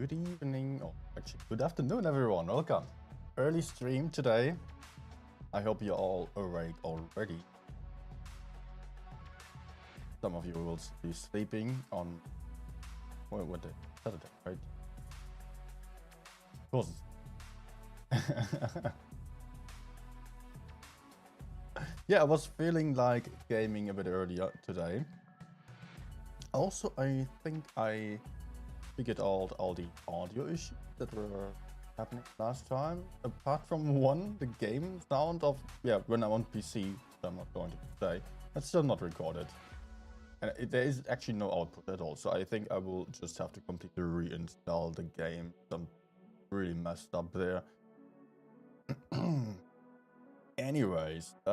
Good evening, or actually good afternoon everyone, welcome. Early stream today. I hope you're all awake already. Some of you will be sleeping on, what day? Saturday, right? Of course. Yeah, I was feeling like gaming a bit earlier today. Also, I think I figured out all the audio issues that were happening last time. Apart from one, the game sound of, when I'm on PC, I'm not going to say, that's still not recorded. And there is actually no output at all, so I think I will just have to completely reinstall the game. I'm really messed up there. Anyways, you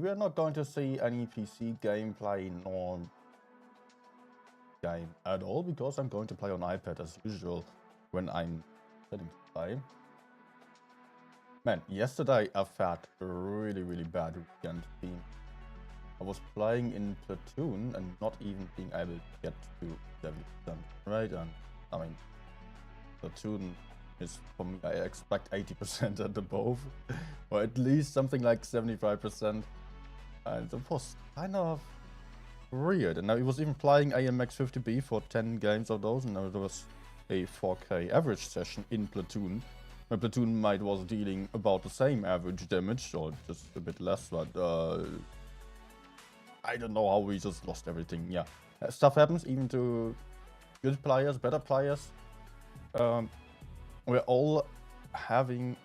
are not going to see any PC gameplay nor game at all, because I'm going to play on iPad as usual when I'm setting to play. Man, yesterday I've had a really bad weekend team. I was playing in Platoon and not even being able to get to 70%, right? And I mean, Platoon is, for me, I expect 80% at above, or at least something like 75%. And it was kind of weird. And now it was even playing AMX 50B for 10 games of those, and now there was a 4K average session in Platoon. My Platoon might was dealing about the same average damage, or just a bit less, but I don't know how we just lost everything. Yeah, stuff happens even to good players, better players. We're all having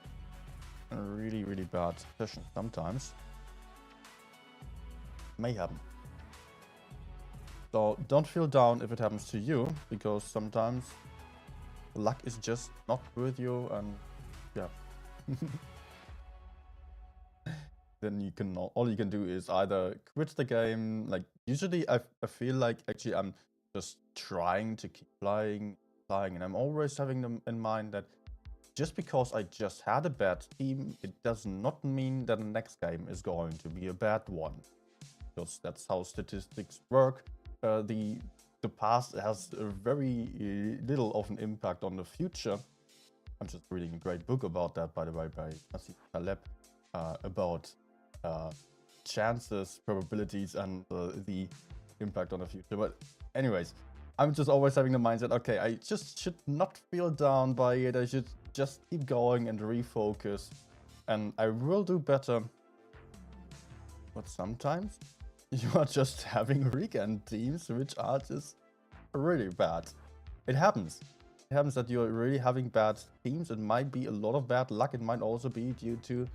a really, really bad session sometimes. May happen. So don't feel down if it happens to you, because sometimes luck is just not with you, and yeah. Then you can, all you can do is either quit the game. Like usually I feel like actually I'm just trying to keep playing, and I'm always having them in mind that just because I just had a bad team, it does not mean that the next game is going to be a bad one. Because that's how statistics work. The past has a very little of an impact on the future. I'm just reading a great book about that, by the way, by Nassim Taleb, about chances, probabilities, and the impact on the future. But anyways, I'm just always having the mindset, okay, I just should not feel down by it. I should just keep going and refocus, and I will do better. But sometimes you are just having weekend teams which are just really bad. It happens. It happens that you're really having bad teams. It might be a lot of bad luck. It might also be due to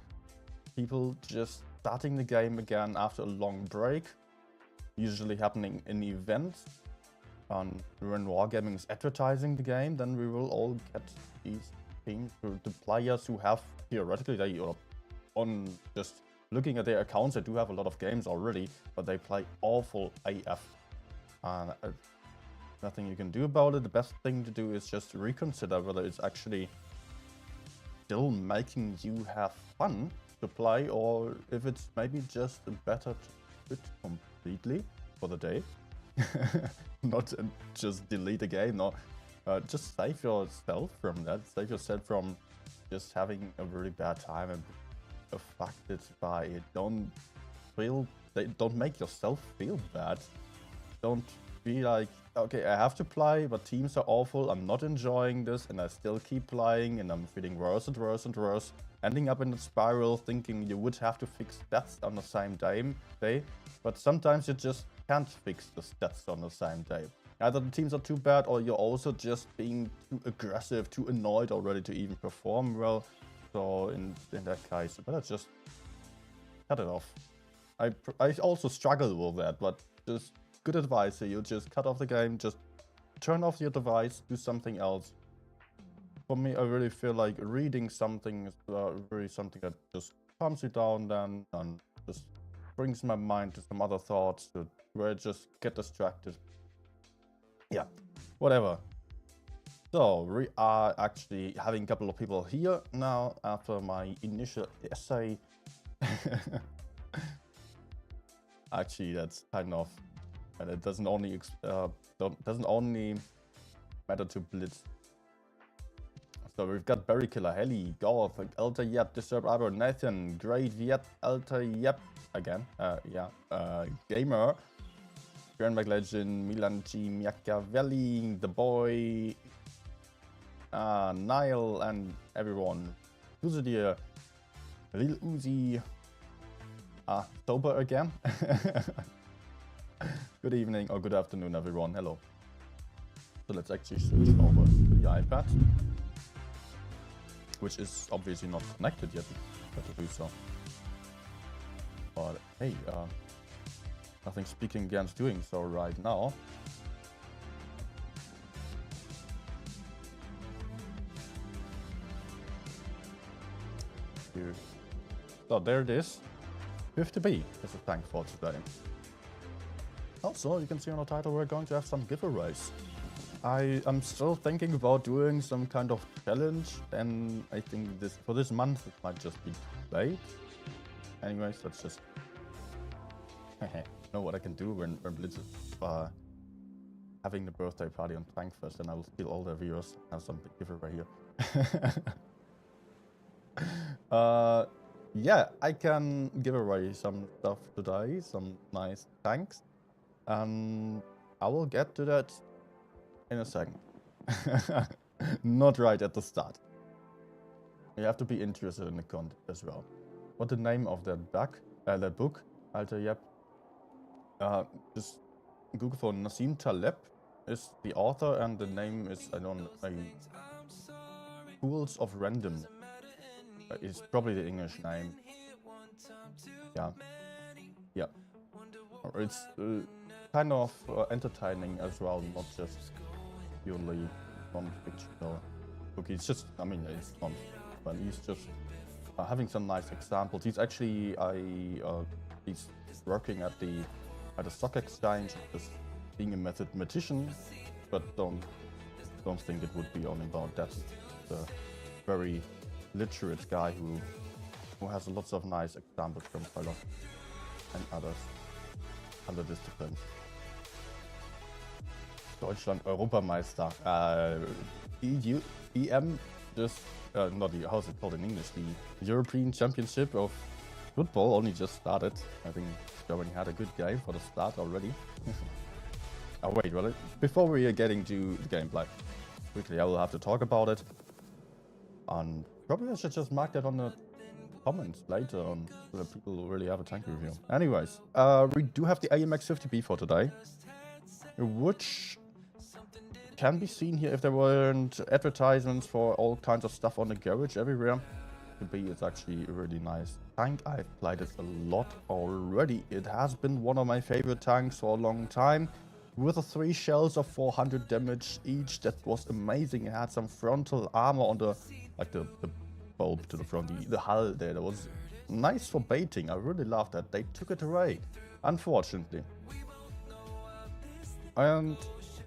people just starting the game again after a long break. Usually happening in events. When Wargaming is advertising the game, then we will all get these teams. The players who have theoretically, they are on just looking at their accounts, they do have a lot of games already, but they play awful AF. Nothing you can do about it. The best thing to do is just reconsider whether it's actually still making you have fun to play, or if it's maybe just better to quit completely for the day. Not just delete the game, no. Just save yourself from that. Save yourself from just having a really bad time and affected by it. Don't make yourself feel bad. Don't be like, okay, I have to play, but teams are awful, I'm not enjoying this, and I still keep playing, and I'm feeling worse and worse and worse, ending up in a spiral, thinking you would have to fix stats on the same day, but sometimes you just can't fix the stats on the same day. Either the teams are too bad, or you're also just being too aggressive, too annoyed already to even perform well. So in that case, you better just cut it off. I also struggle with that, but just good advice here. You just cut off the game, just turn off your device, do something else. For me, I really feel like reading something is really something that just calms you down then, and just brings my mind to some other thoughts where I just get distracted. Yeah, whatever. So we are actually having a couple of people here now after my initial essay. Actually, that's kind of, and it doesn't only matter to Blitz. So we've got Berry Killer, Heli, Golf, Alter Yep, Disturb Arbor, Nathan, Great Viet, Alter Yep again. Gamer, Grand Mac Legend, Milan G, Machiavelli, The Boy, Nile, and everyone. Uzidir, Lil Uzi, Sober again. Good evening or good afternoon, everyone. Hello. So let's actually switch over to the iPad, which is obviously not connected yet. Better do so. But hey, nothing speaking against doing so right now. So there it is. 50B is a thank for today. Also, you can see on the title we're going to have some giveaways. I am still thinking about doing some kind of challenge, and I think for this month it might just be too late. Anyways, let's just know what I can do when Blitz is having the birthday party on Frankfurt, and I will steal all their viewers and have some big giveaway here. Yeah, I can give away some stuff today, some nice thanks. I will get to that in a second. Not right at the start. You have to be interested in the content as well. What the name of that book? Alter Yep. Just Google for Nassim Taleb is the author, and the name is, I don't know, Tools of Random. It's probably the English name. Yeah. Yeah. It's kind of entertaining as well, not just purely non-fictional book. It's just, I mean, it's not, but he's just having some nice examples. He's actually, he's working at the stock exchange, just being a mathematician, but don't think it would be only about that. The very literate guy who has lots of nice examples from Tyler and other disciplines. Deutschland Europameister. EM, just not the, how's it called in English? The European Championship of Football only just started. I think Germany had a good game for the start already. Oh wait, well, before we are getting to the gameplay, quickly I will have to talk about it. And probably I should just mark that on the comments later on so that people really have a tank review. Anyways, we do have the AMX 50B for today, which can be seen here if there weren't advertisements for all kinds of stuff on the garage everywhere. The B is actually a really nice tank. I've played it a lot already. It has been one of my favorite tanks for a long time. With the 3 shells of 400 damage each, that was amazing. It had some frontal armor on the, like the bulb to the front, the hull there. That was nice for baiting. I really loved that. They took it away, unfortunately. And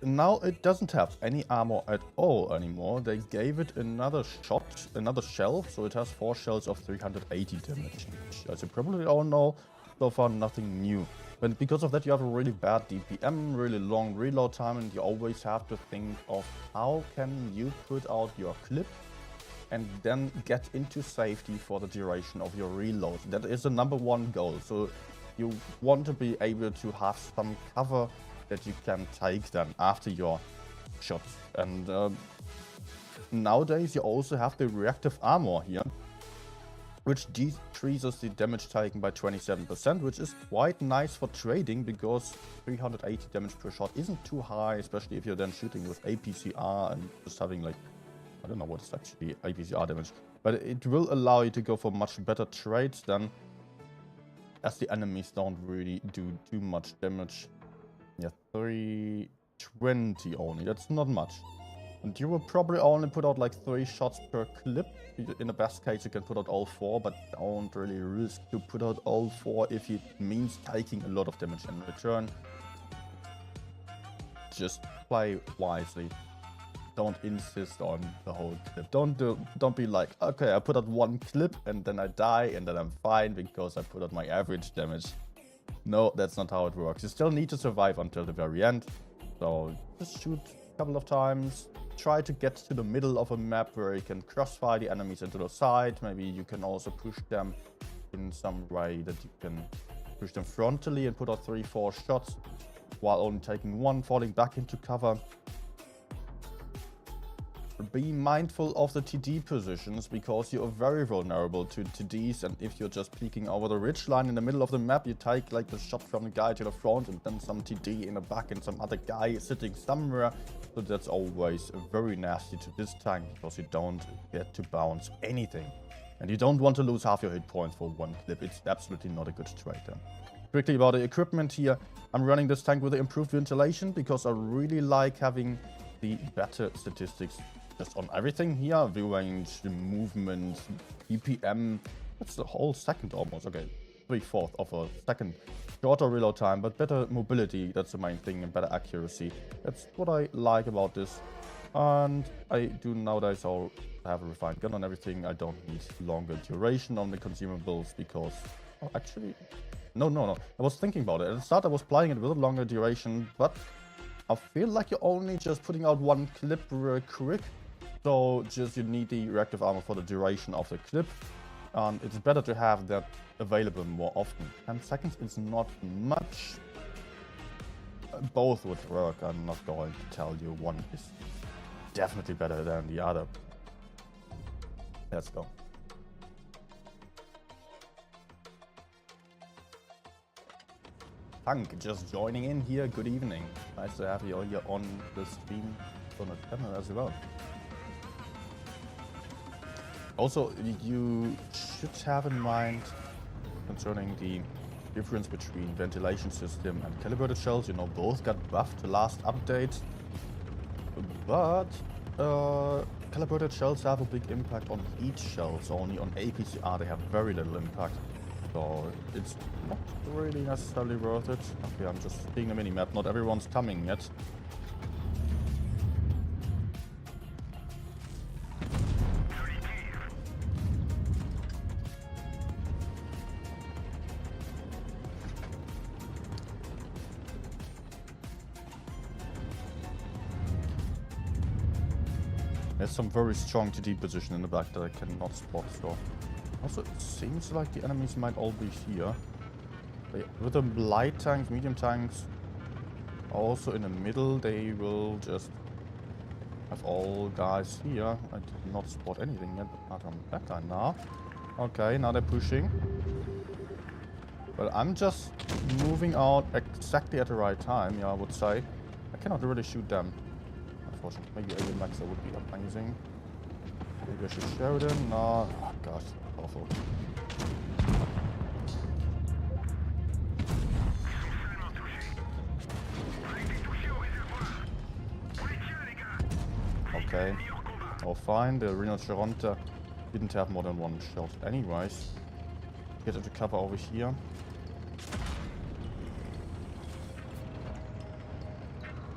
now it doesn't have any armor at all anymore. They gave it another shot, another shell, so it has 4 shells of 380 damage each. As you probably all know, so far nothing new. But because of that, you have a really bad DPM, really long reload time, and you always have to think of how can you put out your clip and then get into safety for the duration of your reload. That is the #1 goal. So you want to be able to have some cover that you can take then after your shots. And nowadays you also have the reactive armor here, which decreases the damage taken by 27%, which is quite nice for trading because 380 damage per shot isn't too high, especially if you're then shooting with APCR and just having like, I don't know what is actually APCR damage, but it will allow you to go for much better trades then, as the enemies don't really do too much damage. Yeah, 320 only, that's not much. And you will probably only put out like 3 shots per clip. In the best case you can put out all 4, but don't really risk to put out all 4 if it means taking a lot of damage in return. Just play wisely. Don't insist on the whole clip. Don't be like, okay, I put out 1 clip and then I die and then I'm fine because I put out my average damage. No, that's not how it works. You still need to survive until the very end. So just shoot a couple of times. Try to get to the middle of a map where you can crossfire the enemies into the side. Maybe you can also push them in some way that you can push them frontally and put out 3-4 shots while only taking 1, falling back into cover. Be mindful of the TD positions because you are very vulnerable to TDs, and if you're just peeking over the ridge line in the middle of the map, you take like the shot from the guy to the front and then some TD in the back and some other guy sitting somewhere. So that's always very nasty to this tank because you don't get to bounce anything. And you don't want to lose half your hit points for 1 clip. It's absolutely not a good trade then. Quickly about the equipment here. I'm running this tank with the improved ventilation because I really like having the better statistics just on everything here. View range, movement, BPM. That's the whole second almost. Okay, 3/4 of a second. Shorter reload time, but better mobility. That's the main thing, and better accuracy. That's what I like about this. And I do nowadays all have a refined gun on everything. I don't need longer duration on the consumables because... Oh, actually... No. I was thinking about it. At the start I was playing it with a longer duration, but I feel like you're only just putting out 1 clip real quick. So just you need the reactive armor for the duration of the clip. And it's better to have that available more often. 10 seconds is not much. Both would work. I'm not going to tell you one is definitely better than the other. Let's go. Punk just joining in here. Good evening. Nice to have you all here on the stream on the channel as well. Also, you should have in mind concerning the difference between ventilation system and calibrated shells. You know, both got buffed last update, but calibrated shells have a big impact on each shell, so only on APCR they have very little impact. So it's not really necessarily worth it. Okay, I'm just seeing the minimap. Not everyone's coming yet. There's some very strong TD position in the back that I cannot spot, so... Also, it seems like the enemies might all be here. With the light tanks, medium tanks, also in the middle, they will just have all guys here. I did not spot anything yet, but on that line now. Okay, now they're pushing. Well, I'm just moving out exactly at the right time, yeah, I would say. I cannot really shoot them. Unfortunately, maybe AMX would be amazing. Maybe I should show them. No, oh gosh, awful. Okay. Oh, fine. The Rhinoceronte didn't have more than one shot anyways. Get into cover over here.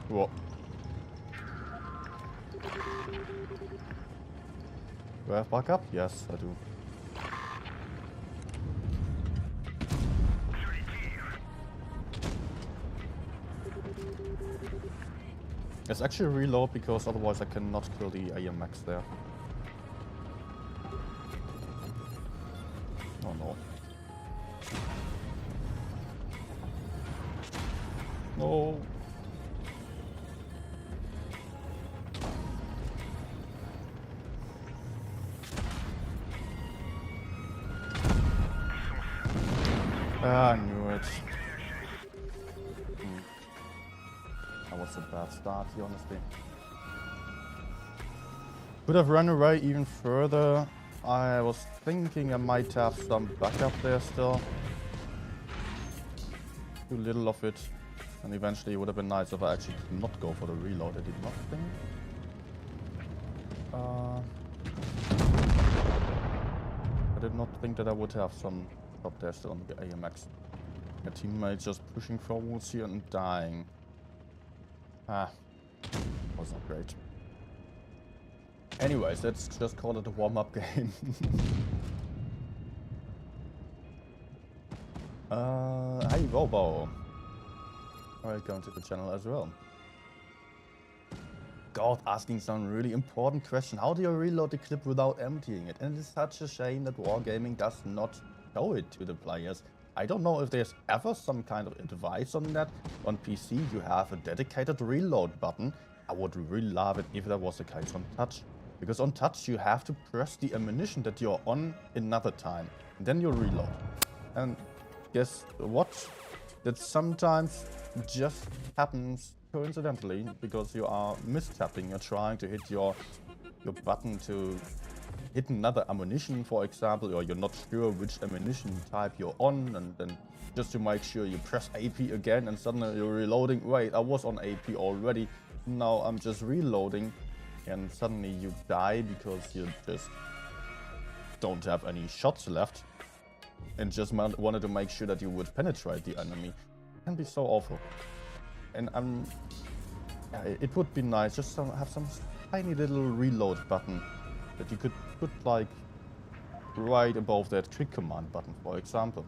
Whoa. Do I have backup? Yes, I do. Let's actually reload because otherwise I cannot kill the AMX there. Oh no. No. I knew it. That was a bad start, honestly. Could have run away even further. I was thinking I might have some backup there still. Too little of it. And eventually it would have been nice if I actually did not go for the reload. I did not think. I did not think that I would have some up there still on the AMX. My teammates just pushing forwards here and dying. Was not great. Anyways, let's just call it a warm-up game. Hey Bobo. Welcome to the channel as well. God, asking some really important question. How do you reload the clip without emptying it? And it is such a shame that Wargaming does not show it to the players. I don't know if there's ever some kind of advice on that. On PC you have a dedicated reload button. I would really love it if that was the case on touch. Because on touch you have to press the ammunition that you're on another time. And then you reload. And guess what? That sometimes just happens coincidentally because you are mistapping. You're trying to hit your button to hit another ammunition, for example, or you're not sure which ammunition type you're on, and then just to make sure you press AP again and suddenly you're reloading. Wait, I was on AP already, now I'm just reloading, and suddenly you die because you just don't have any shots left and just wanted to make sure that you would penetrate the enemy. It can be so awful. And yeah, it would be nice just to have some tiny little reload button that you could put like right above that quick command button, for example.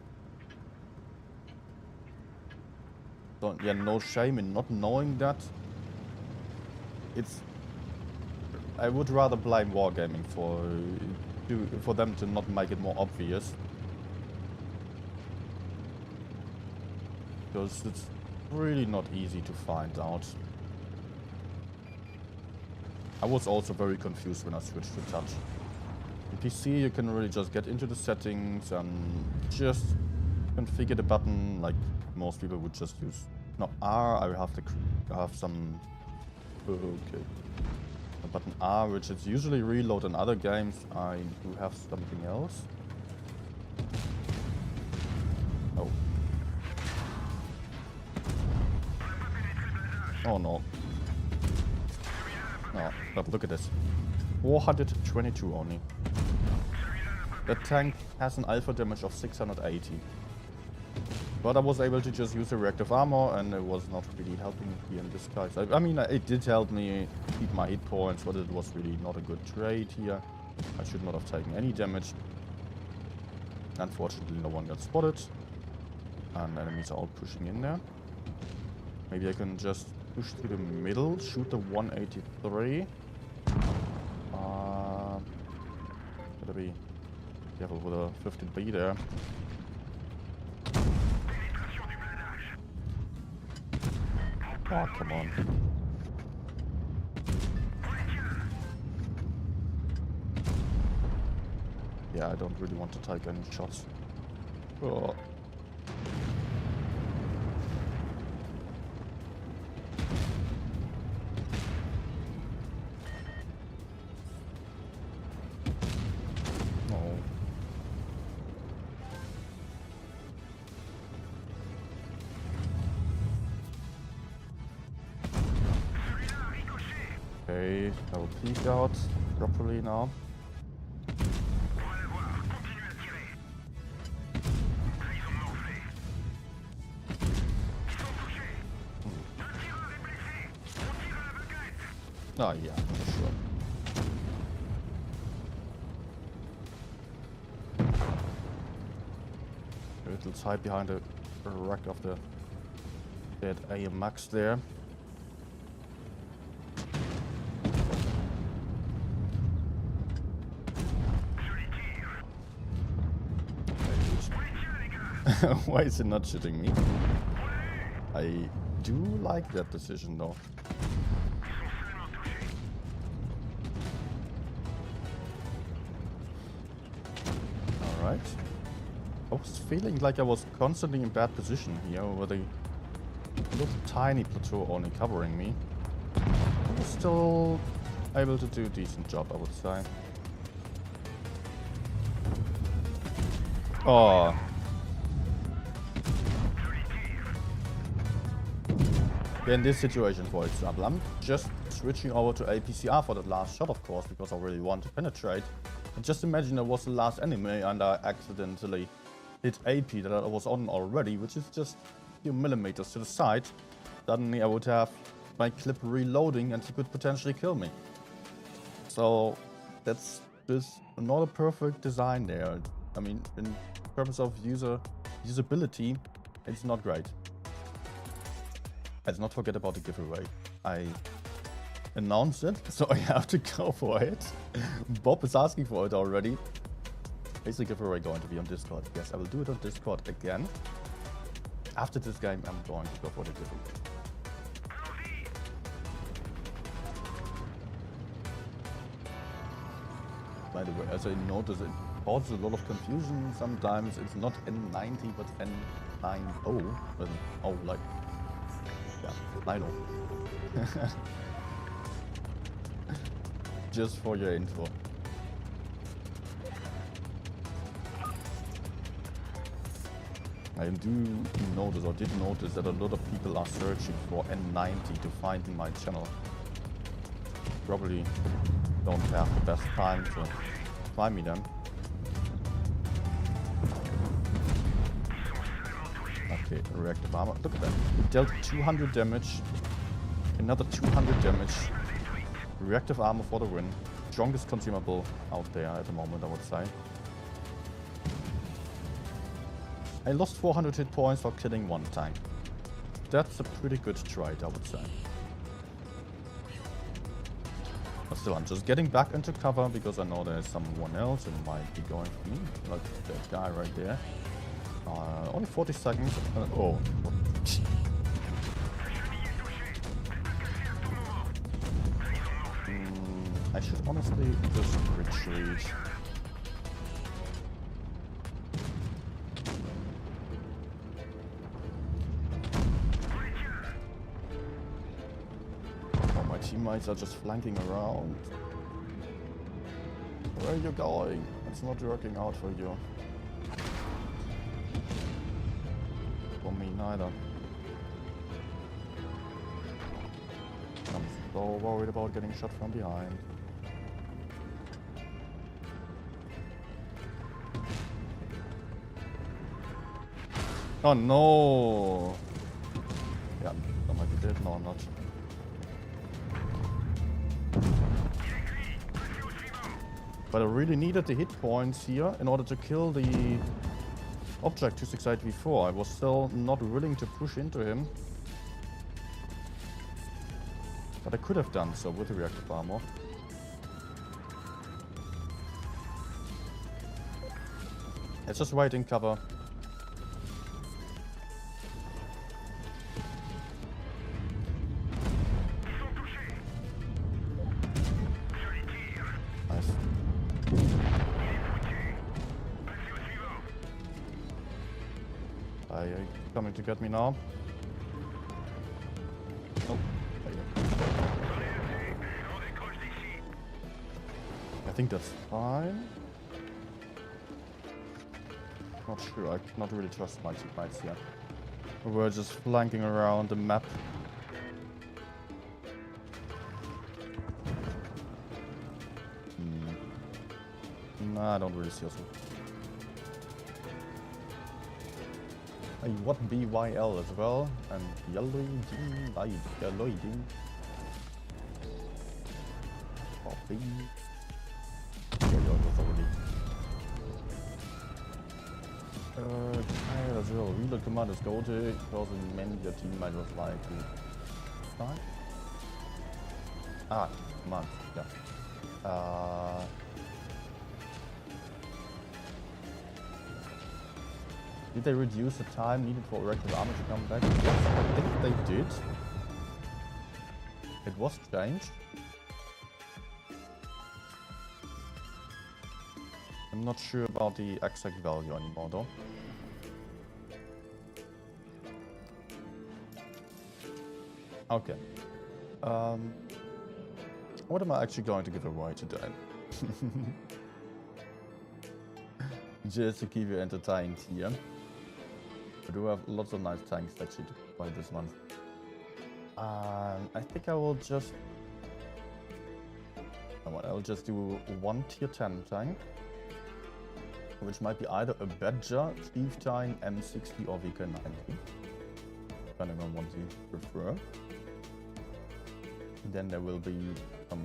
So yeah, no shame in not knowing that. I would rather blame Wargaming for them to not make it more obvious. Because it's really not easy to find out. I was also very confused when I switched to touch. In PC you can really just get into the settings and just configure the button like most people would just use. No, R, I will have to have some... Okay. The button R, which is usually reload in other games. I do have something else. Oh. Oh no. No, but look at this. 422 only. The tank has an alpha damage of 680. But I was able to just use the reactive armor and it was not really helping me here in this case. I mean, it did help me keep my hit points, but it was really not a good trade here. I should not have taken any damage. Unfortunately, no one got spotted. And enemies are all pushing in there. Maybe I can just push to the middle, shoot the 183. Gotta be careful with a 15B there. Oh, come on. Yeah, I don't really want to take any shots. Oh. Okay, I will peek out properly now. Oh yeah, for sure. A little tight behind the rack of the dead AMX there. Why is it not shooting me? I do like that decision though. Alright. I was feeling like I was constantly in bad position here with a little tiny plateau only covering me. I was still able to do a decent job, I would say. Oh. In this situation, for example, I'm just switching over to APCR for the last shot, of course, because I really want to penetrate. And just imagine it was the last enemy and I accidentally hit AP that I was on already, which is just a few millimeters to the side. Suddenly I would have my clip reloading and he could potentially kill me. So that's just not a perfect design there. I mean, in terms of usability, it's not great. Let's not forget about the giveaway. I announced it, so I have to go for it. Bob is asking for it already. Is the giveaway going to be on Discord? Yes, I will do it on Discord again. After this game, I'm going to go for the giveaway. By the way, as I noticed, it causes a lot of confusion. Sometimes it's not N90, but N90. Oh, like... Yeah, I know. Just for your info. I do notice, or did notice, that a lot of people are searching for N90 to find in my channel. Probably don't have the best time to find me then. Okay, reactive armor. Look at that. It dealt 200 damage. Another 200 damage. Reactive armor for the win. Strongest consumable out there at the moment, I would say. I lost 400 hit points for killing one tank. That's a pretty good trade, I would say. But still, I'm just getting back into cover because I know there's someone else who might be going for me. Like that guy right there. Only 40 seconds. Oh. I should honestly just retreat. teammates are just flanking around. Where are you going? It's not working out for you. For me neither. I'm so worried about getting shot from behind. Oh no! Yeah, that might be dead. No, I'm not. But I really needed the hit points here in order to kill the object 268v4. I was still not willing to push into him. But I could have done so with the reactive armor. Let's just wait in cover. Nice. Are you coming to get me now? Oh, there you go. I think that's fine. Not sure, I cannot really trust my teammates yet. We're just flanking around the map. Nah, I don't really see us. I want BYL as well, and Yelloiding, like Yelloiding. Copy. As well, reload command is go to because it meant your teammate was like die. Ah, command, yeah. Did they reduce the time needed for reactive armor to come back? Yes, I think they did. It was changed. I'm not sure about the exact value anymore though. Okay. What am I actually going to give away today? Just to keep you entertained here. I do have lots of nice tanks actually to play this month. I think I will just... I'll just do one tier 10 tank. Which might be either a Badger, Chieftain, M60 or VK90. Depending on what you prefer. And then there will be some...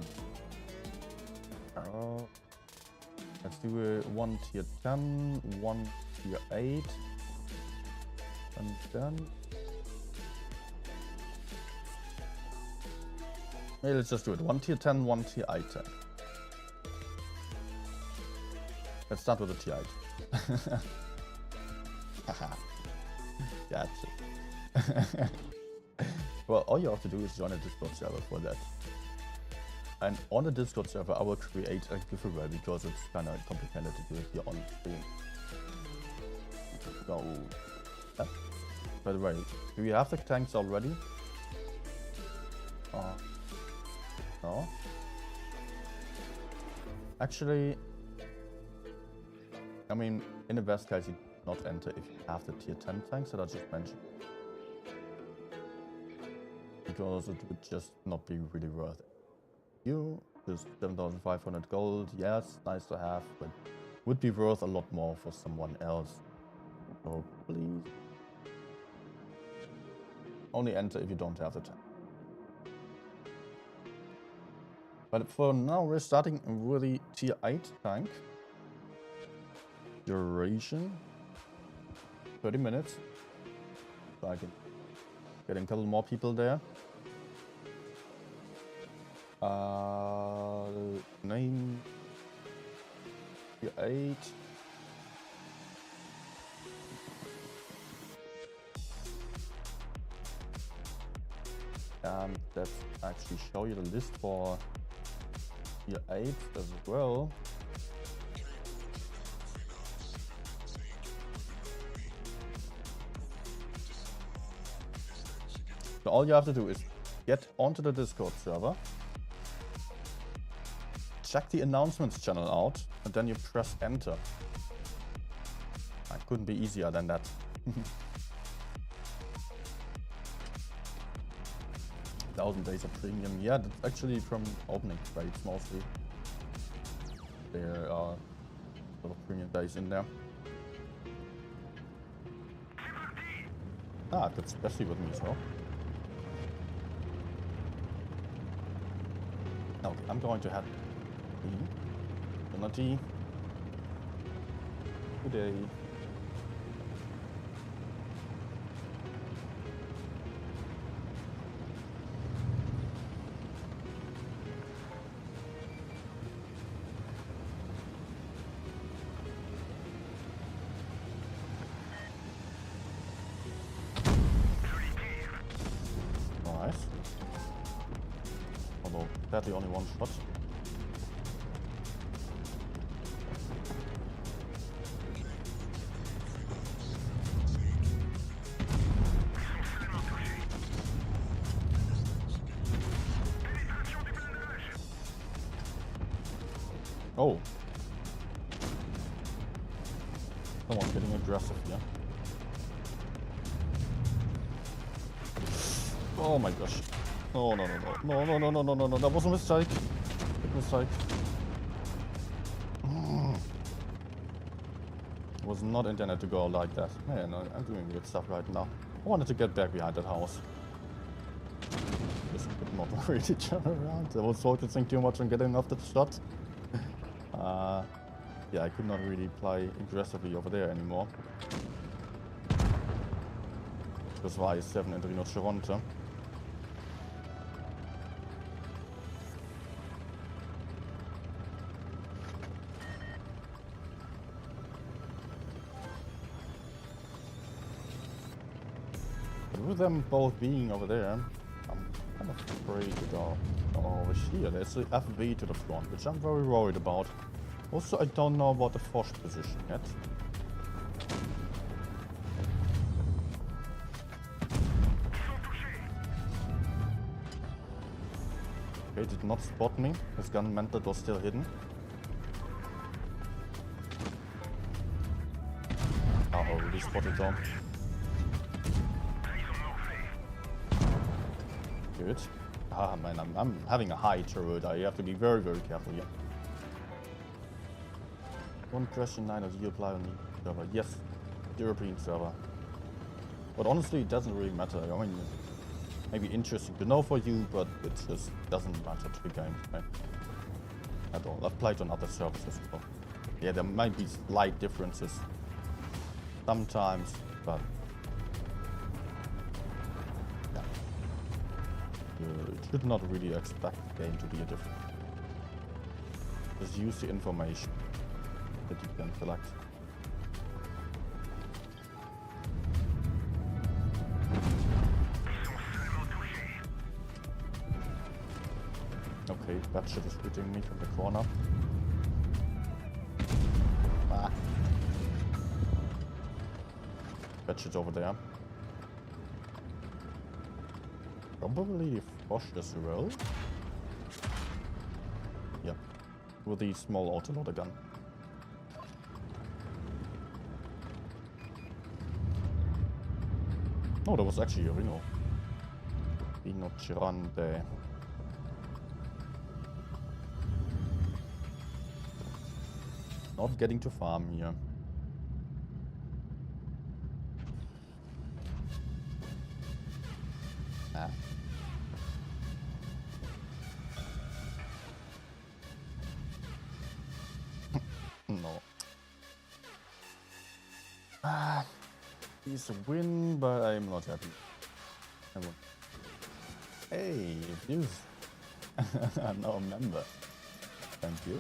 let's do a one tier 10, one tier 8. And then... Maybe let's just do it. One tier 10, one tier 8 tank. Let's start with the tier 8. Haha. Gotcha. Well, all you have to do is join a Discord server for that. And on the Discord server, I will create a giveaway because it's kind of complicated to do it here on stream. So, yeah. By the way, do we have the tanks already? No. Actually, I mean, in the best case, you not enter if you have the tier 10 tanks that I just mentioned. Because it would just not be really worth it. You, just 7,500 gold, yes, nice to have, but would be worth a lot more for someone else. So please, only enter if you don't have the tank. But for now, we're starting with the tier 8 tank. Duration 30 minutes. So I can get a couple more people there. Name tier 8. And let's actually show you the list for tier 8 as well. So all you have to do is get onto the Discord server. check the announcements channel out, and then you press enter. It couldn't be easier than that. 1,000 days of premium. Yeah, that's actually from opening trades mostly. There are a lot of premium days in there. Ah, that's especially with me as well. Okay, I'm going to have penalty today. Sadly, only one shot. Oh. Someone's getting aggressive here. Oh my gosh. Oh no, that was a mistake. Big mistake. It was not intended to go like that. Man, I'm doing good stuff right now. I wanted to get back behind that house. Just could not really turn around. I was focusing too much on getting off the shot. Yeah, I could not really play aggressively over there anymore. Das war i7 in Rinoceronte. With them both being over there, I'm kind of afraid to go over here. There's the FV to the front, which I'm very worried about. Also, I don't know about the Foch position yet. Okay, did not spot me. His gun meant that was still hidden. Oh, already spotted though. Good. Ah man, I'm having a high turret. I have to be very, very careful here. One question 9 of you apply on the server. Yes, European server. But honestly, it doesn't really matter. I mean, maybe interesting to know for you, but it just doesn't matter to the game, right? At all. I've played on other servers as well. Yeah, there might be slight differences sometimes, but yeah. You should not really expect the game to be a different. Just use the information that you can select. Okay, that shit is hitting me from the corner. Ah. That shit's over there. Probably Foch as well. Yep. With the small autoloader gun. Oh, that was actually a Rhino. Rinocerante. Not getting to farm here. Ah. No. Ah. It's a win, but I'm not happy. I won. Hey, views. I'm now a member. Thank you.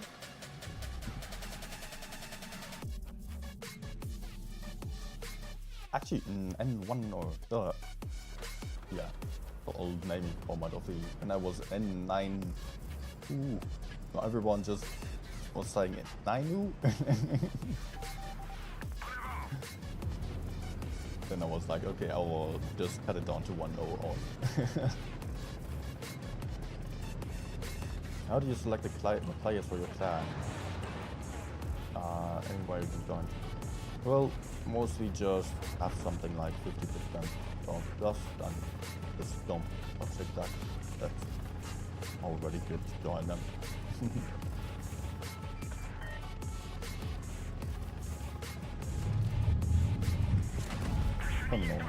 Actually, N1 or yeah, the old naming format of the when I was N9. Ooh, so everyone just was saying it. 9. Then I was like, okay, I will just cut it down to 1 or all. How do you select the players for your clan? Anyway, you can join. Well, mostly just have something like 50% of dust and just don't toxic that. That's already good to join them. Oh no.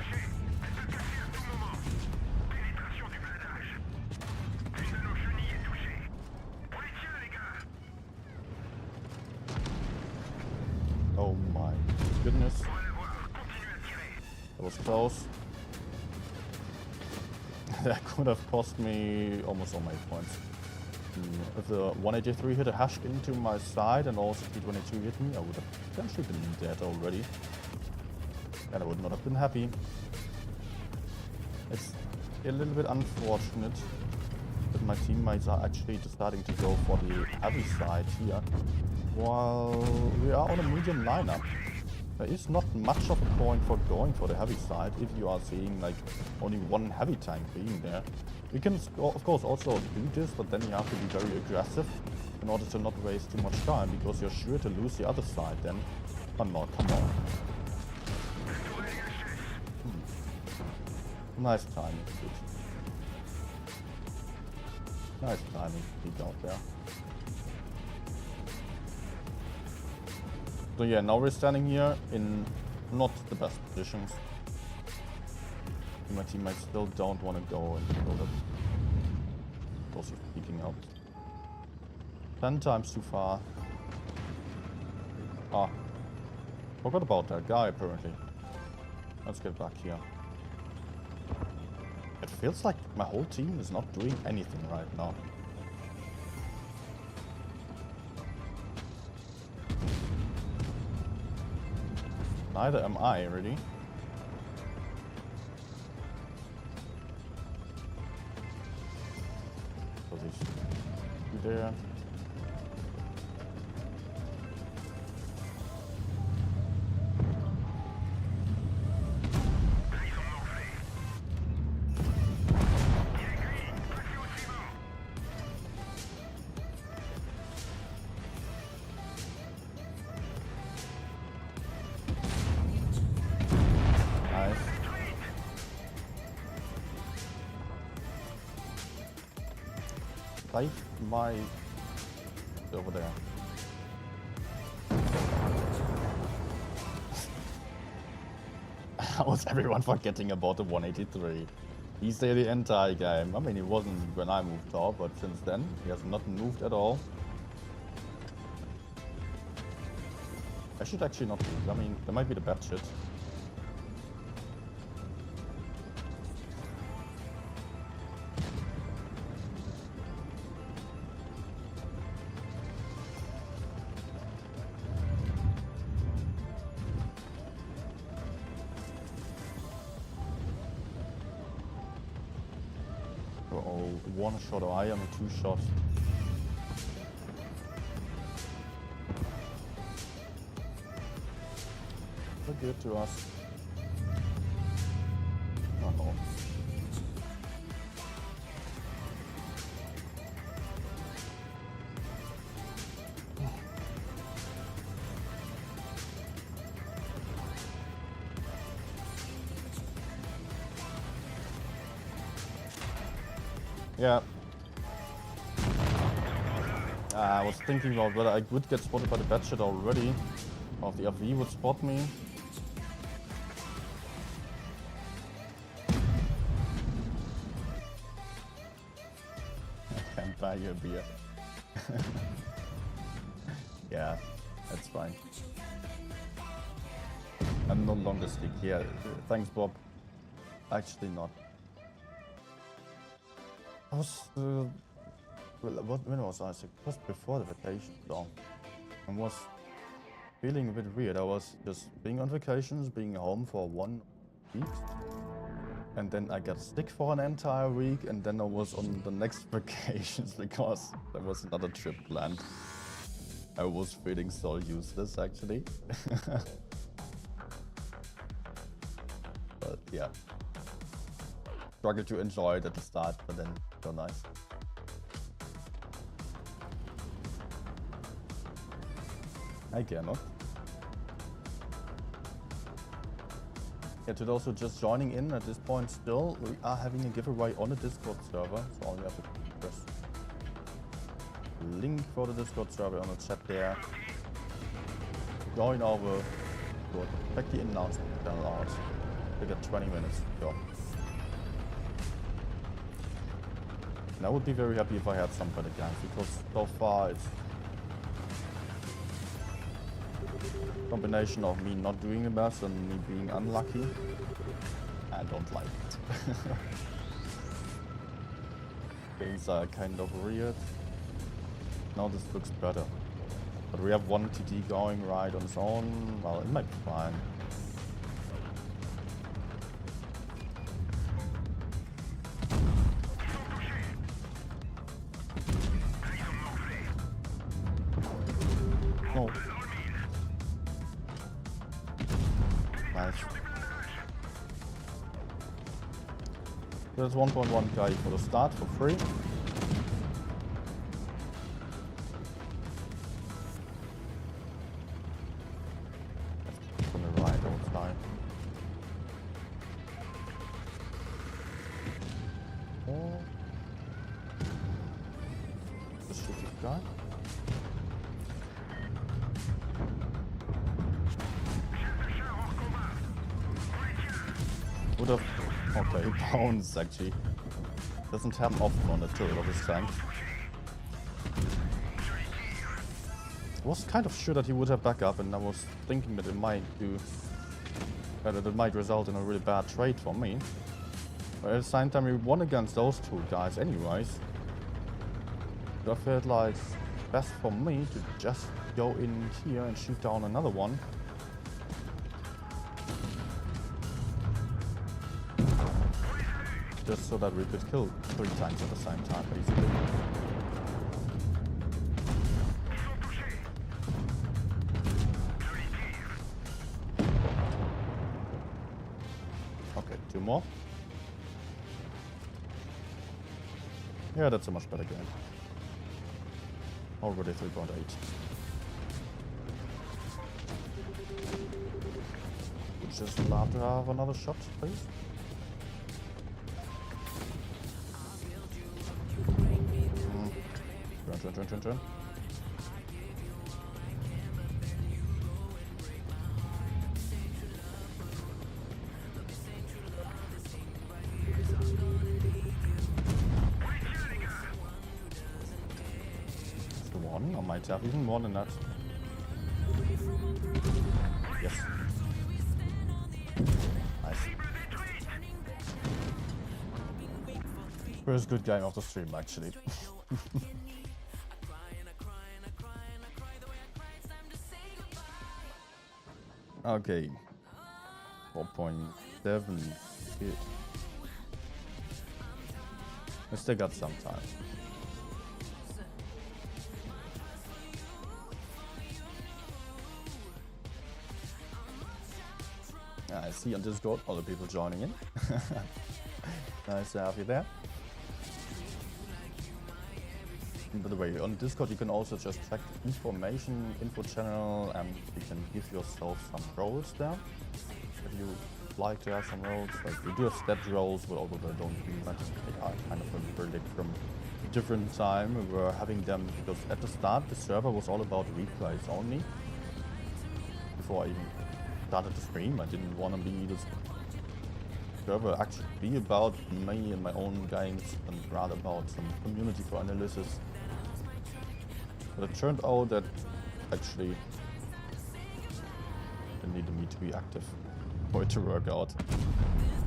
Oh my goodness. That was close. That could have cost me almost all my points. If the 183 hit a hash into my side and also T22 hit me, I would have potentially been dead already. And I would not have been happy. It's a little bit unfortunate that my teammates are actually deciding to go for the heavy side here, while we are on a medium lineup. There is not much of a point for going for the heavy side if you are seeing like only one heavy tank being there. You can of course also do this, but then you have to be very aggressive in order to not waste too much time, because you're sure to lose the other side then. Come on. Nice timing, dude. Nice timing, peek out there. So yeah, now we're standing here in not the best positions. My teammates still don't want to go and build up. Also peeking out. 10 times too far. Ah. Forgot about that guy apparently. Let's get back here. It feels like my whole team is not doing anything right now. Neither am I, really. So these there. My over there. How was everyone forgetting about the 183? He's there the entire game. I mean, he wasn't when I moved top, but since then he has not moved at all. I should actually not move. I mean, there might be the bad shit. One shot, or I am a 2 shot. So good to us. Oh no. Yeah. I was thinking about whether I would get spotted by the bad shit already, or if the RV would spot me. I can't buy you a beer. Yeah, that's fine. I'm no longer stick here. Thanks, Bob. Actually not. I was, when was I sick? Just before the vacation, so I was feeling a bit weird. I was just being on vacations, being home for 1 week, and then I got sick for an entire week, and then I was on the next vacations because there was another trip planned. I was feeling so useless, actually. But yeah. Struggled to enjoy it at the start, but then so nice. I cannot. Yeah, to those who are just joining in at this point still, we are having a giveaway on the Discord server. So all you have to do is press link for the Discord server on the chat there. Join over, check the announcement channel out. We got 20 minutes to go. And I would be very happy if I had some better games, because so far it's a combination of me not doing the best and me being unlucky. I don't like it. Things are kind of weird. Now this looks better. But we have one TD going right on its own. Well, it might be fine. No. Nice. There's 1.1 guy for the start for free. From the right outside. Oh. The shooting guy. Would have. Okay, bounce actually. Doesn't happen often on the turret of his tank. I was kind of sure that he would have backup, and I was thinking that it might result in a really bad trade for me. But at the same time, we won against those two guys anyways. So I felt like best for me to just go in here and shoot down another one. Just so that we could kill 3 tanks at the same time, basically. Okay, 2 more. Yeah, that's a much better game. Already 3.8. Would just love to have another shot, please. Turn. That's the one. I might have even more than that. Yes. Nice. First good game of the stream, actually. Okay, 4.7 hit. I still got some time. I see on Discord all the people joining in. Nice to have you there. And by the way, on Discord you can also just check the information info channel, and you can give yourself some roles there. If you like to have some roles, like we do have stat roles, but although they don't do much, they are kind of a verdict from a different time. We were having them because at the start the server was all about replays only. Before I even started the stream, I didn't want to be this server actually be about me and my own games, and rather about some community for analysis. But it turned out that actually they needed me to be active for it to work out.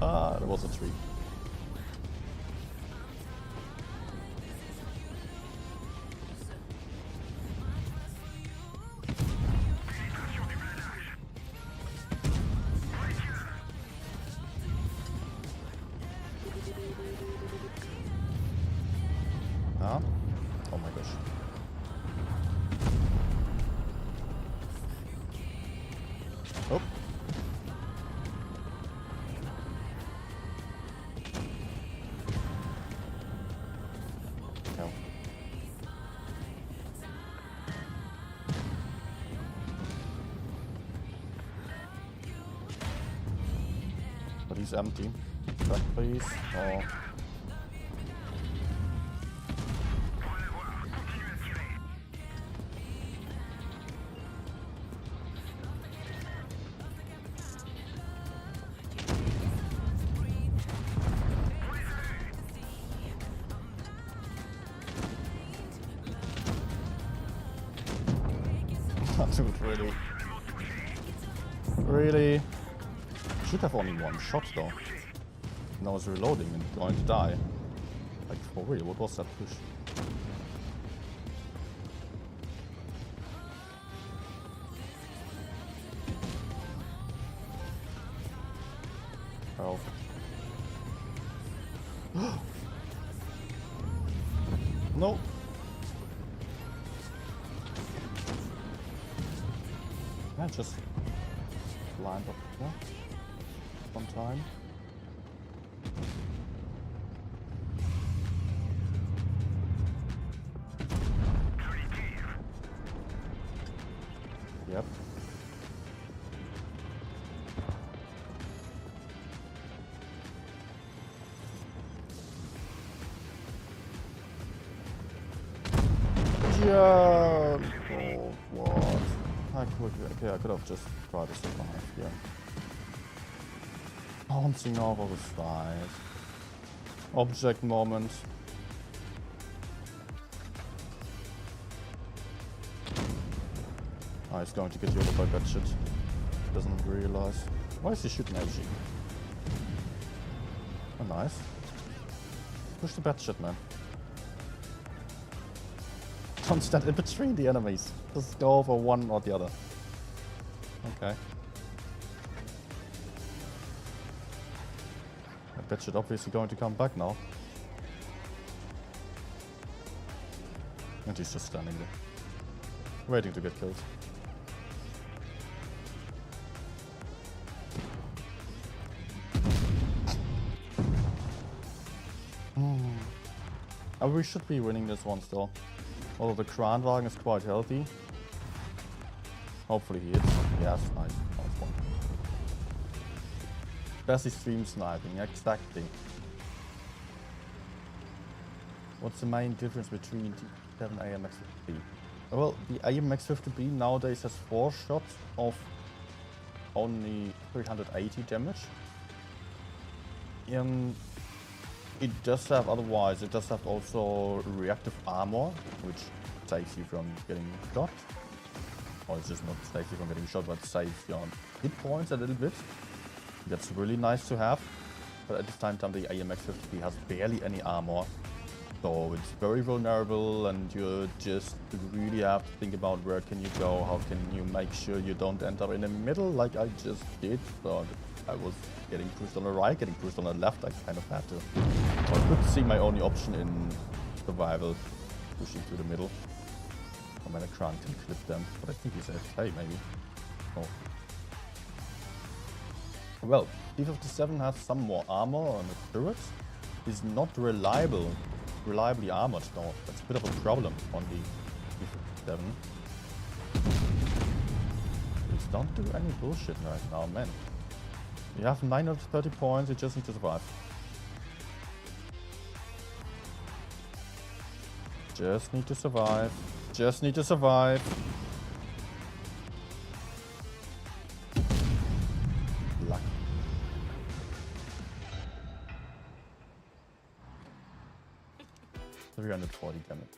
Ah, there was a tree. Ah, oh my gosh. Oh. But he's empty. Back please. Oh. Dude, really? Really? Should have only one shot though. Now it's reloading and going to die. Like, for real, what was that push? Oh. No. Yeah, just lined up here. One time. Yep. Yeah. Oh, what? Okay, I could have just tried to survive, yeah. Bouncing over the side. Object moment. Oh, he's going to get you over by that shit. Doesn't realize. Why is he shooting AG? Oh, nice. Push the bad shit, man. Don't stand in between the enemies. Just go for one or the other. Okay. That shit obviously going to come back now. And he's just standing there. Waiting to get killed. We should be winning this one still. Although the Kranwagen is quite healthy. Hopefully he hits. Yes, nice. Nice one. Bessie stream sniping, exactly. What's the main difference between T57 and AMX 50B? Well, the AMX 50B nowadays has 4 shots of only 380 damage. It does have, otherwise, it does have also reactive armor, which saves you from getting shot. Or it's just not saves you from getting shot, but saves your hit points a little bit. That's really nice to have. But at the same time, the AMX 50B has barely any armor. So it's very vulnerable, and you just really have to think about where can you go, how can you make sure you don't end up in the middle like I just did. So I was getting pushed on the right, getting pushed on the left, I kind of had to. So I could see my only option in survival, pushing to the middle. I'm gonna try and clip them, but I think he's AFK maybe. Oh. Well, T57 has some more armor on the turret. He's not reliably armored though. That's a bit of a problem on the T57. Please don't do any bullshit right now, man. You have 930 points, you just need to survive. Just need to survive. Just need to survive. Luck. $340 damage.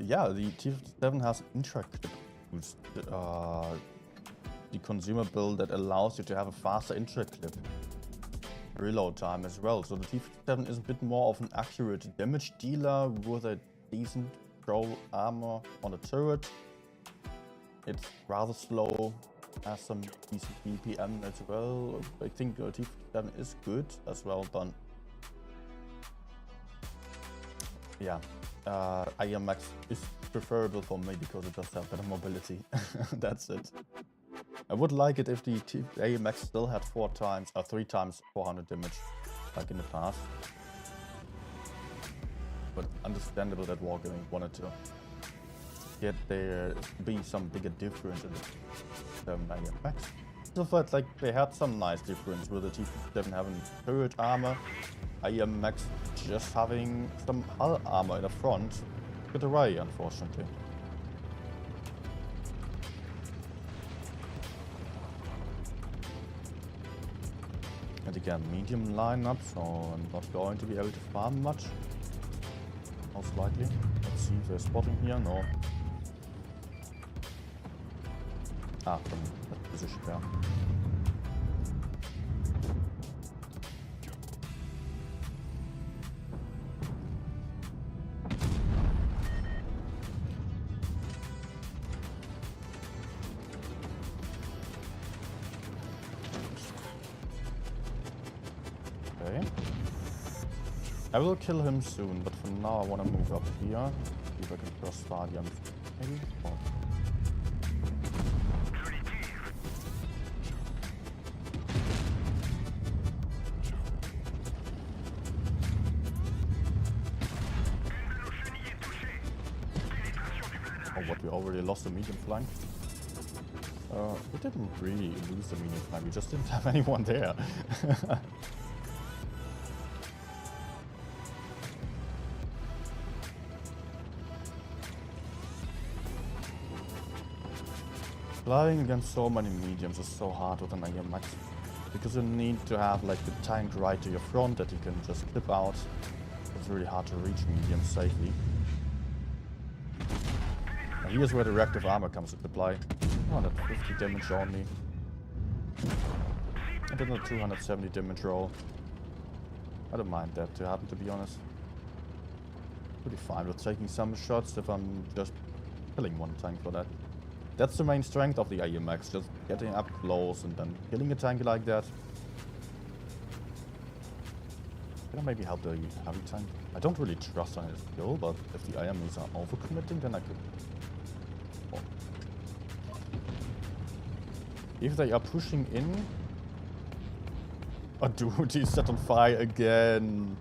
Yeah, the T57 has intra-clip boost. The consumer build that allows you to have a faster intra-clip reload time as well. So the T57 is a bit more of an accurate damage dealer with a decent pro armor on the turret. It's rather slow, has some decent BPM as well. I think the T57 is good as well, but yeah, AMX is preferable for me because it does have better mobility. That's it. I would like it if the AMX still had 3 times 400 damage, like in the past. But understandable that Wargaming wanted to get there be some bigger difference in the AMX. still felt like they had some nice difference with the T57 having turret armor, AMX just having some hull armor in the front. Get away, unfortunately. And again, medium lineup, so I'm not going to be able to farm much. Most likely. Let's see if they're spotting here. No. Ah, from that position there. Okay. I will kill him soon, but for now I want to move up here. See if I can crossfire the maybe? Oh. We already lost the medium flank. We didn't really lose the medium flank, we just didn't have anyone there. Flying against so many mediums is so hard with an AMX. Because you need to have like the tank right to your front that you can just clip out. It's really hard to reach mediums safely. Here's where the reactive armor comes into play. 150 damage only. And then a 270 damage roll. I don't mind that to happen, to be honest. Pretty fine with taking some shots if I'm just killing one tank for that. That's the main strength of the AMX, just getting up close and then killing a tank like that. Can I maybe help the heavy tank? I don't really trust on his skill, but if the AMX are overcommitting, then I could. If they are pushing in... Oh dude, he's set on fire again!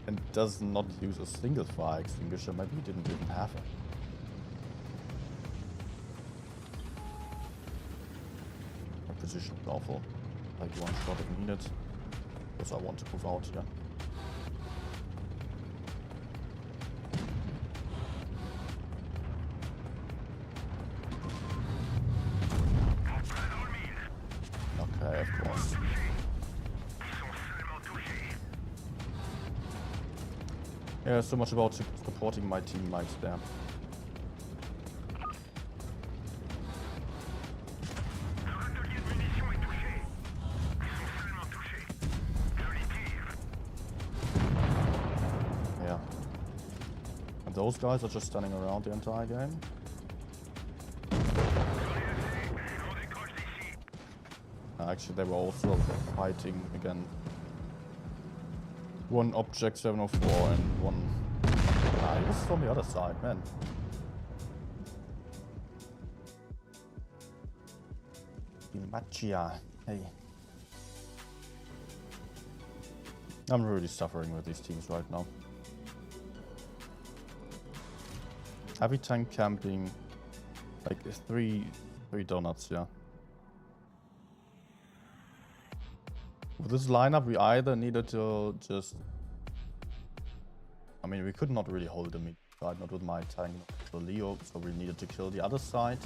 And does not use a single fire extinguisher. Maybe he didn't even have it. My position is awful. Like one shot if needed. Because I want to move out here. Of course. Yeah, so much about supporting my teammates there. Yeah. And those guys are just standing around the entire game. Actually, they were also fighting again. One object 704 and one... Ah, he was from the other side, man. Machia. Hey. I'm really suffering with these teams right now. Heavy tank camping. Like three donuts, yeah. With this lineup, we either needed to just... I mean, we could not really hold the mid side, not with my tank, the Leo, so we needed to kill the other side.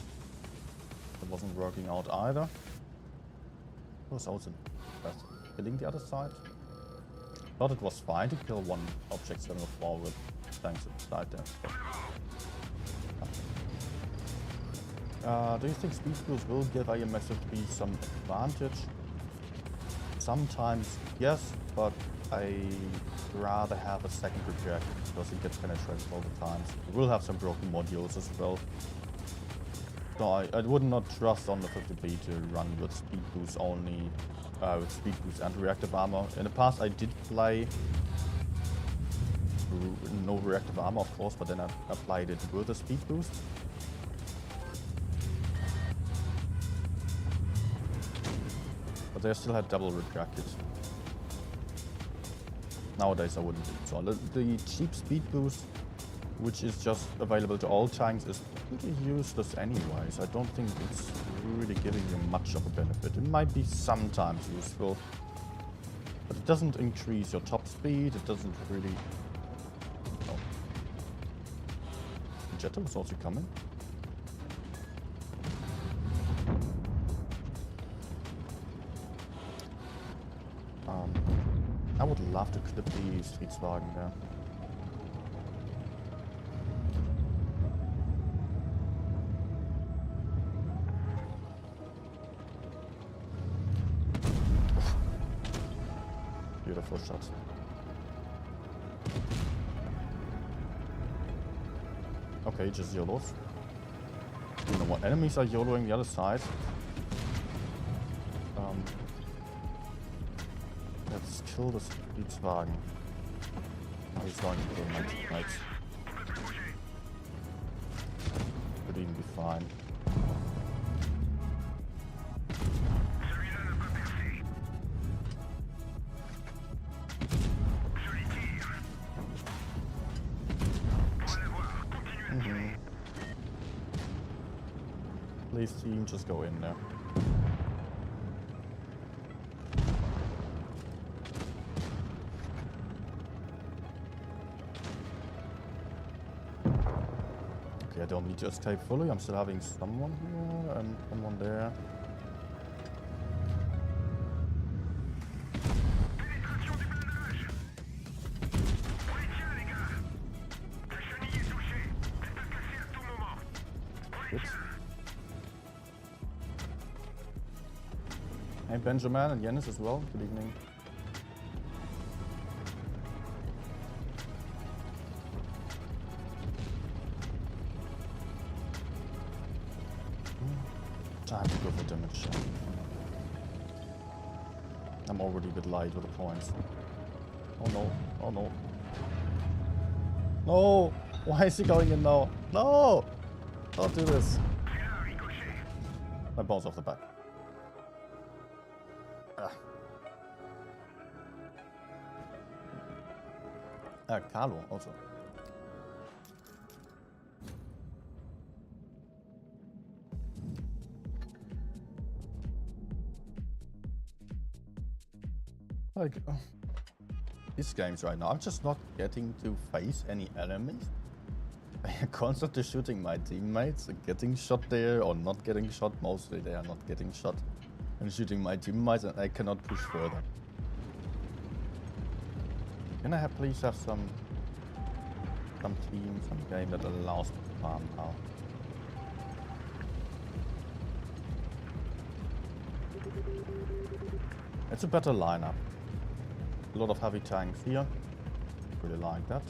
It wasn't working out either. It was also killing the other side. Thought it was fine to kill one object 704 with tanks inside there. Do you think speed boost will give AMX some advantage? Sometimes, yes, but I rather have a second repair because it gets penetrated all the time. It will have some broken modules as well. So I would not trust on the 50B to run with speed boost only, with speed boost and reactive armor. In the past I did play no reactive armor, of course, but then I applied it with a speed boost. But they still had double repair kits. Nowadays I wouldn't do so. The cheap speed boost which is just available to all tanks, is pretty useless anyways. I don't think it's really giving you much of a benefit. It might be sometimes useful, but it doesn't increase your top speed. It doesn't really... Oh. Jetta was also coming. I would love to clip the Streetswagen there. Beautiful shot. Okay, just YOLOs. You know what? Enemies are YOLOing the other side. Let's kill the Streetswagen. Oh, he's going to kill my teammates. Could even be fine. Please, team, just go in there. Okay, I don't need to escape fully. I'm still having someone here and someone there. Good. Hey, Benjamin and Yanis as well. Good evening. Time to go for damage. I'm already a bit light with the points. Oh no. Oh no. No! Why is he going in now? No! Don't do this. I bounce off the back. Carlo also. Like, these games right now, I'm just not getting to face any enemies. I'm constantly shooting my teammates, getting shot there or not getting shot. Mostly they are not getting shot. And shooting my teammates and I cannot push further. Can I please have some team, some game that allows me to farm now? It's a better lineup. A lot of heavy tanks here. Really like that.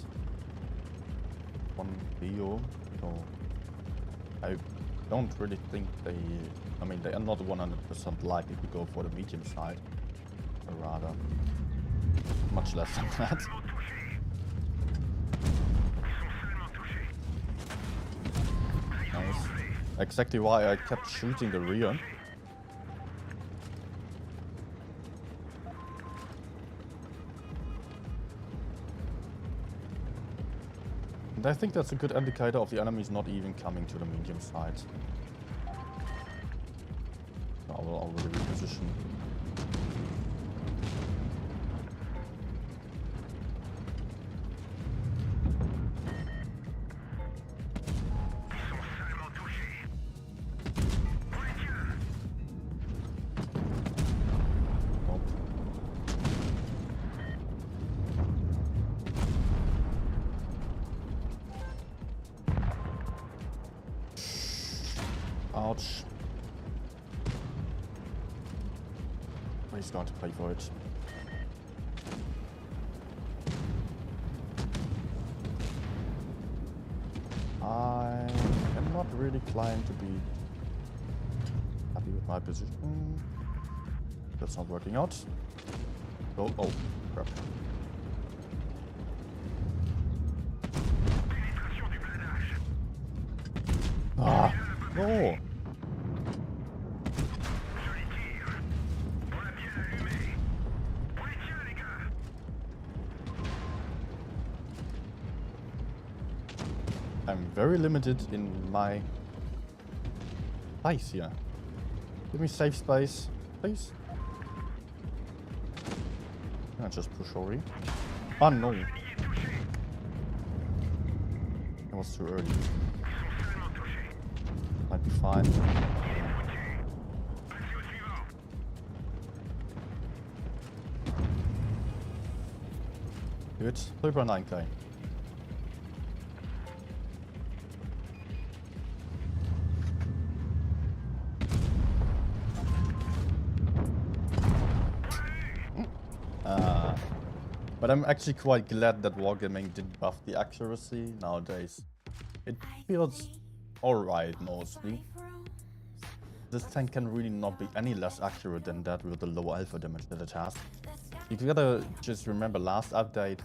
One Bio, so I don't really think they... I mean, they are not 100% likely to go for the medium side. Or rather, much less than that. Nice. Exactly why I kept shooting the rear. And I think that's a good indicator of the enemies not even coming to the medium side. So I will already reposition. Ouch. He's going to pay for it. I am not really inclined to be happy with my position. That's not working out. Oh, oh, crap. Ah, no! I'm very limited in my space here. Give me safe space, please. Can I just push Ori? Oh no. It was too early. Might be fine. Good. 3.9k. But I'm actually quite glad that Wargaming did buff the accuracy nowadays. It feels alright mostly. This tank can really not be any less accurate than that with the low alpha damage that it has. You gotta just remember last update,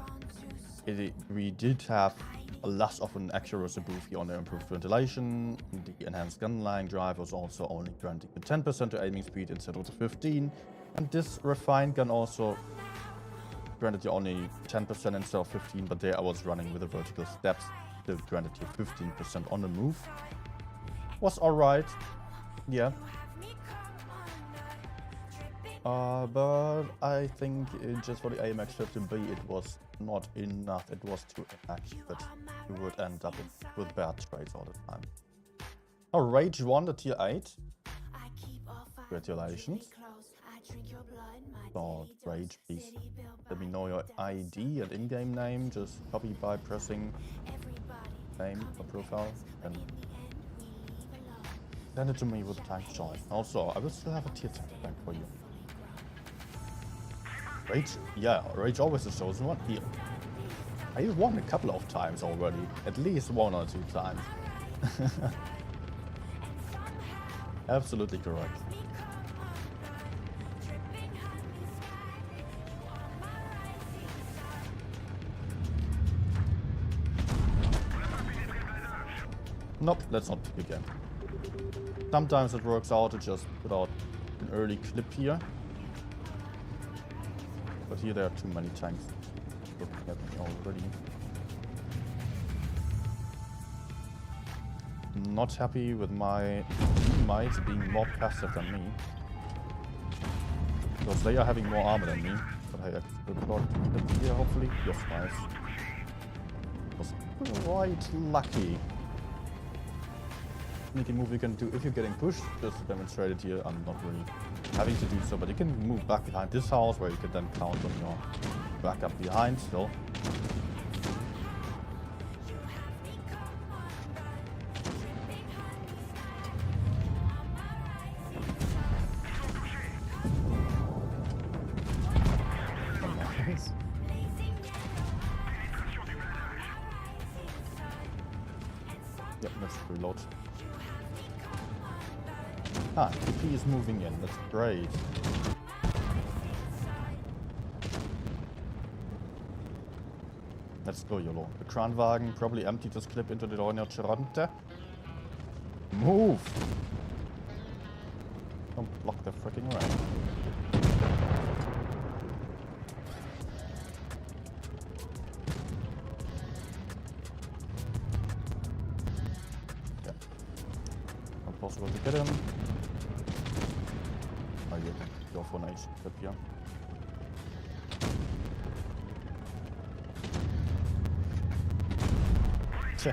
we did have a less of an accuracy boost here on the improved ventilation. The enhanced gunline drive was also only granting the 10% to aiming speed instead of the 15%. And this refined gun also granted you only 10% instead of 15%, but there I was running with the vertical steps, still granted you 15% on the move. Was alright, yeah. But I think just for the AMX 50B it was not enough, it was too inaccurate. You would end up with bad trades all the time. Oh, Rage won the tier 8. Congratulations. So, Rage, please let me know your ID and in-game name. Just copy by pressing name or profile and send it to me with tank choice. Also, I will still have a tier 10 tank for you. Rage, yeah, Rage always the chosen one. Here, I won a couple of times already, at least 1 or 2 times. Absolutely correct. Nope, let's not pick again. Sometimes it works out to just put out an early clip here. But here there are too many tanks looking at me already. Not happy with my teammates being more passive than me. Because they are having more armor than me. But hey, I could got it here hopefully. Yes, nice. Was quite lucky. Sneaky move you can do if you're getting pushed, just to demonstrate it here. I'm not really having to do so, but you can move back behind this house where you can then count on your backup behind still. Nice. Yep, let's reload. Ah, TP is moving in, that's great. Let's go, YOLO. The Kranwagen probably emptied this clip into the Ronya Chironte. Move! Don't block the freaking rain. Yeah. Not possible to get him. Oh, you can go for an H clip here. Tja.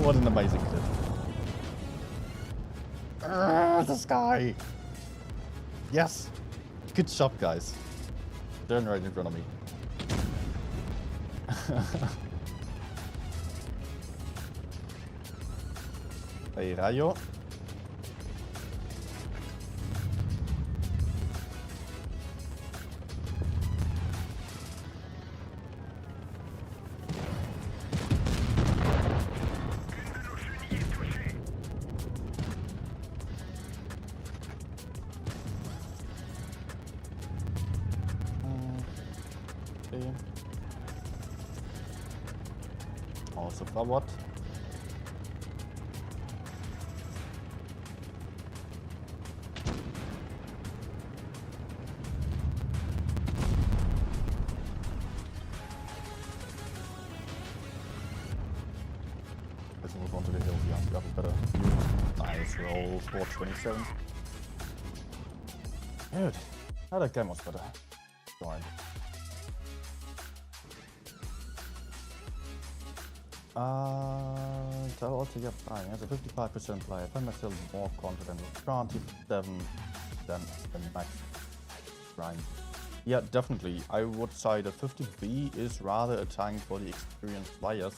What an amazing clip. This guy! Yes! Good job, guys. Turn right in front of me. Hey, Rayo. Also forward. move on to the hill. Yeah, you have a better view. Nice roll for 27. Good. Now that game was better. Fine. So altogether, as a 55% player, I find myself more confident with 27 than the max grind. Yeah, definitely. I would say that 50B is rather a tank for the experienced players.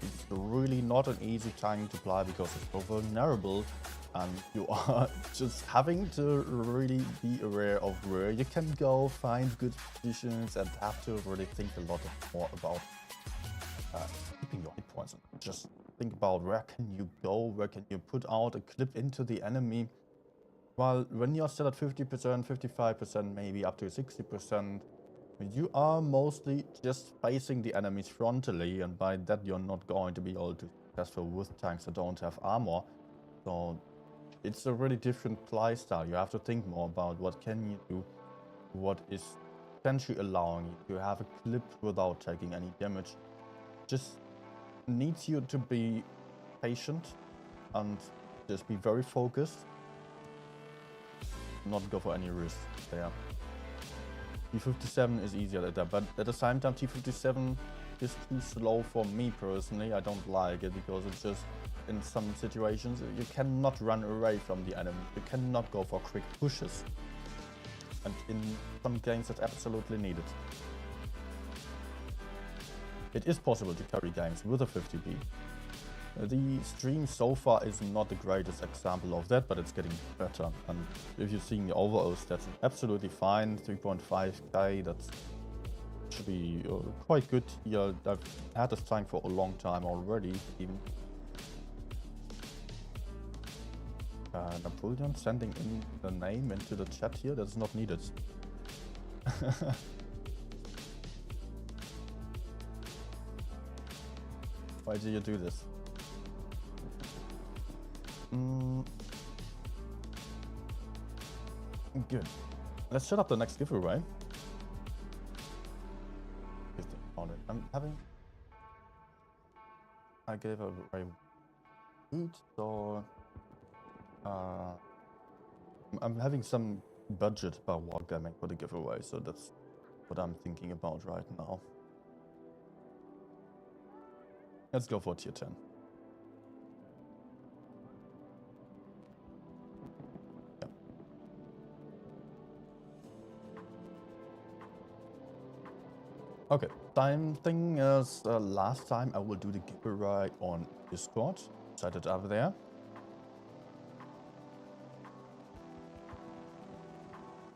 It's really not an easy tank to play because it's so vulnerable, and you are just having to really be aware of where you can go, find good positions, and have to really think a lot more about keeping your hit points. And just think about where can you go, where can you put out a clip into the enemy. While when you're still at 50%, 55%, maybe up to 60%, you are mostly just facing the enemies frontally, and by that you're not going to be able to be successful with tanks that don't have armor. So it's a really different playstyle. You have to think more about what can you do, what is potentially allowing you to have a clip without taking any damage. Just needs you to be patient and just be very focused. Not go for any risk there. T57 is easier at that, but at the same time T57 is too slow for me personally. I don't like it because it's just, in some situations, you cannot run away from the enemy. You cannot go for quick pushes. And in some games that's absolutely needed. It is possible to carry games with a 50B. The stream so far is not the greatest example of that, but it's getting better. And if you're seeing the overall stats, absolutely fine. 3.5k, that's should be quite good here. I've had this tank for a long time already. Even Napoleon sending in the name into the chat here, that's not needed. Why do you do this? Good. Let's set up the next giveaway. I gave away food, so I'm having some budget by wargaming for the giveaway, so that's what I'm thinking about right now. Let's go for tier 10. Okay, same thing as last time. I will do the giveaway on Discord. Set it up there.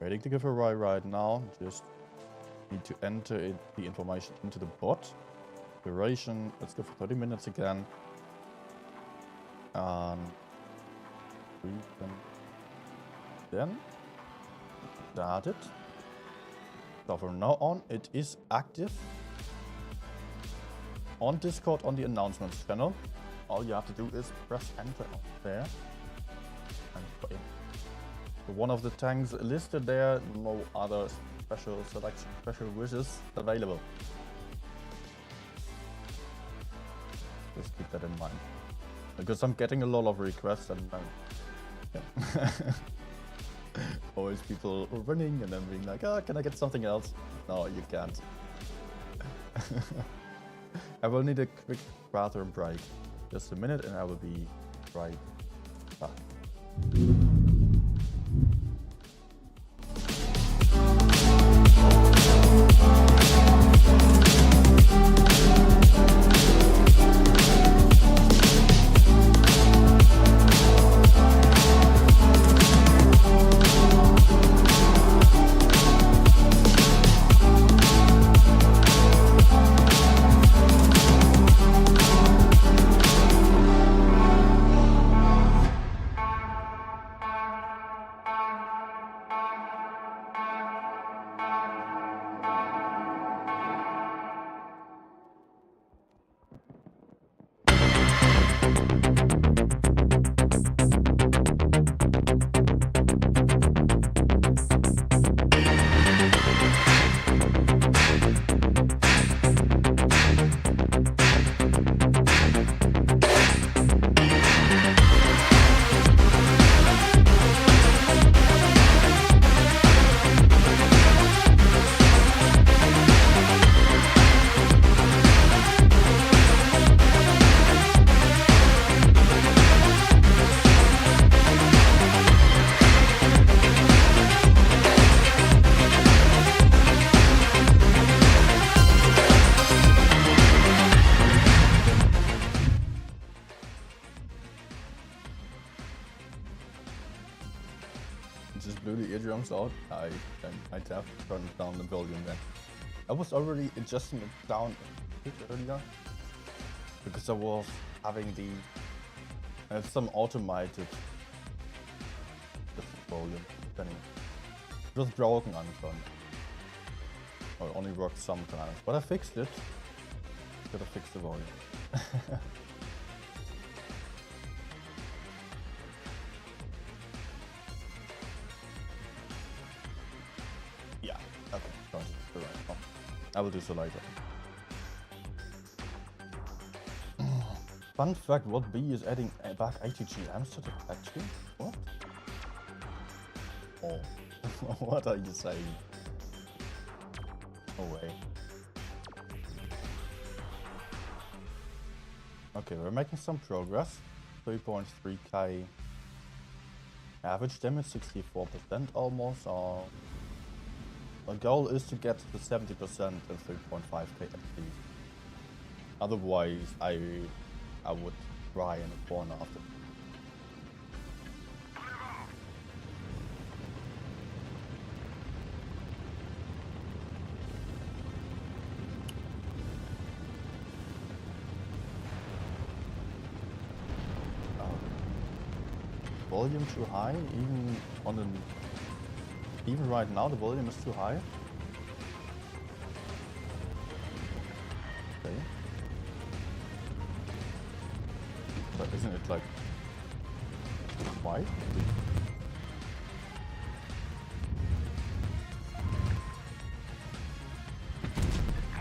Ready to giveaway right now. Just need to enter the information into the bot. Duration, let's go for 30 minutes again. We can then start it. So from now on, it is active on Discord on the announcements channel. All you have to do is press enter up there and put in. So one of the tanks listed there, no other special selection, special wishes available. Just keep that in mind, because I'm getting a lot of requests and yeah. Always people running and then being like, can I get something else? No, you can't. I will need a quick bathroom break. Just a minute and I will be right back. turns out I might have turned down the volume then. I was already adjusting it down a bit earlier because I was having the some automated volume setting. It was broken on its own. Or it only worked sometimes, but I fixed it. Gotta fix the volume. Yeah, okay, got it. The right one. I will do so later. Fun fact, what B is adding back 80 GMs to the patch? What? Oh, what are you saying? No way. Okay, we're making some progress. 3.3k average damage, 64% almost. Our goal is to get to 70% and 3.5k at least. Otherwise, I would cry in the corner after. Volume too high, even right now the volume is too high. Okay. But isn't it like white?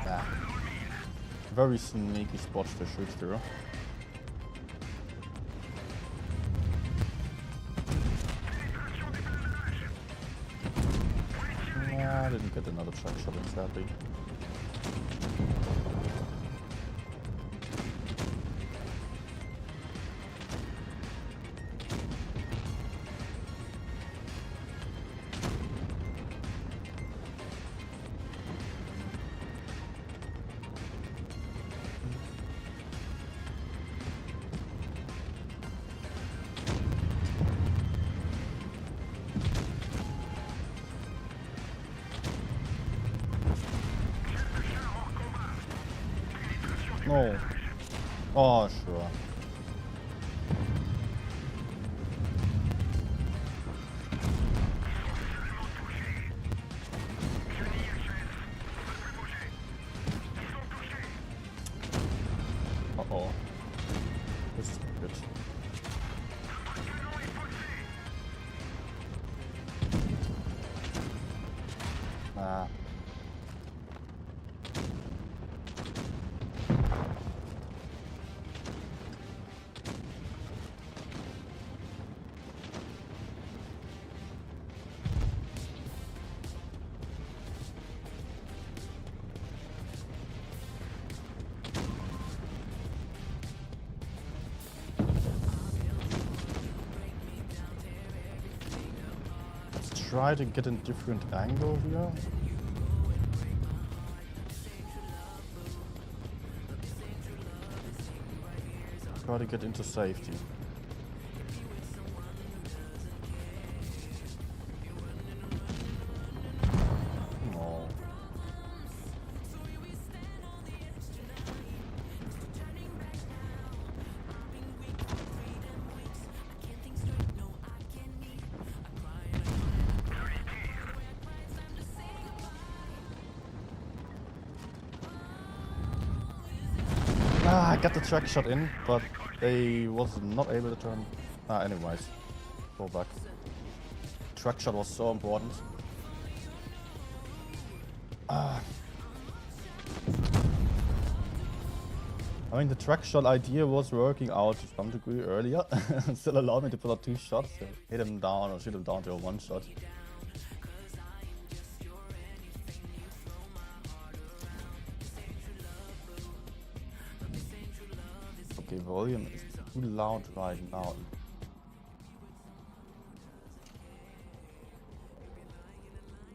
Ah. Very sneaky spots to shoot through. I didn't get another track shot in, sadly. No. Oh, sure. Uh-oh. This is not good. Ah. Try to get a different angle here. Try to get into safety. No. I got the track shot in, but they was not able to turn. Anyways, go back. Track shot was so important. I mean, the track shot idea was working out to some degree earlier. Still allowed me to pull out 2 shots, so hit him down or shoot him down to a 1 shot. Okay, volume is too loud right now.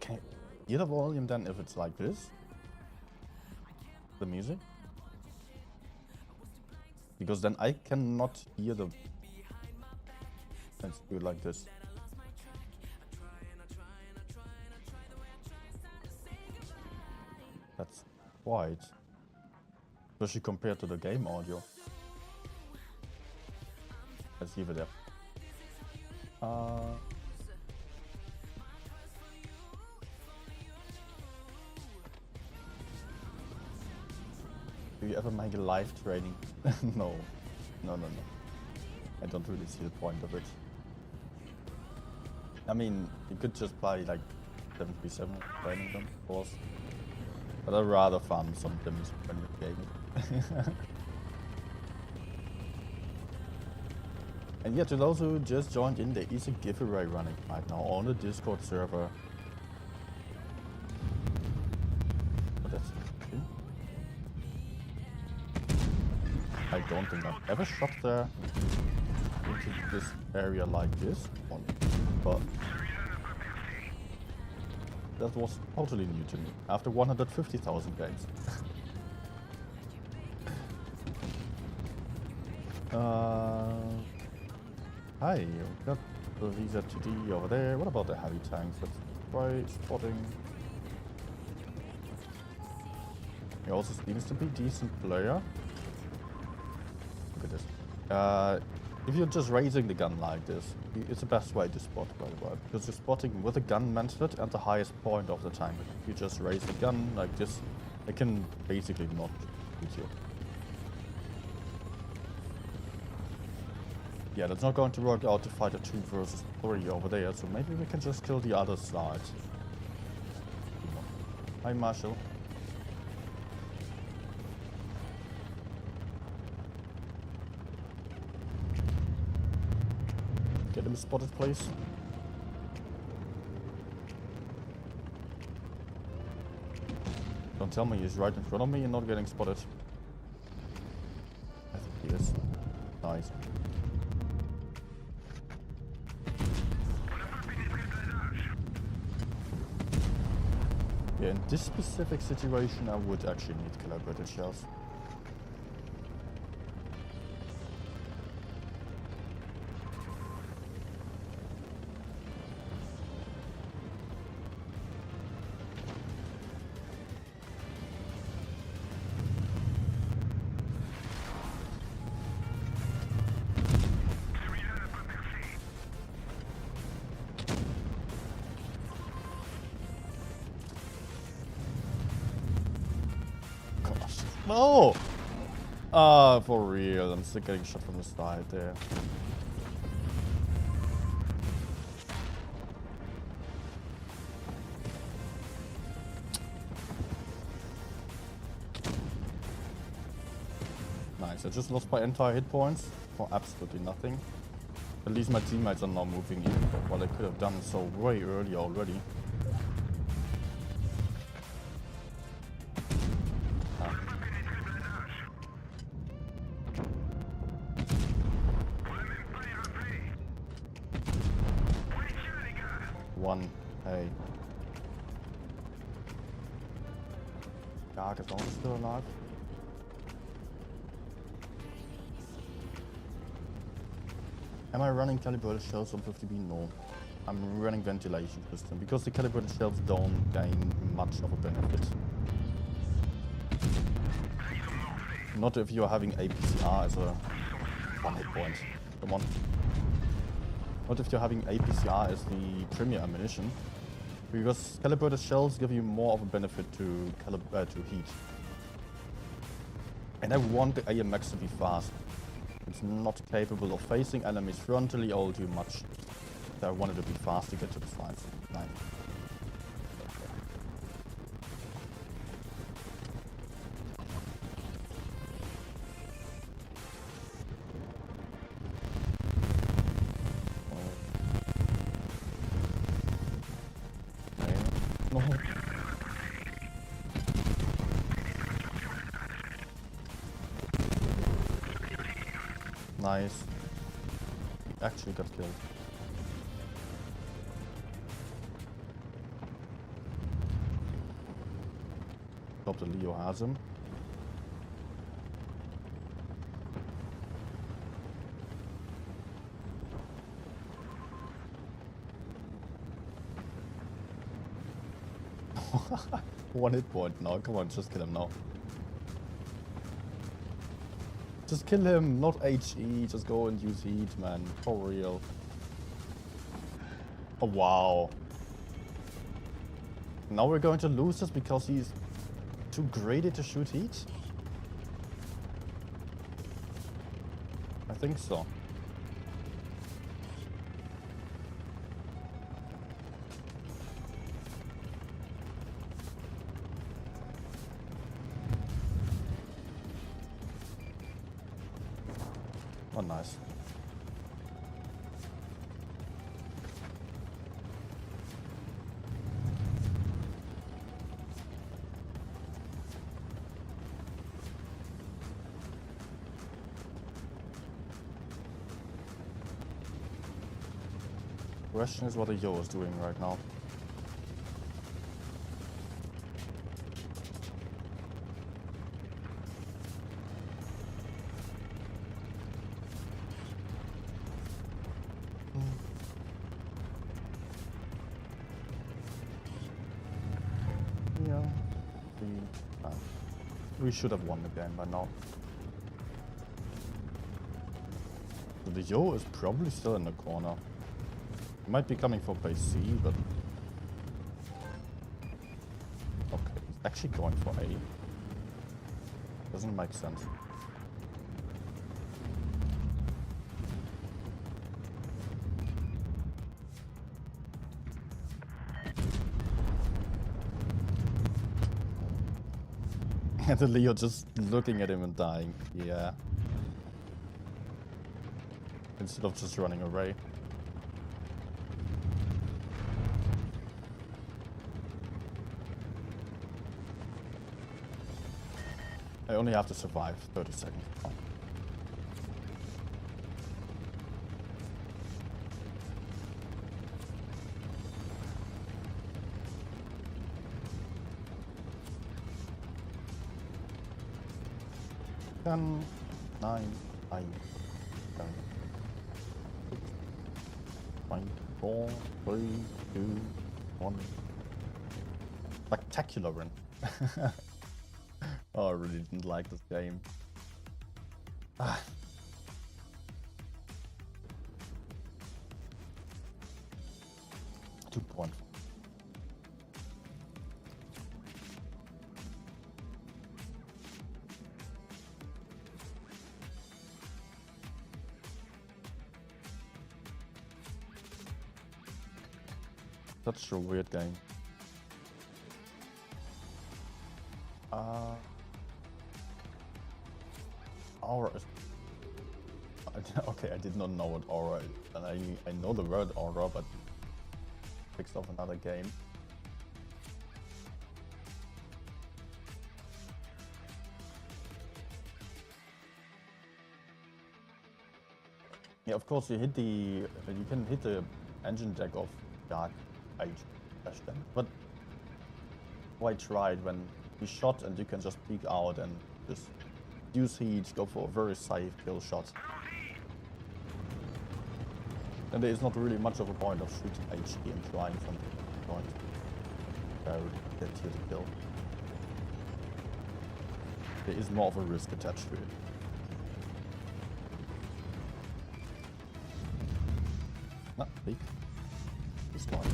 Can you hear the volume then if it's like this? The music? Because then I cannot hear the... Let's do it like this. quiet. Especially compared to the game audio. Let's leave it there. Do you ever make a live training? No. No. I don't really see the point of it. I mean, you could just play like 737 training them, of course. But I'd rather farm some dims when you're gaming. And yeah, to those who just joined in, there is a giveaway running right now on the Discord server. But that's interesting. I don't think I've ever shot there into this area like this one, but that was totally new to me after 150,000 games. Hi, we've got the VZTD over there. What about the heavy tanks? Let's try spotting. He also seems to be a decent player. Look at this. If you're just raising the gun like this, it's the best way to spot, by the way, because you're spotting with a gun method at the highest point of the tank. If you just raise the gun like this, it can basically not shoot you. Yeah, that's not going to work out to fight a 2 versus 3 over there, so maybe we can just kill the other side. Hi, Marshall. Get him spotted, please. Don't tell me he's right in front of me and not getting spotted. I think he is. Nice. Yeah, in this specific situation, I would actually need calibrated shells. No! For real, I'm still getting shot from the side there. Nice, I just lost my entire hit points for absolutely nothing. At least my teammates are now moving in, while they could have done so way early already. Hey. Dark is also still alive. Am I running calibrated shells on 50B? No. I'm running ventilation system because the calibrated shells don't gain much of a benefit. Not if you're having APCR as a 1 hit point. Come on. Not if you're having APCR as the premier ammunition. Because calibrated shells give you more of a benefit to heat. And I want the AMX to be fast. It's not capable of facing enemies frontally all too much. So I want it to be fast to get to the sides. Nice. Nice. He actually got killed. Hope the Leo has him. 1 hit point now. Come on, just kill him now. Just kill him, not HE. Just go and use heat, man. For real. Oh, wow. Now we're going to lose this because he's too greedy to shoot heat? I think so. Oh, nice. Question is what the Yo is doing right now. We should have won the game by now. So the Yo is probably still in the corner. He might be coming for base C, but... Okay, he's actually going for A. Doesn't make sense. And the Leo just looking at him and dying. Yeah. Instead of just running away. I only have to survive 30 seconds. Oh. Ten, 9, 8, 7, 6, 5, 4, 3, 2, 1. Spectacular win. Oh, I really didn't like this game. Ah. Two point. Such a weird game. Aura is... Okay, I did not know what aura is. And I know the word aura, but fixed off another game. Yeah, of course you can hit the engine deck of Dark Age then. But why try it when he shot and you can just peek out and just use heat, go for a very safe kill shot. And there is not really much of a point of shooting HE and trying from the point where get here to kill. There is more of a risk attached to it. Not peek. This one.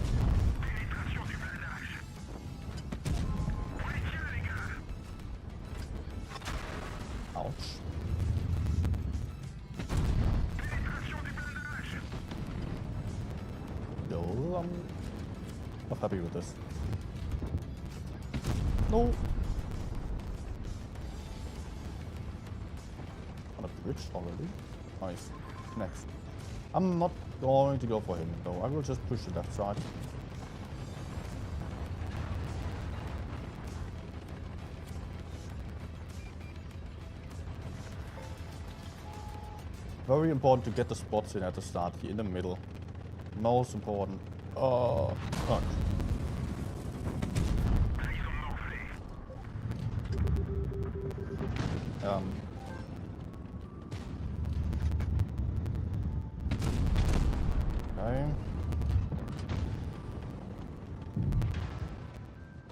Ouch. Still, I'm not happy with this. No! On a bridge already? Nice. Next. I'm not going to go for him though, I will just push the left side. Very important to get the spots in at the start, here in the middle. Most important. Oh, fuck.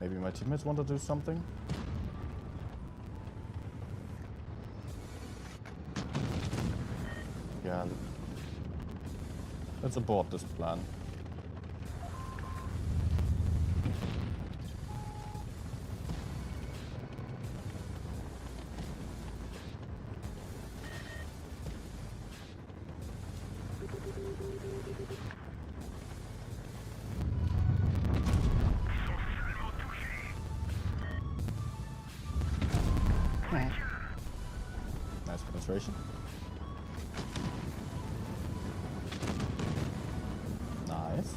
Okay. Maybe my teammates want to do something? Yeah. Let's abort this plan. Nice penetration. Nice.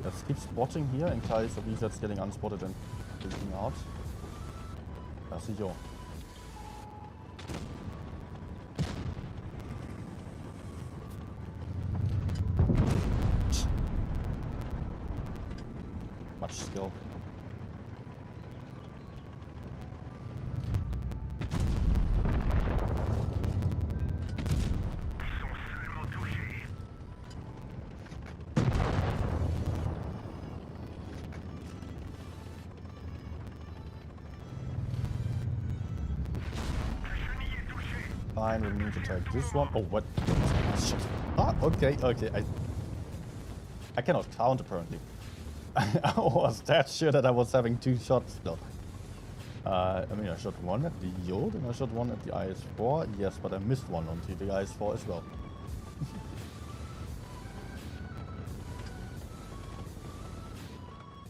Let's keep spotting here in case of Iset's getting unspotted and looking out. That's a yo. Much skill. Fine, we need to take this one. Oh, what? Shit. Ah, okay, okay. I cannot count apparently. I was that sure that I was having 2 shots still. I mean, I shot one at the Yield and I shot one at the IS-4. Yes, but I missed one onto the IS-4 as well.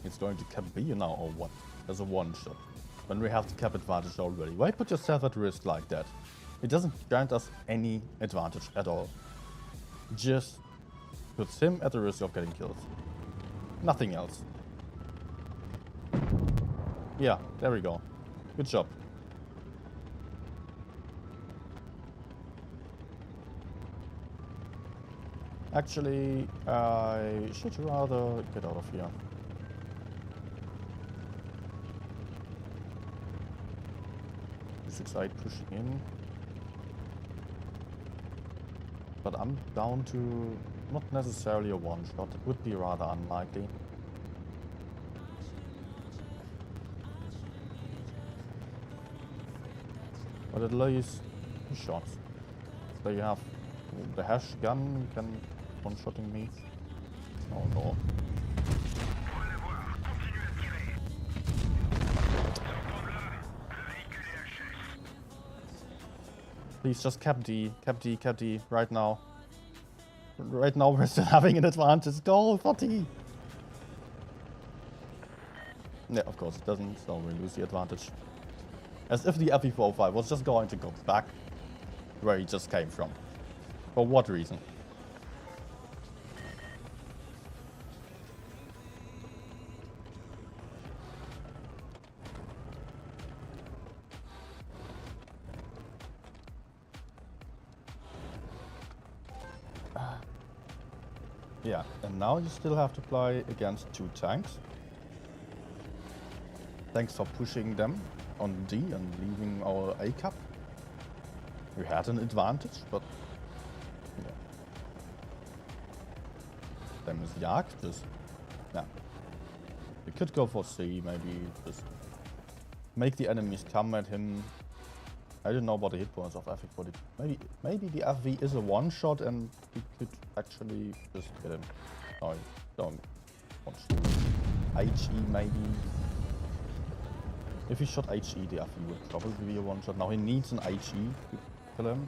It's going to cap B now or what? There's a 1 shot. When we have the cap advantage already. Why put yourself at risk like that? It doesn't grant us any advantage at all. Just puts him at the risk of getting killed. Nothing else. Yeah, there we go. Good job. Actually, I should rather get out of here. Six eight pushing in. But I'm down to not necessarily a 1 shot. It would be rather unlikely. But at least 2 shots. So you have the hash gun can one-shotting me. Oh no. Please just cap D, right now. Right now we're still having an advantage. Go for T! Yeah, of course it doesn't, so we lose the advantage. As if the FE405 was just going to go back where he just came from. For what reason? Yeah, and now you still have to play against 2 tanks. Thanks for pushing them on D and leaving our A cap. We had an advantage, but yeah. Them is Jagd, just yeah. We could go for C, maybe just make the enemies come at him. I don't know about the hit points of FE40. Maybe the FV is a 1 shot and we could actually just get him. No, don't want HE maybe. If he shot HE, the FV would probably be a 1 shot. Now he needs an HE to kill him.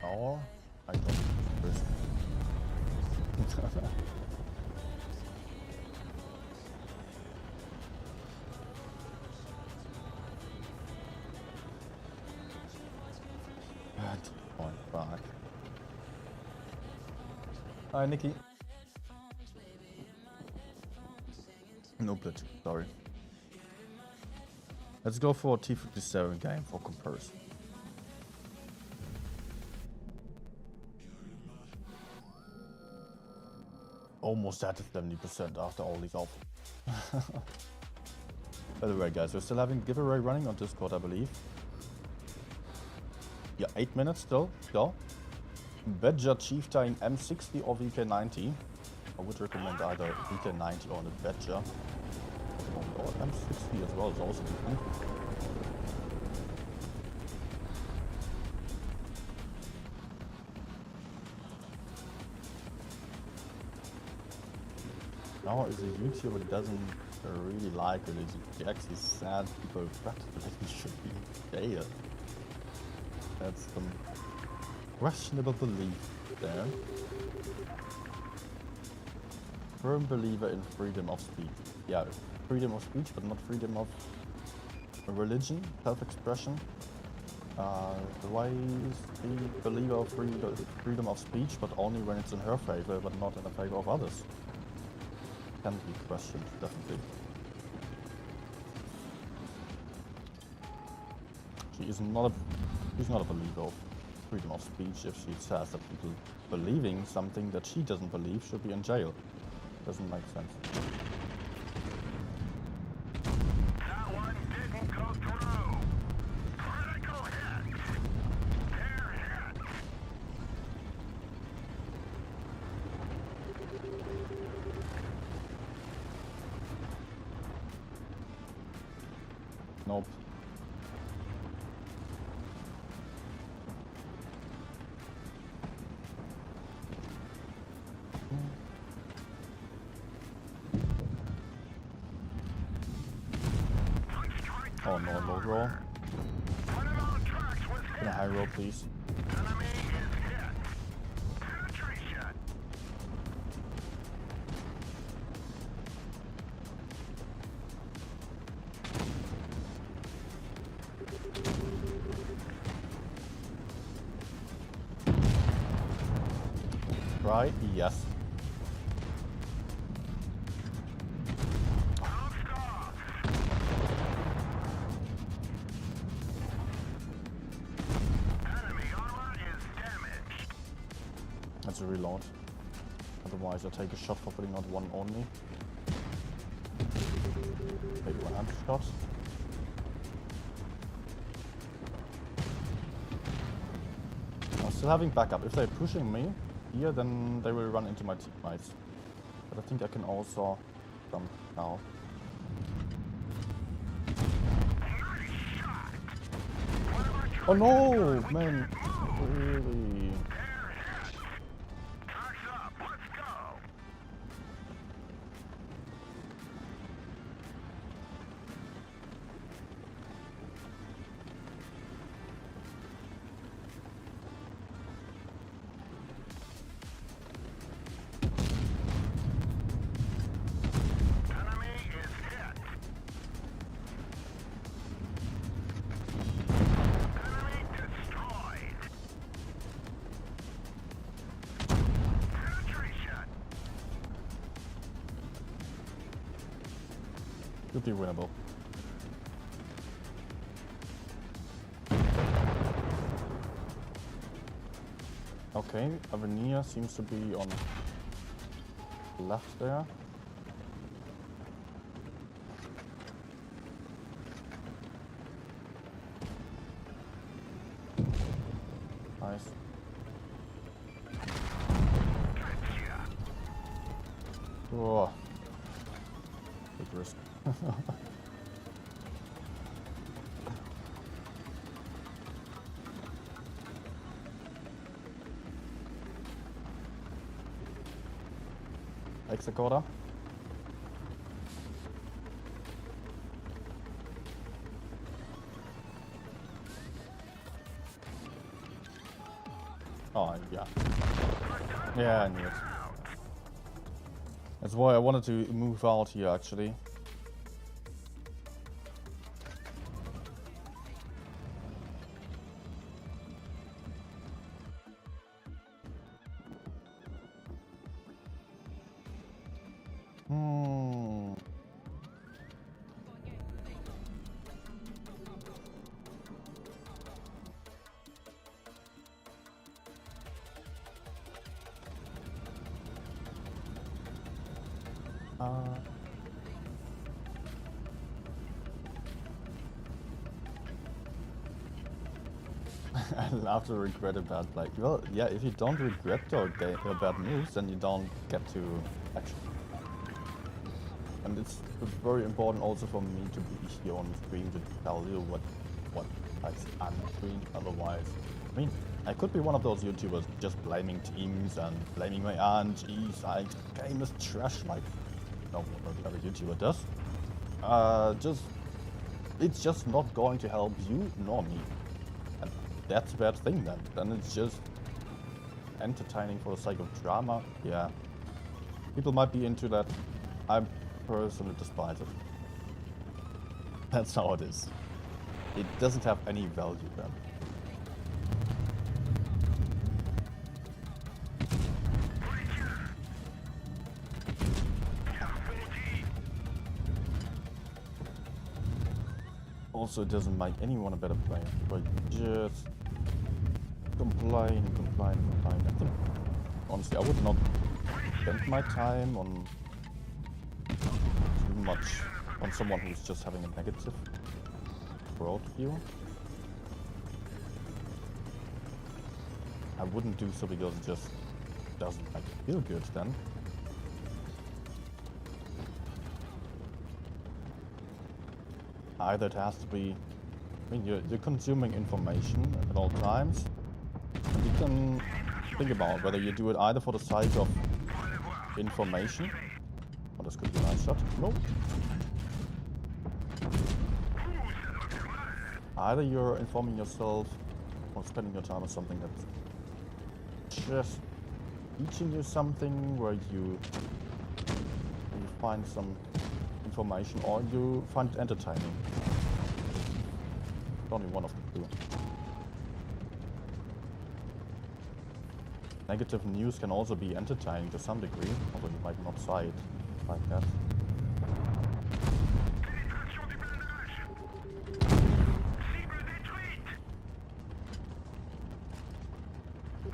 Or I don't risk. Point back. Hi, Nikki. No platoon, sorry. Let's go for a T57 game for comparison. Almost at 70% after all these offers. By the way, guys, we're still having giveaway running on Discord, I believe. Yeah, 8 minutes still. Go. Badger Chieftain M60 or VK90. I would recommend either VK90 or the Badger. Or M60 as well is also good. Now is a YouTuber that doesn't really like religion. He actually said people practice religion should be in jail. That's some questionable belief there. Firm believer in freedom of speech. Yeah, freedom of speech, but not freedom of religion, self-expression. Why is the believer of freedom of speech, but only when it's in her favor, but not in the favor of others? Can be questioned, definitely. She's not a believer of freedom of speech if she says that people believing something that she doesn't believe should be in jail. Doesn't make sense. That one didn't go through. Critical hit. Fair hit. Nope. Oh no, low roll. Can I high roll, please? Enemy is hit. Penetration. Right? Yes. That's a reload. Otherwise I take a shot for putting out one only. Maybe one hand shot. I'm still having backup. If they're pushing me here, then they will run into my teammates. But I think I can also jump now. Oh no, man! Really? Could be winnable. Okay, Avenir seems to be on left there. Nice. Oh. Big risk. Extra quarter. Oh, yeah. Yeah, I knew it. That's why I wanted to move out here, actually. I love to regret about like, well, yeah, if you don't regret your bad moves, then you don't get to action. And it's very important also for me to be here on screen to tell you what types I'm doing. Otherwise, I mean, I could be one of those YouTubers just blaming teams and blaming my RNGs, like game is trash, like no other YouTuber does. It's just not going to help you nor me. And that's a bad thing then. Then it's just entertaining for the sake of drama. Yeah. People might be into that. I personally despise it. That's how it is. It doesn't have any value then. Also, it doesn't make anyone a better player, but just complain. I think, honestly, I would not spend my time on too much on someone who's just having a negative worldview. I wouldn't do so because it just doesn't make me feel good then. Either it has to be, I mean, you're consuming information at all times. And you can think about whether you do it either for the sake of information. Oh, this could be a nice shot. Nope. Either you're informing yourself or spending your time on something that's just teaching you something where you find some information or you find it entertaining. Only one of the two. Negative news can also be entertaining to some degree, although you might not say it like that.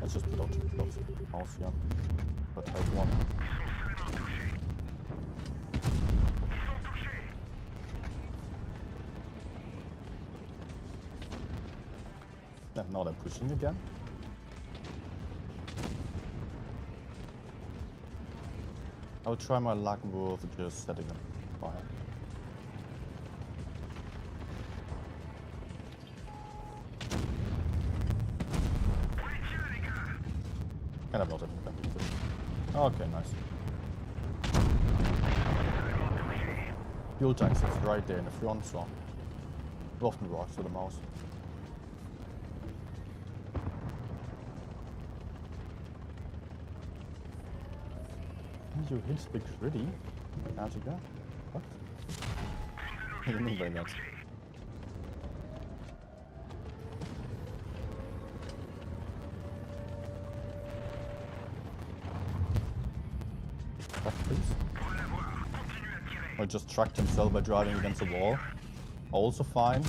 Let's just put out the mouse here. But take one. And now they're pushing again. I'll try my luck with just setting them fire. And I'm not having that. Okay, nice. Fuel tanks is right there in the front, so it often works with the mouse. You hit the gritty. How'd you go? What? What do you mean by that? What, please? Or just tracked himself by driving against the wall. Also fine.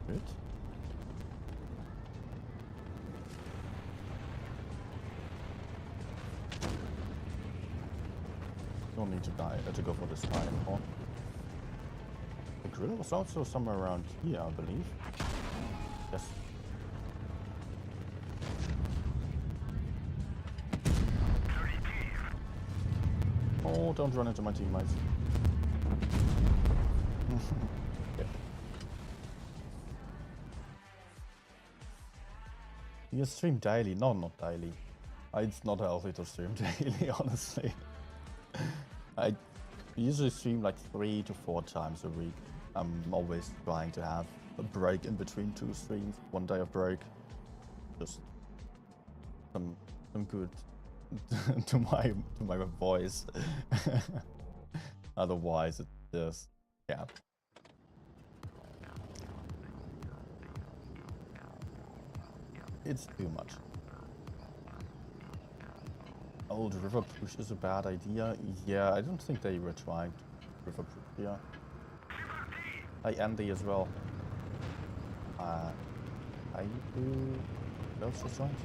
Good. Don't need to die to go for this guy anymore. The grill was also somewhere around here, I believe. Yes. Oh, don't run into my teammates. Okay. You stream daily? No, not daily. It's not healthy to stream daily, honestly. I usually stream like 3 to 4 times a week. I'm always trying to have a break in between 2 streams, 1 day of break. Just some good to my voice. Otherwise, it's just yeah. It's too much. Old river push is a bad idea. Yeah, I don't think they were trying to river push here. Hi Andy as well. I do else just joined?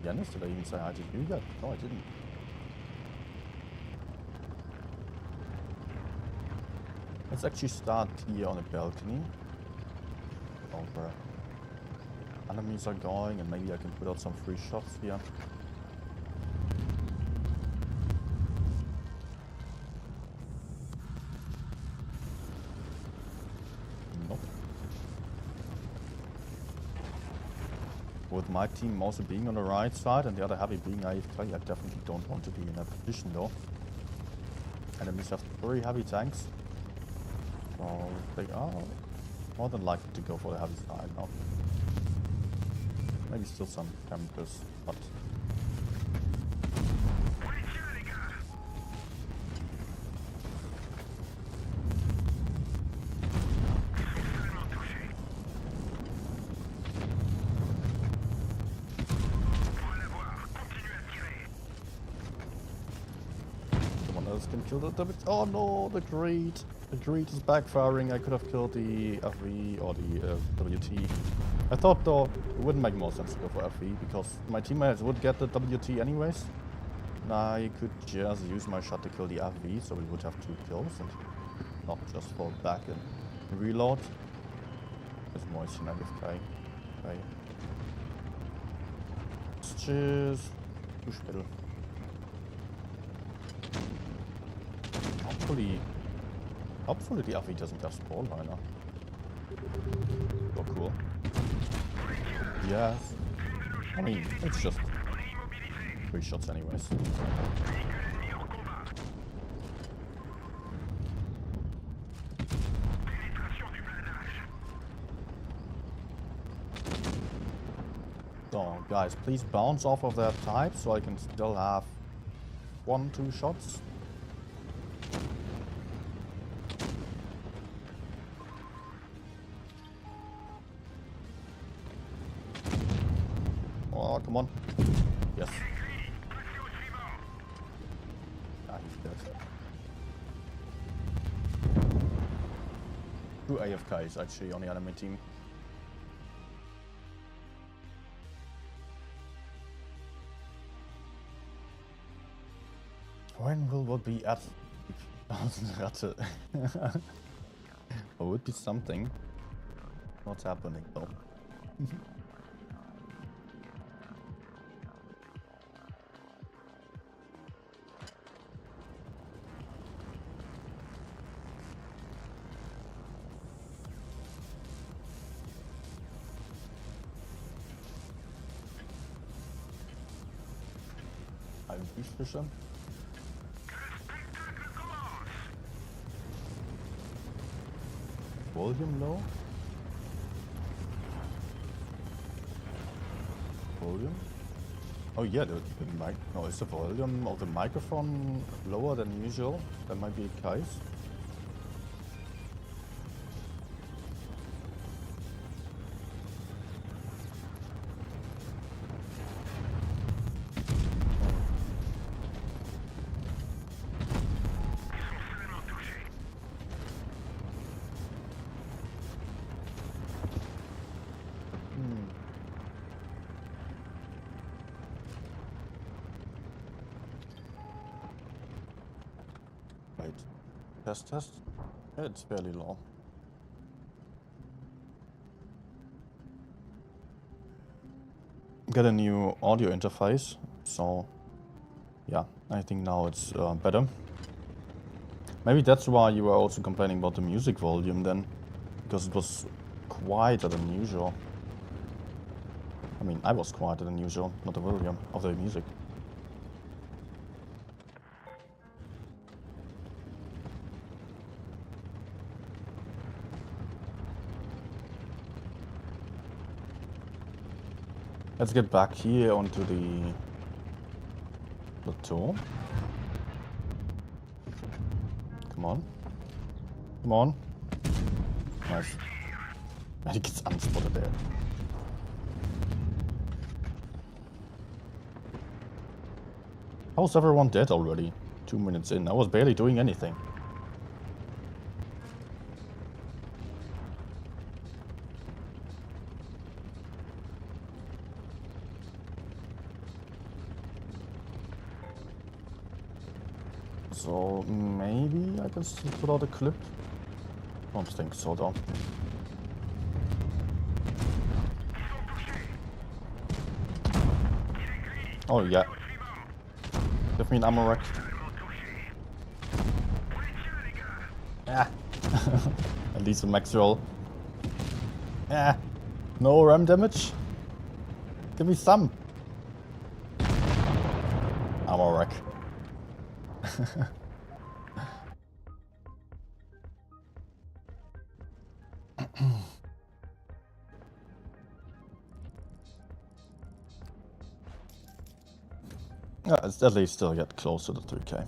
Dennis, did I even say hi to you yet? No, I didn't. Let's actually start here on a balcony. Over. Enemies are going, and maybe I can put out some free shots here. Nope. With my team also being on the right side and the other heavy being AFK, I definitely don't want to be in that position though. Enemies have 3 heavy tanks. So they are more than likely to go for the heavy side now. Maybe still some campers, but... Someone else can kill the... Oh no, the greed! The greed is backfiring. I could have killed the FV or the WT. I thought though it wouldn't make more sense to go for FV because my teammates would get the WT anyways. And I could just use my shot to kill the FV, so we would have 2 kills and not just fall back and reload. There's more AFK. Okay. It's just too spittle. Hopefully the FV doesn't have spawn liner. Oh cool. Yes. I mean, it's just 3 shots anyways. So, guys, please bounce off of that type so I can still have 1-2 shots. Oh, come on. Yes. Ah, he's dead. 2 AFKs actually on the enemy team. When will what be at 1000 Ratte? Or would be something. Not happening though. I'm beef fisher. Volume low? Volume? Oh yeah, the mic. No, is the volume of the microphone lower than usual? That might be the case. Test. It's fairly low. Got a new audio interface, so yeah, I think now it's better. Maybe that's why you were also complaining about the music volume then, because it was quieter than usual. I mean, I was quieter than usual, not the volume of the music. Let's get back here onto the plateau. Come on. Come on. Nice. I think it's unspotted there. How is everyone dead already? 2 minutes in. I was barely doing anything. So maybe I can still put out a clip Don't think so though. Oh yeah. Give me an ammo rack. Yeah. At least a max roll. Yeah. No ram damage. Give me some. Ammo rack. Yeah, it's at least still get close to the 3k.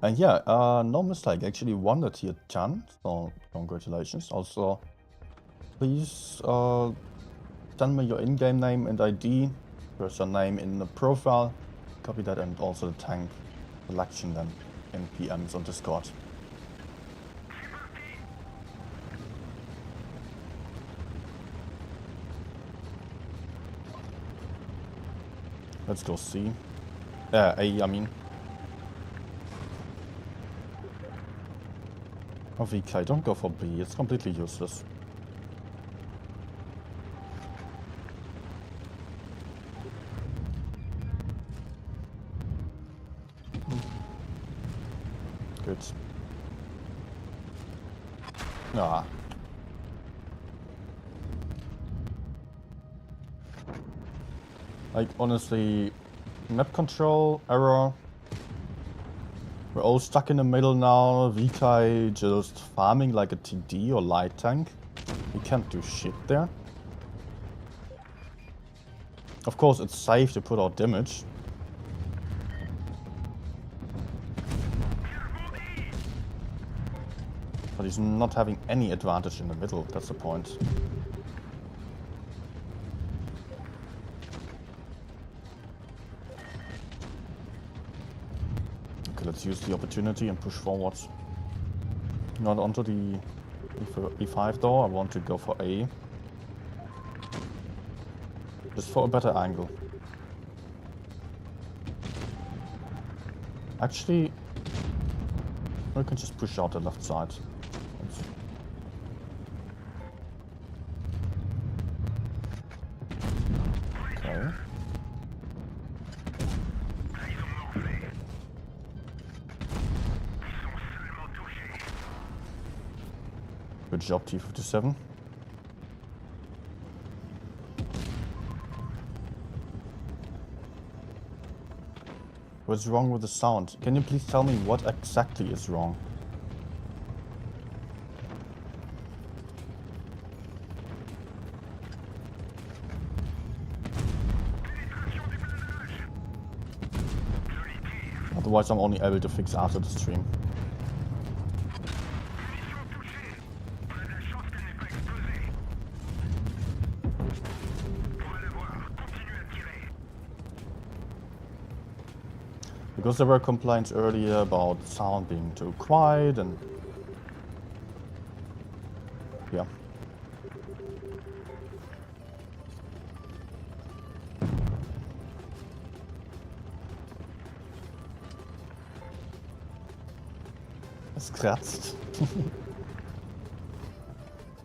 And yeah, no mistake, actually won the tier 10, so congratulations. Also, please send me your in-game name and ID, there's your name in the profile, copy that, and also the tank selection then in PMs on Discord. Let's go C. A, I mean. Oh, VK, don't go for B, it's completely useless. Good. Ah. Like, honestly, map control, error. We're all stuck in the middle now. VK just farming like a TD or light tank. We can't do shit there. Of course, it's safe to put out damage. But he's not having any advantage in the middle, that's the point. Okay, let's use the opportunity and push forwards. Not onto the E5 though, I want to go for A. Just for a better angle. Actually, we can just push out the left side. Okay. Good job, T57. What's wrong with the sound? Can you please tell me what exactly is wrong? Otherwise, I'm only able to fix after the stream. Because there were complaints earlier about sound being too quiet and... yeah. Es kratzt. Okay,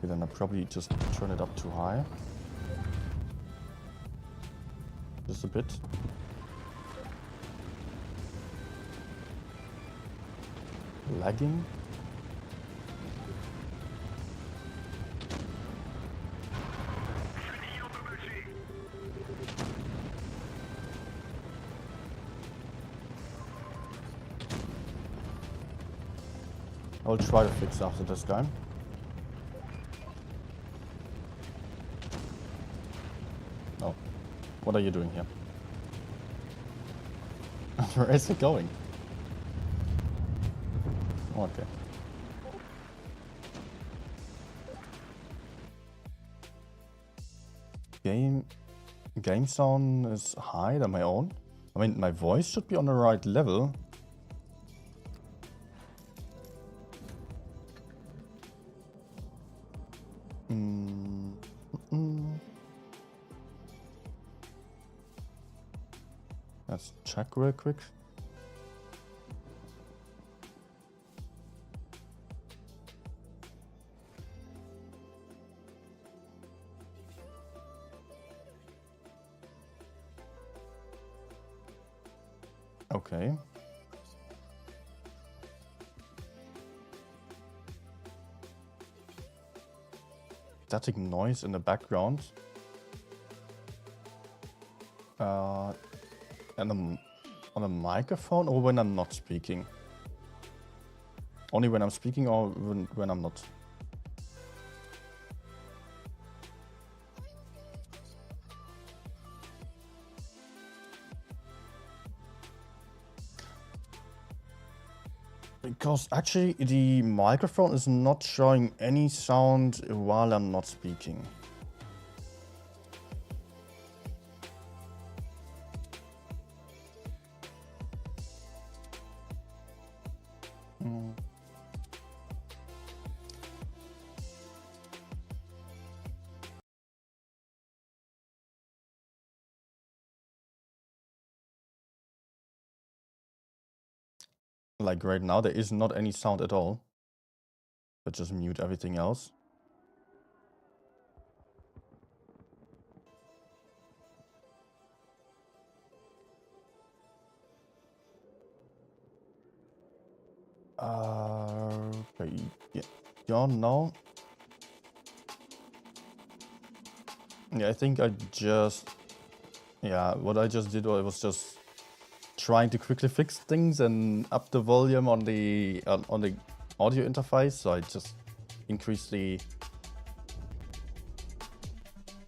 then I probably just turn it up too high. Just a bit. Lagging. I'll try to fix after this guy. Oh, what are you doing here? Where is it going? Okay. Game sound is high than my own. I mean, my voice should be on the right level. Let's check real quick. Okay. Static noise in the background. And on a microphone, or when I'm not speaking? Only when I'm speaking, or when I'm not? Because actually the microphone is not showing any sound while I'm not speaking. Like right now, there is not any sound at all. But just mute everything else. Okay. Yeah. Don't know. Yeah, I think I just... Yeah, what I just did was just trying to quickly fix things and up the volume on the audio interface. So I just increased the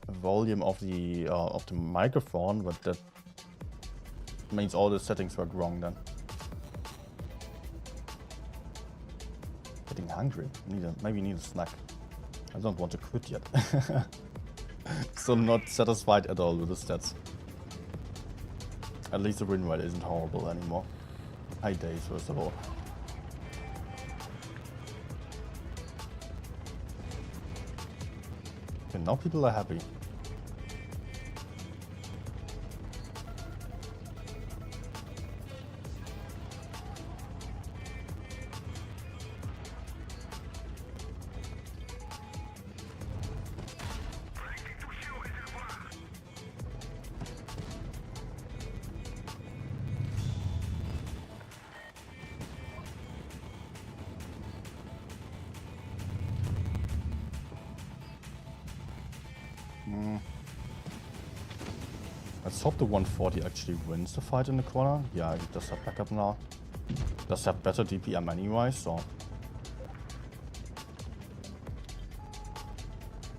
volume of the microphone, but that means all the settings were wrong then. Getting hungry. Maybe need a snack. I don't want to quit yet. So not satisfied at all with the stats. At least the win rate isn't horrible anymore. High days, first of all. Okay, now people are happy. Let's hope the 140 actually wins the fight in the corner. Yeah, he does have backup now. Does have better DPM anyway, so...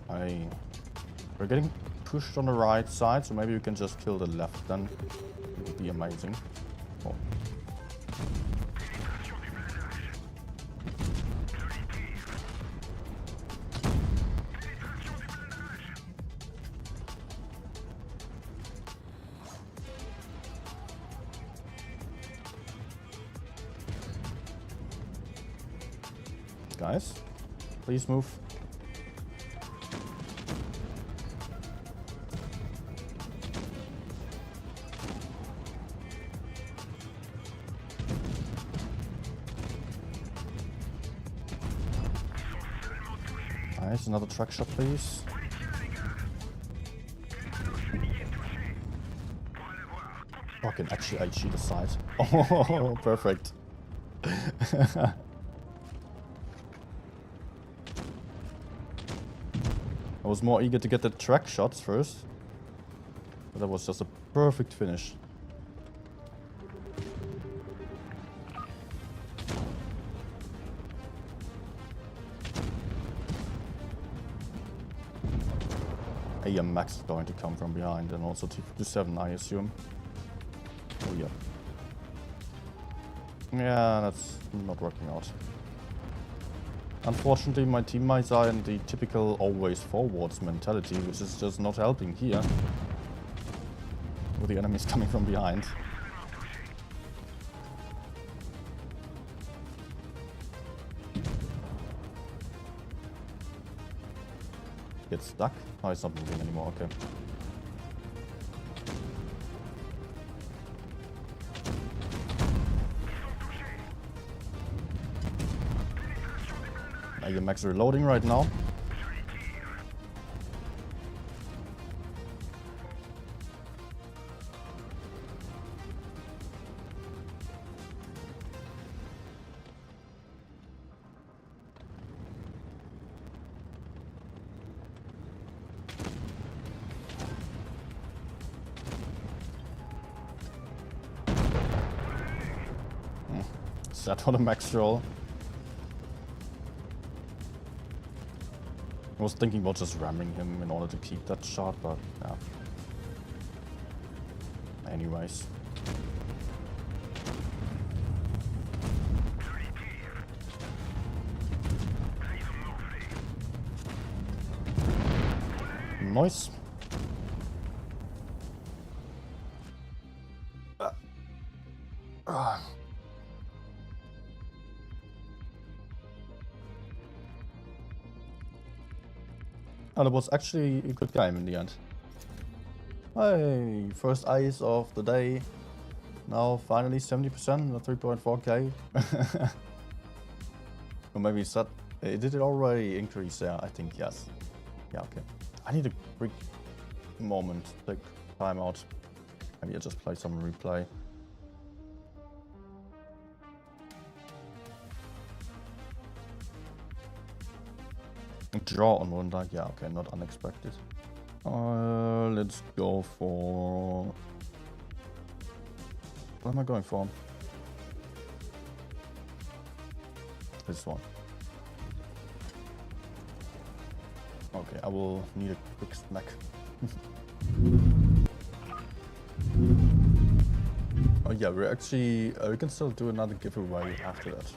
We're getting pushed on the right side, so maybe we can just kill the left then. It would be amazing. Oh. Guys, please move. Nice, another truck shot, please. Oh, I can actually IG the side. Oh, perfect. I was more eager to get the track shots first, but that was just a perfect finish. AMX is going to come from behind, and also T57, I assume. Oh yeah. Yeah, that's not working out. Unfortunately, my teammates are in the typical always forwards mentality, which is just not helping here. With the enemies coming from behind. Get stuck? Oh, it's not moving anymore, okay. AMX reloading right now. that for the max roll. I was thinking about just ramming him in order to keep that shot, but yeah. Anyways. Nice. Oh, that was actually a good game in the end. Hey, first ice of the day. Now finally 70% at 3.4k. Or maybe it's that. Did it already increase? Yeah, I think yes. Yeah, okay. I need a quick moment, take time out. Maybe I just play some replay. Draw on one die, yeah, okay, not unexpected. Let's go for... What am I going for? This one. Okay, I will need a quick snack. Oh yeah, we're actually... we can still do another giveaway after that.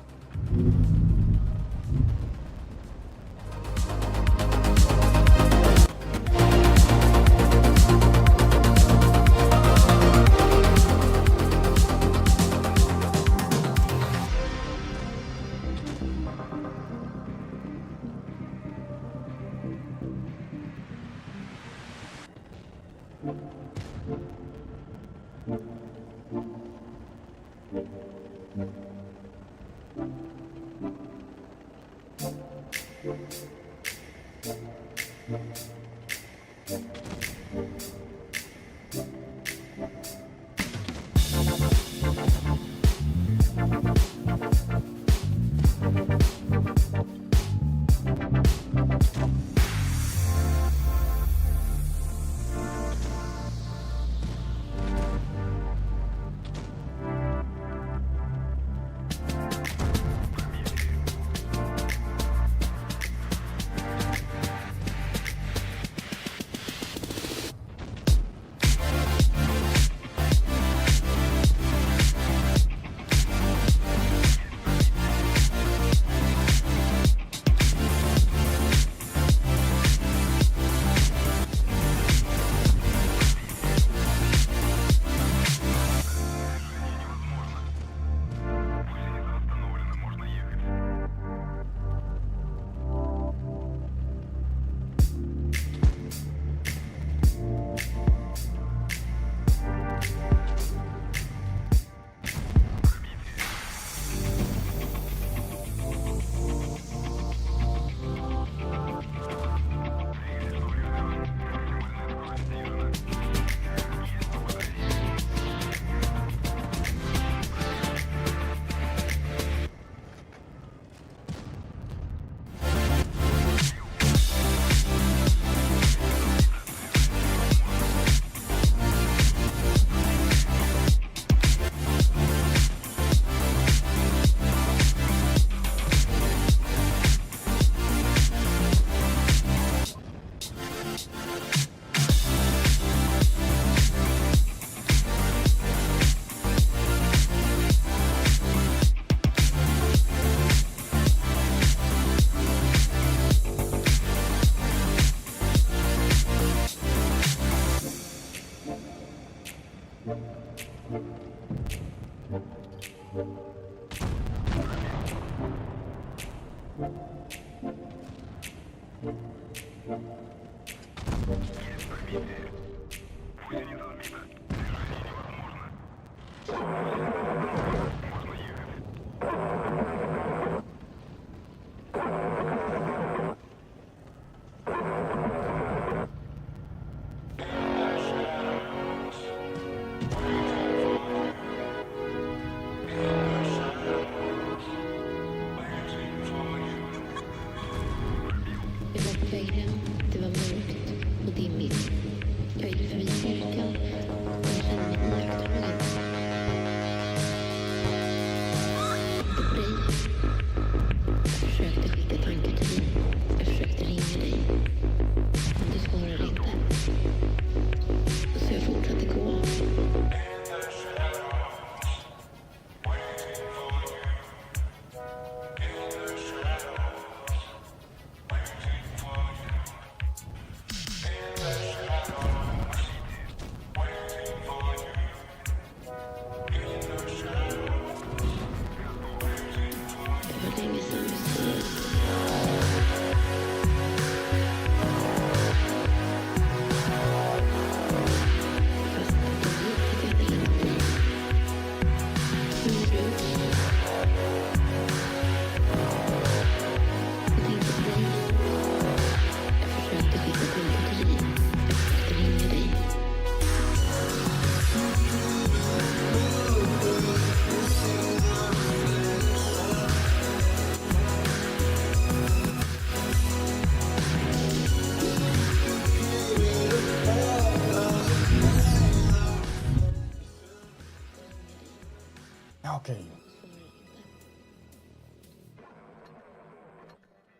Okay.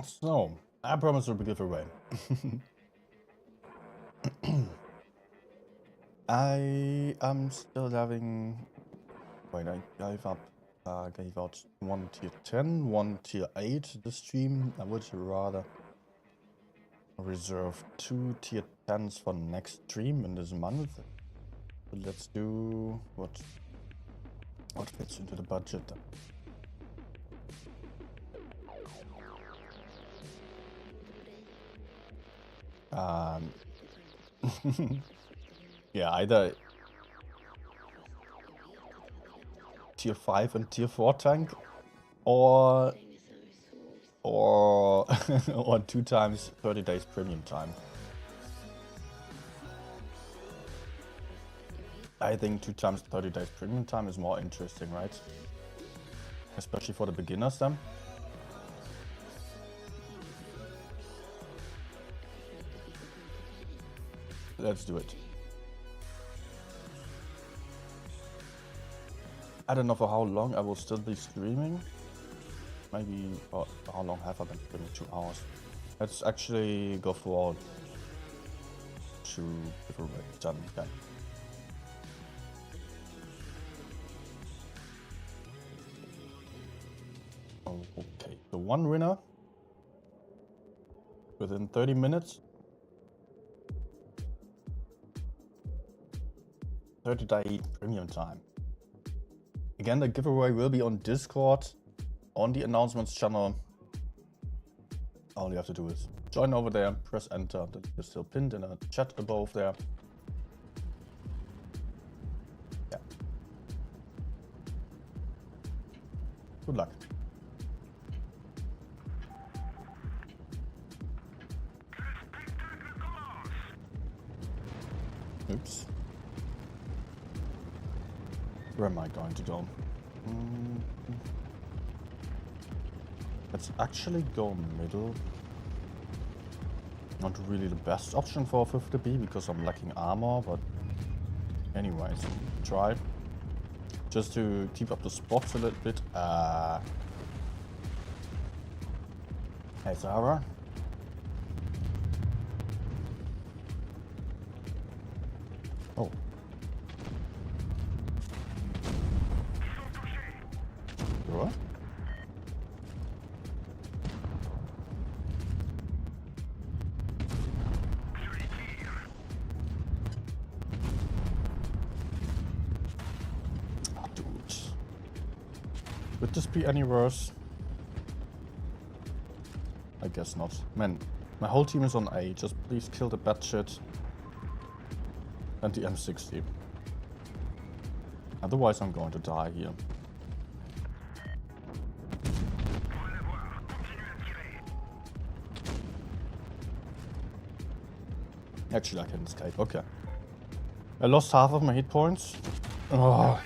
So, I promise to give away. I am still having... Wait, I gave out one tier 10, one tier 8 this stream. I would rather reserve 2 tier 10s for next stream in this month. So let's do what fits into the budget then. Yeah, either tier 5 and tier 4 tank, or or 2 times 30 days premium time. I think 2 times 30 days premium time is more interesting, right? Especially for the beginners then. Let's do it. I don't know for how long I will still be streaming. Maybe, or how long have I been streaming? 2 hours. Let's actually go for 2 giveaways done. Okay. Oh, okay, so 1 winner within 30 minutes. 30-day premium time. Again, the giveaway will be on Discord, on the announcements channel. All you have to do is join over there, press enter. The link is still pinned in a chat above there. Yeah. Good luck. Oops. Where am I going to go? Let's actually go middle. Not really the best option for 50B because I'm lacking armor, but anyways, try. Just to keep up the spots a little bit. Hey Sarah. Oh. What? Oh, dude. Would this be any worse? I guess not. Man, my whole team is on A. Just please kill the bad shit and the M60. Otherwise I'm going to die here. Actually, I can escape. Okay. I lost half of my hit points. Oh,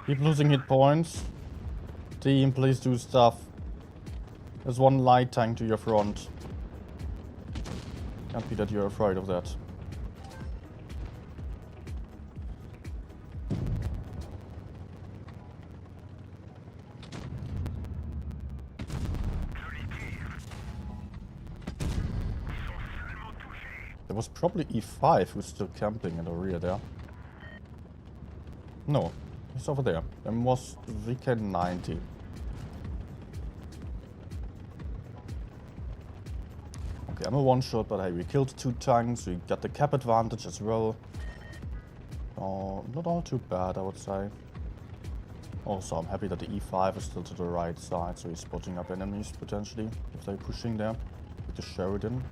keep losing hit points. Team, please do stuff. There's one light tank to your front. Can't be that you're afraid of that. There was probably E5 who's still camping in the rear there. No, he's over there. There was VK90. Okay, I'm a one-shot, but hey, we killed 2 tanks. We got the cap advantage as well. Oh, not all too bad, I would say. Also, I'm happy that the E5 is still to the right side, so he's spotting up enemies potentially if they're pushing there with the Sheridan.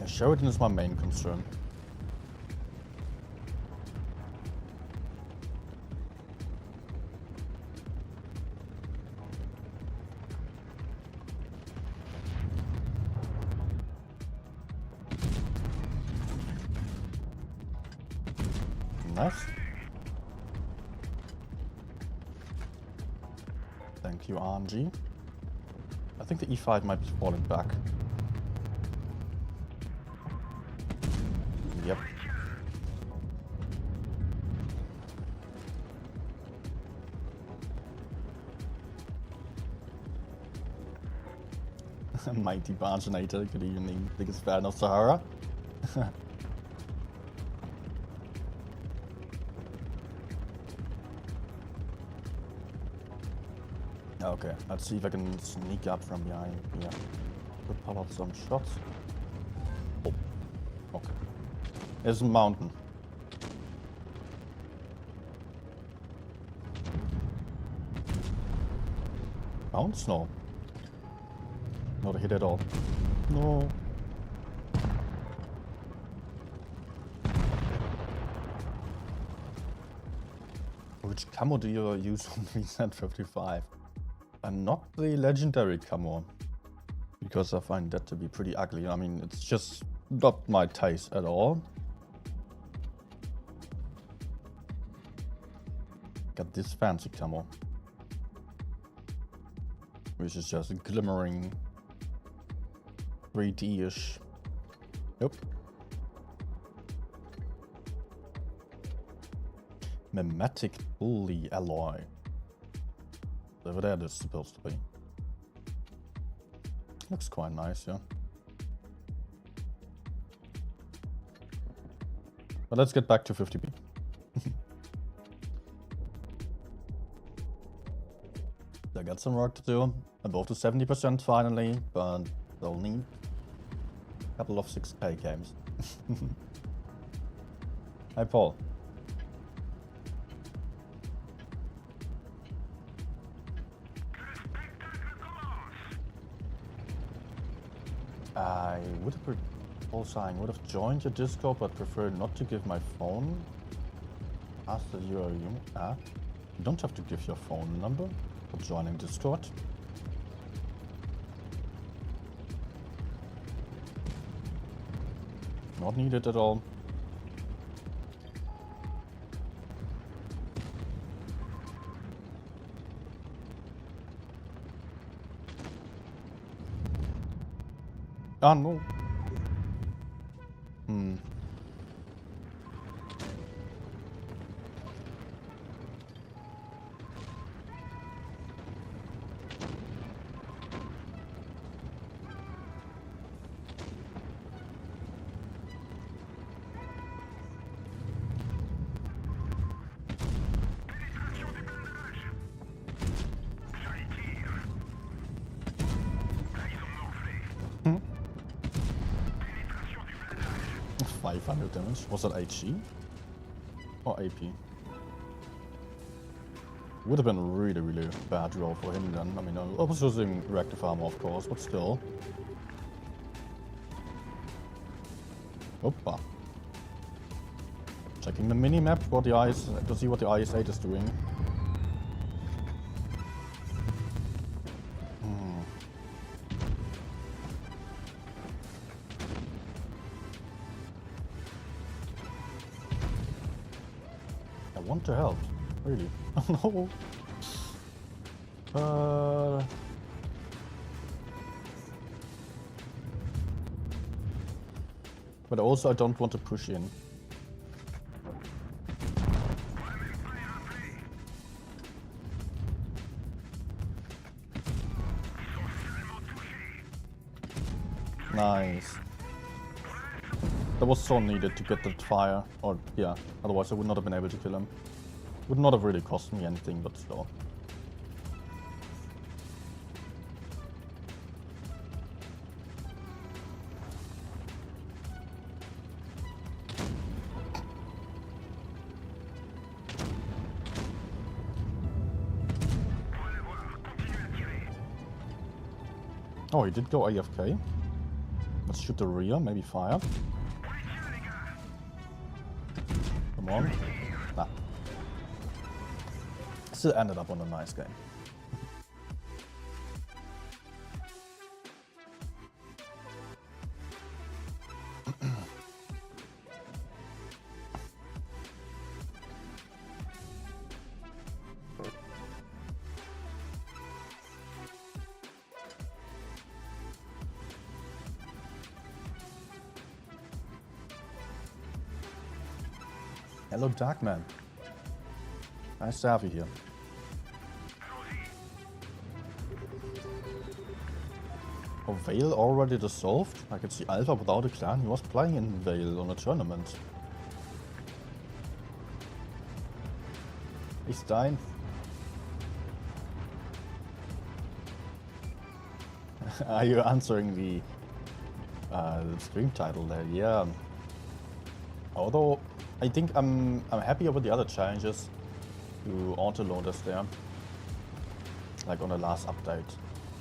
Sheridan is my main concern. Nice. Thank you, RNG. I think the E5 might be falling back. Yep. Mighty Bargenator, good evening. Biggest fan of Sahara. Okay, let's see if I can sneak up from behind here. Could pop out some shots. Oh, okay. There's a mountain. Bounce? No. Not a hit at all. No. Which camo do you use on Reset 55? Not the legendary camo. Because I find that to be pretty ugly. I mean, it's just not my taste at all. Got this fancy camo. Which is just glimmering 3D-ish. Nope. Mimetic Bully Alloy. Whatever that is supposed to be. Looks quite nice, yeah. But let's get back to 50p. I got some work to do. Above the 70% finally, but they'll need a couple of 6K games. Hi, Paul. I would have would have joined your Discord, but prefer not to give my phone. After you don't have to give your phone number for joining Discord. Not needed at all. Ah, no. Hmm. 500 damage. Was that HE? Or AP? Would have been a really, really bad roll for him then. I mean, I was using Reactive Armor, of course, but still. Opa. Checking the mini-map for the IS to see what the IS-8 is doing. I want to help, really. No. But also I don't want to push in. Nice. That was so needed to get that fire. Or, yeah, otherwise I would not have been able to kill him. Would not have really cost me anything, but still. Oh, he did go AFK. Let's shoot the rear, maybe fire. Come on. Nah. Still ended up on a nice game. Hello, Darkman. Nice to have you here. Oh, Vale already dissolved? I could see Alpha without a clan. He was playing in Vale on a tournament. He's dying. Are you answering the stream title there? Yeah. Although I think I'm happy with the other challenges to auto-loaders there. Like on the last update,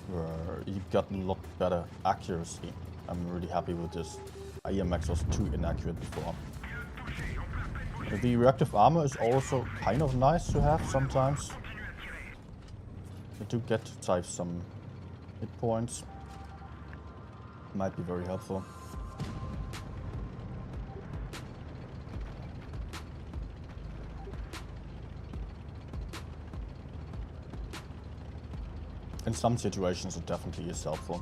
where you got a lot better accuracy. I'm really happy with this. AMX was too inaccurate before. The reactive armor is also kind of nice to have sometimes. You do get to save some hit points. Might be very helpful. In some situations it definitely is helpful.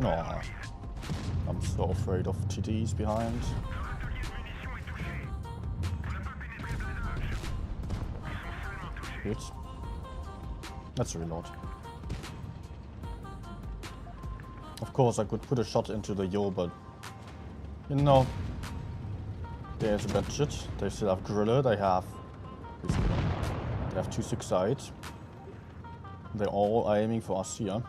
Aw, I'm so afraid of TDs behind. Good. Let's reload. Of course I could put a shot into the Yo, but you know, there's a bad shit. They still have Griller, they have 268. They're all aiming for us here.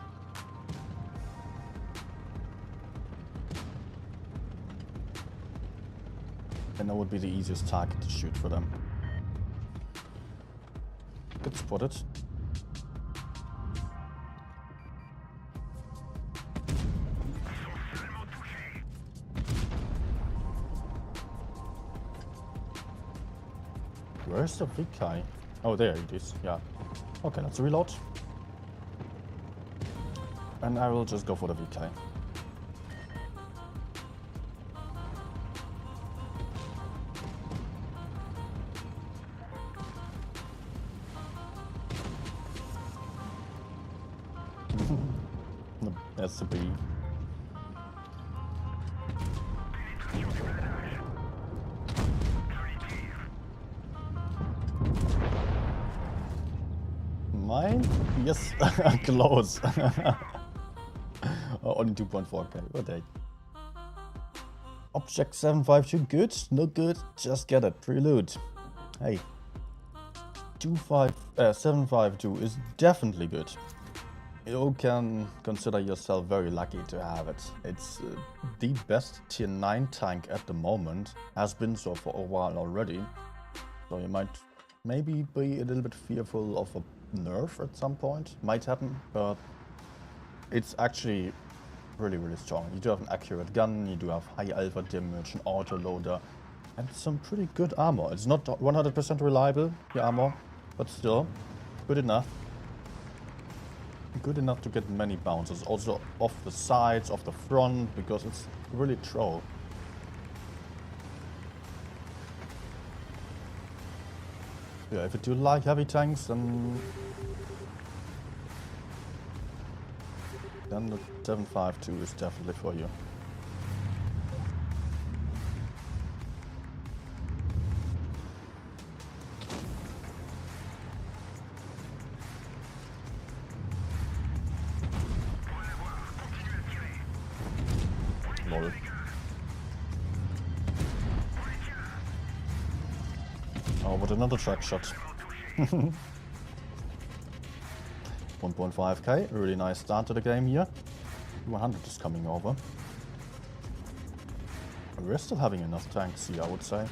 And that would be the easiest target to shoot for them. Get spotted. Where's the big guy? Oh, there it is. Yeah. Okay, let's reload. And I will just go for the big guy. That's the B. Mine? Yes, close. Oh, only 2.4k. What the heck? Object 752, good? No good? Just get it. Prelude. Hey. 752 is definitely good. You can consider yourself very lucky to have it. It's the best tier 9 tank at the moment. Has been so for a while already. So you might maybe be a little bit fearful of a nerf at some point. Might happen, but it's actually really strong. You do have an accurate gun, you do have high alpha damage, an auto-loader, and some pretty good armor. It's not 100% reliable, the armor, but still good enough. Good enough to get many bounces, also off the sides, off the front, because it's really troll. Yeah, if you do like heavy tanks, then the 752 is definitely for you. Lol. Oh, but another track shot. 1.5k, really nice start to the game here. 100 is coming over. We're still having enough tanks here, I would say.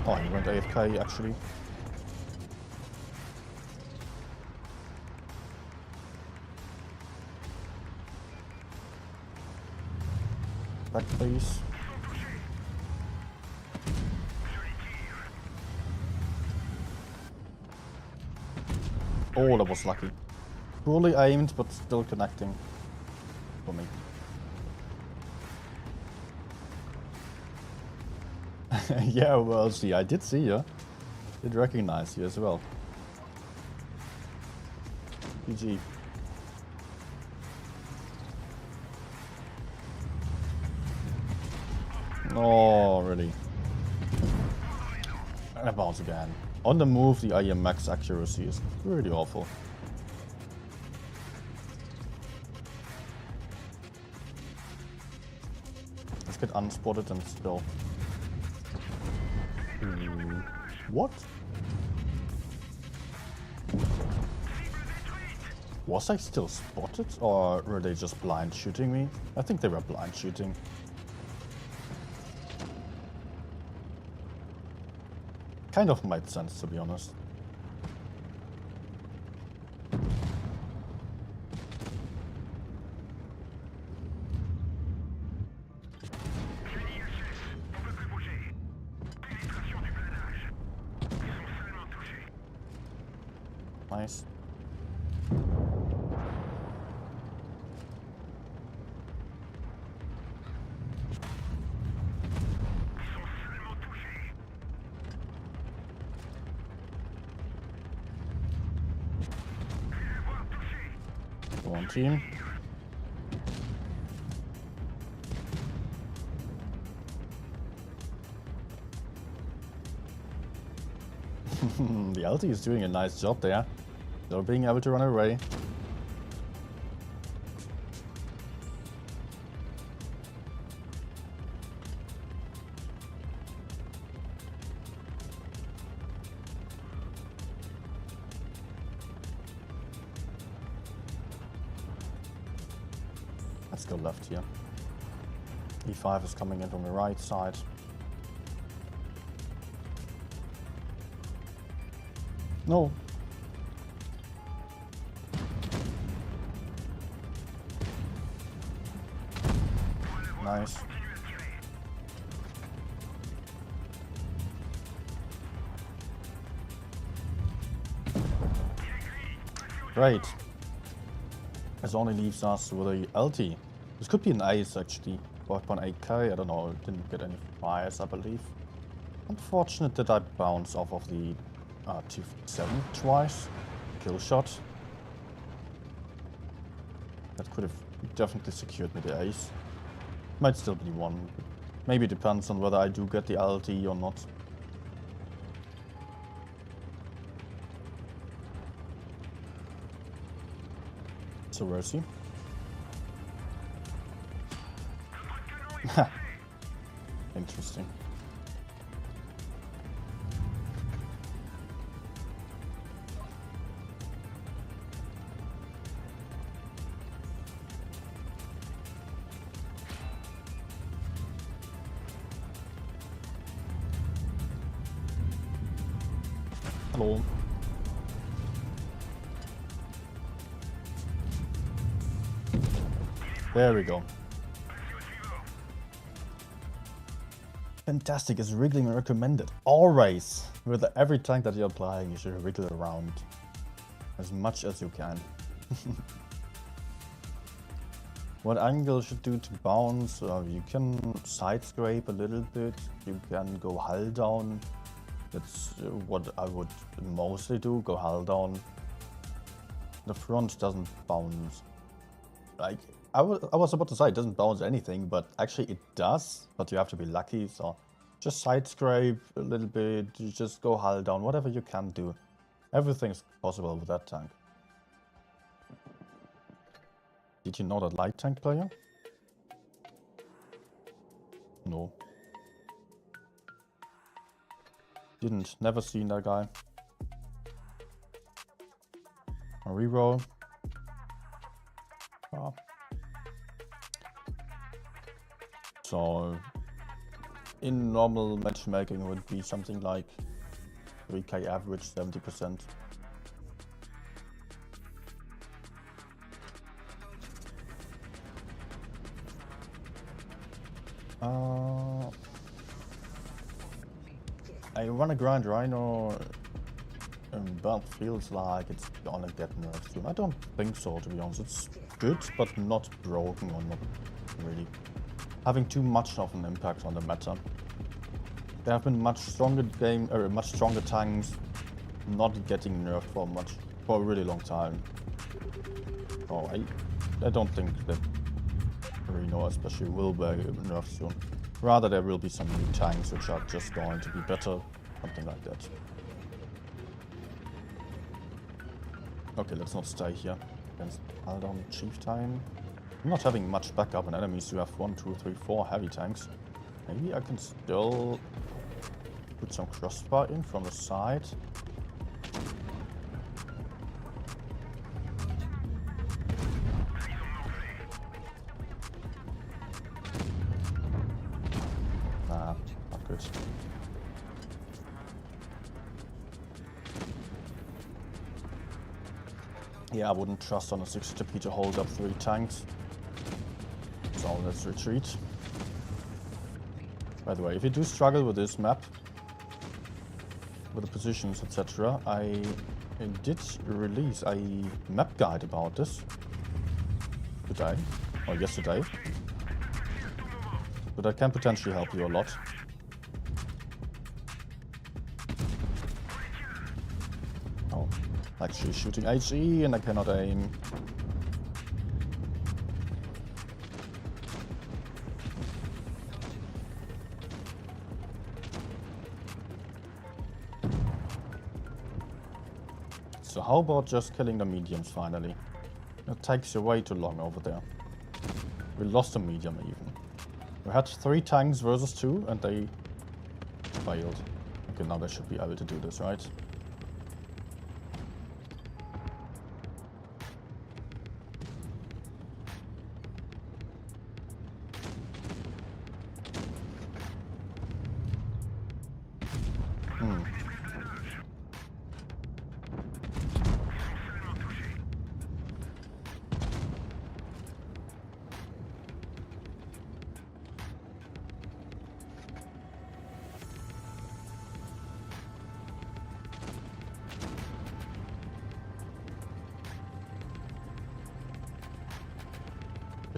Oh, he went AFK actually. Back please. Oh, that was lucky. Poorly aimed, but still connecting for me. Yeah, well, see, I did see you. Did recognize you as well. GG. Oh, really? And I bounce again. On the move, the AMX accuracy is really awful. Let's get unspotted and still. What? Was I still spotted, or were they just blind shooting me? I think they were blind shooting. Kind of made sense, to be honest. Nice. One team. The LT is doing a nice job there. Still being able to run away. Let's go left here. E5 is coming in from the right side. No. Nice. Great. This only leaves us with a LT. This could be an ace actually. 5.8k, I don't know, didn't get any fires I believe. Unfortunate that I bounced off of the T57 twice. Kill shot. That could have definitely secured me the ace. Might still be one. Maybe it depends on whether I do get the LT or not. So where is he? Interesting. Hello. There we go. Fantastic, is wriggling recommended? Always! With every tank that you're applying, you should wriggle around as much as you can. What angle should do to bounce? You can side scrape a little bit, you can go hull down. That's what I would mostly do, go hull down. The front doesn't bounce. Like, I was about to say it doesn't bounce anything, but actually it does, but you have to be lucky, so just side scrape a little bit, you just go hull down, whatever you can do. Everything's possible with that tank. Did you know that light tank player? No. Didn't, never seen that guy. A reroll. Ah. So, in normal matchmaking would be something like 3k average, 70%. I run a Grand Rhino but feels like it's gonna get nerfed soon. I don't think so, to be honest. It's good, but not broken or not really having too much of an impact on the meta. There have been much stronger tanks not getting nerfed for a really long time. Oh, I don't think that Reno especially will be nerfed soon. Rather, there will be some new tanks which are just going to be better, something like that. Okay, let's not stay here. Against Aldon Chief time. I'm not having much backup on enemies who have 1, 2, 3, 4 heavy tanks. Maybe I can still put some crossfire in from the side. Nah, not good. Yeah, I wouldn't trust on a 60p to hold up 3 tanks. So let's retreat. By the way, if you do struggle with this map, with the positions, etc., I did release a map guide about this today, or yesterday. So that can potentially help you a lot. Oh, actually shooting HE and I cannot aim. So how about just killing the mediums finally? It takes you way too long over there. We lost a medium even. We had 3 tanks versus 2 and they failed. Okay, now they should be able to do this, right?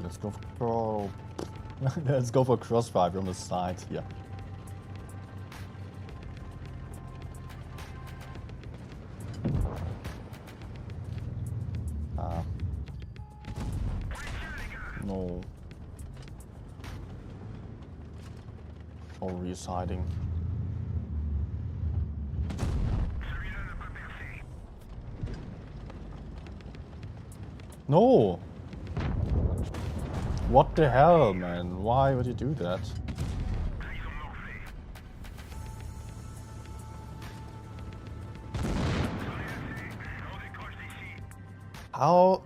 Let's go for let's go for crossfire on the side here. No. Oh, he's hiding. No! What the hell, man? Why would you do that? How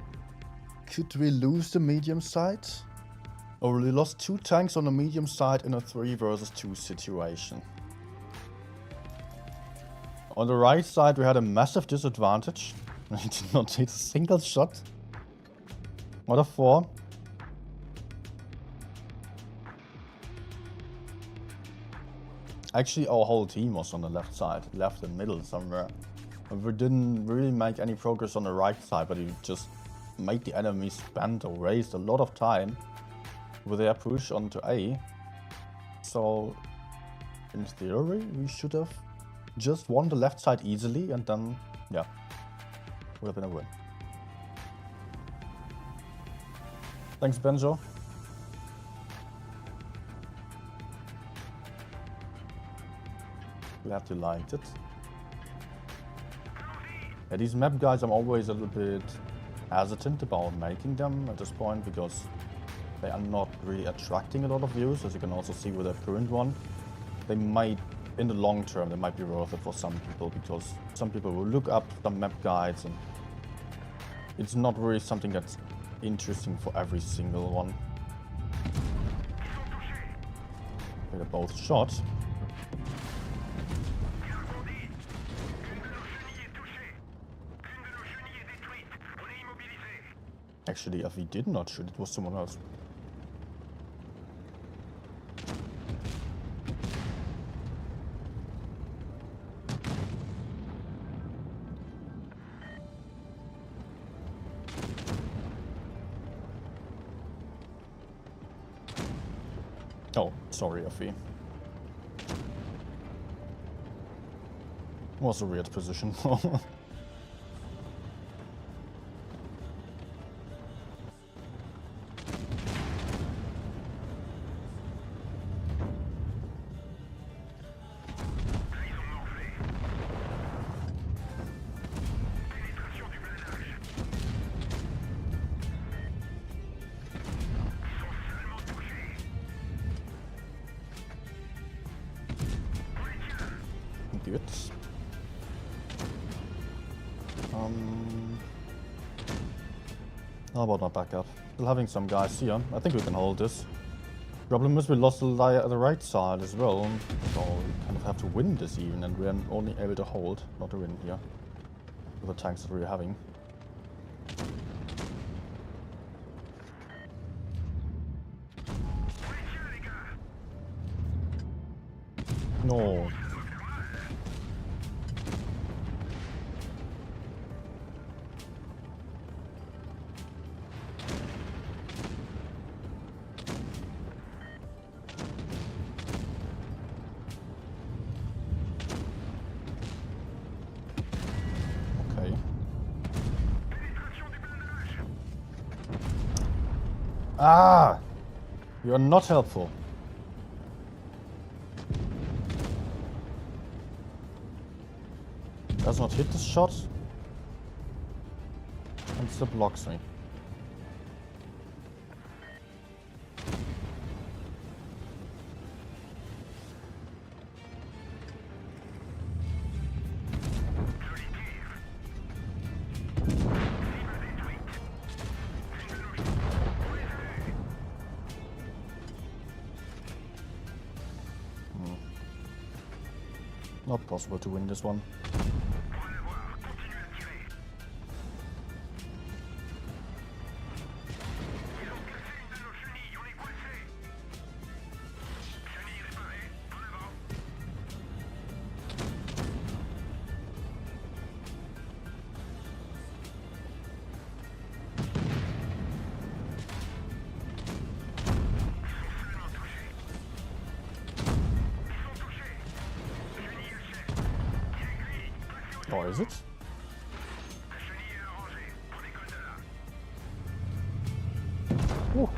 could we lose the medium side? Or we lost 2 tanks on the medium side in a 3 versus 2 situation. On the right side we had a massive disadvantage. We did not hit a single shot. Out of 4. Actually, our whole team was on the left side, left and middle somewhere. And we didn't really make any progress on the right side, but we just made the enemy spend or waste a lot of time with their push onto A. So, in theory, we should have just won the left side easily and then, yeah, would have been a win. Thanks, Benjo. Glad you liked it. Yeah, these map guides I'm always a little bit hesitant about making them at this point because they are not really attracting a lot of views, as you can also see with the current one. They might, in the long term, they might be worth it for some people because some people will look up some map guides and it's not really something that's interesting for every single one. They're both shot. Actually, if he did not shoot, it was someone else. Oh, sorry, Effie. Was a weird position. Good. How about my backup? Still having some guys here. I think we can hold this. Problem is we lost the right side as well. So we kind of have to win this even, and we're only able to hold, not to win here. With the tanks that we're having. No. Ah! You are not helpful. Does not hit this shot. And still blocks me. Not possible to win this one. Or is it? Ooh.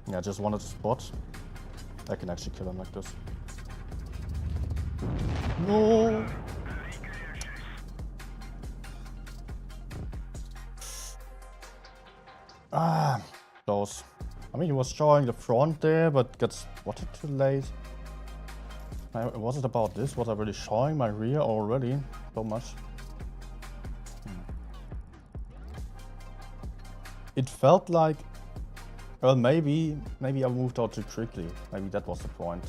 Yeah, I just wanted to spot. I can actually kill him like this. No! Ah, close. I mean, he was showing the front there, but got spotted too late. Was it about this? Was I really showing my rear already so much? It felt like, well, maybe I moved out too quickly. Maybe that was the point.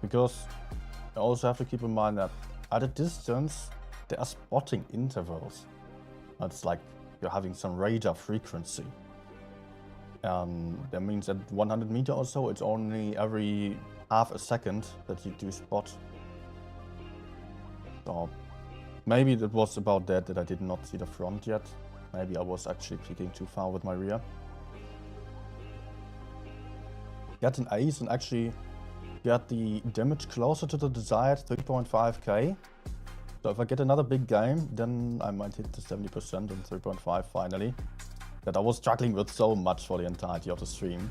Because I also have to keep in mind that at a distance, there are spotting intervals. It's like you're having some radar frequency. That means at 100 meters or so, it's only every half a second that you do spot. So maybe it was about that I did not see the front yet. Maybe I was actually peeking too far with my rear. Get an ace and actually get the damage closer to the desired 3.5k. So if I get another big game, then I might hit the 70% and 3.5 finally. That I was struggling with so much for the entirety of the stream.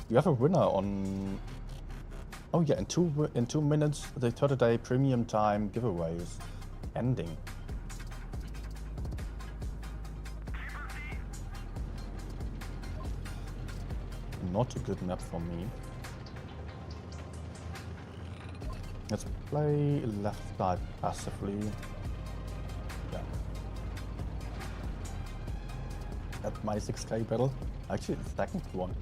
You have a winner on... Oh yeah, in 2 minutes, the 30-day premium time giveaway is ending. not a good map for me. Let's play left side passively. Yeah. At my 6k battle. Actually, the second one.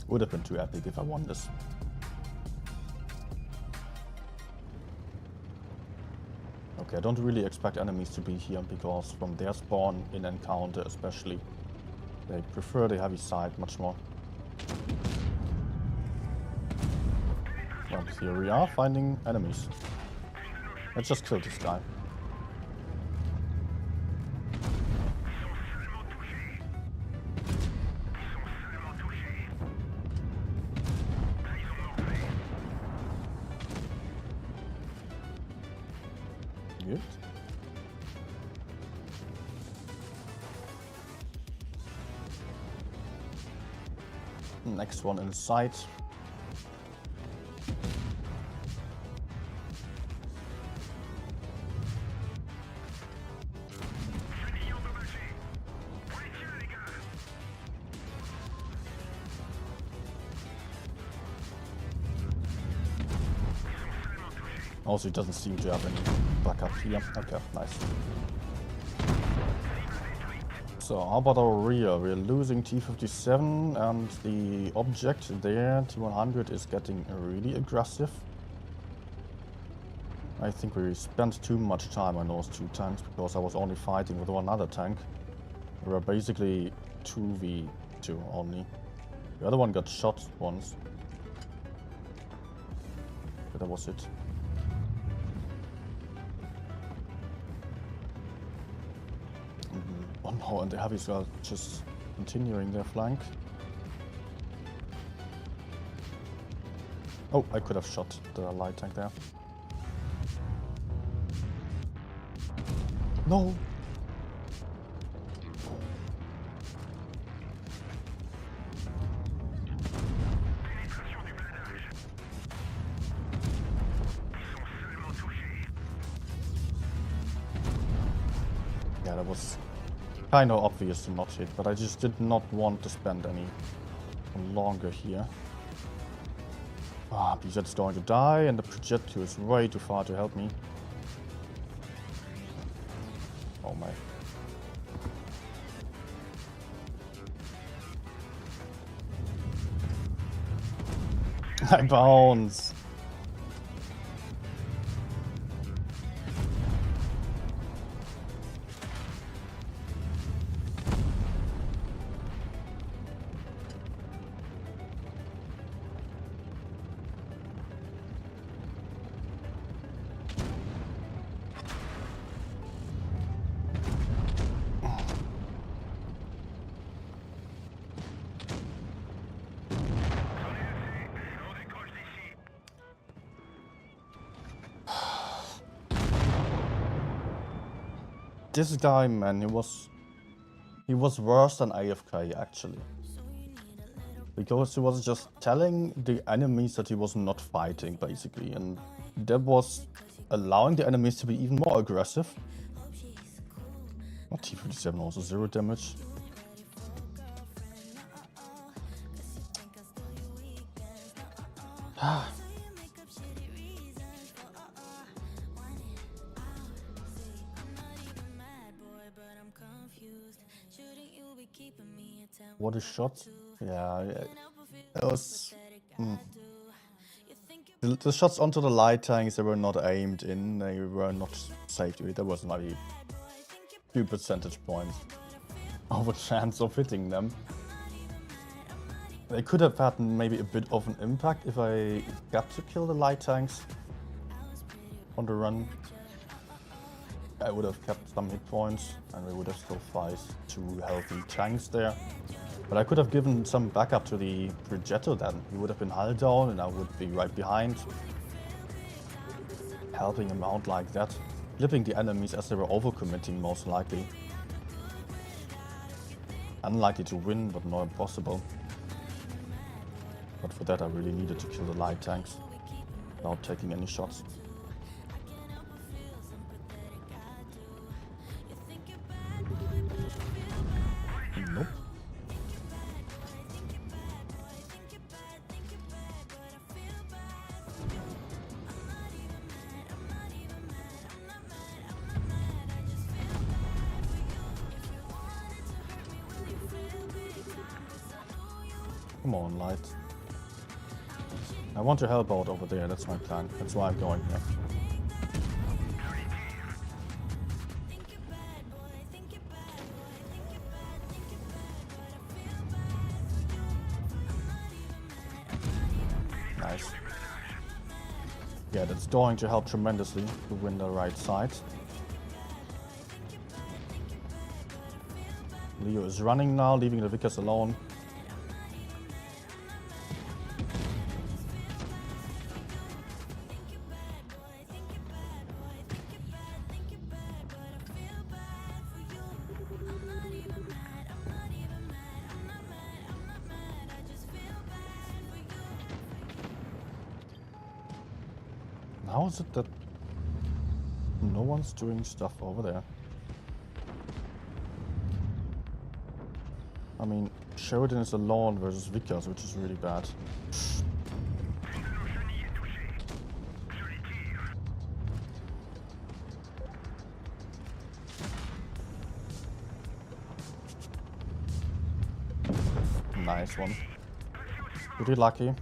Would have been too epic if I won this. Okay, I don't really expect enemies to be here because from their spawn in encounter especially, they prefer the heavy side much more. Well, here we are finding enemies. Let's just kill this guy. Good. Next one in sight. Also, it doesn't seem to have any backup here. Okay, nice. So, how about our rear? We're losing T57 and the object there, T100, is getting really aggressive. I think we spent too much time on those two tanks because I was only fighting with one other tank. We were basically 2v2 only. The other one got shot once. But that was it. Oh no, and the heavies are just continuing their flank. Oh, I could have shot the light tank there. No! Yeah, that was kind of obvious to not hit, but I just did not want to spend any longer here. Ah, BZ's going to die, and the projectile is way too far to help me. Oh my. I bounce. This guy, man, he was worse than AFK actually. Because he was just telling the enemies that he was not fighting, basically, and that was allowing the enemies to be even more aggressive. Oh, T57 also 0 damage. What a shot. Yeah, it was... The shots onto the light tanks, they were not aimed in, they were not safe to hit. There was maybe 2 percentage points of a chance of hitting them. They could have had maybe a bit of an impact if I got to kill the light tanks on the run. I would have kept some hit points and we would have still faced 2 healthy tanks there. But I could have given some backup to the projectile then. He would have been hull down and I would be right behind. Helping him out like that. Flipping the enemies as they were overcommitting most likely. Unlikely to win, but not impossible. But for that I really needed to kill the light tanks without taking any shots. Come on, light. I want to help out over there, that's my plan. That's why I'm going here. Nice. Yeah, that's going to help tremendously to win the right side. Leo is running now, leaving the Vickers alone. How is it that no one's doing stuff over there? I mean, Sheridan is alone versus Vickers, which is really bad. Nice one. Pretty lucky.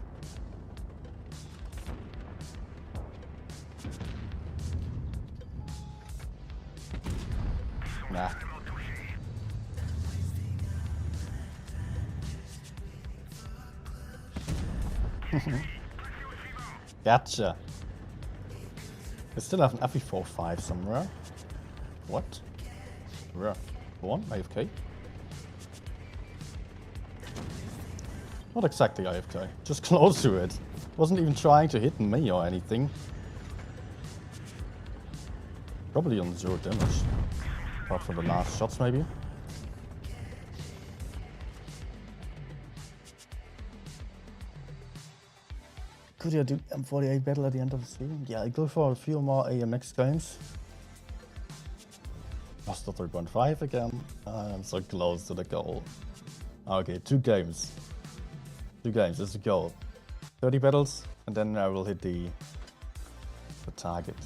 Nah. Gotcha. I still have an FE45 somewhere. What? Where? One? AFK? Not exactly AFK, just close to it. Wasn't even trying to hit me or anything. Probably on 0 damage. Apart from the last shots, maybe. Could you do M48 battle at the end of the season? Yeah, I go for a few more AMX games. Lost the 3.5 again. I'm so close to the goal. Okay, 2 games. 2 games, that's the goal. 30 battles, and then I will hit the target.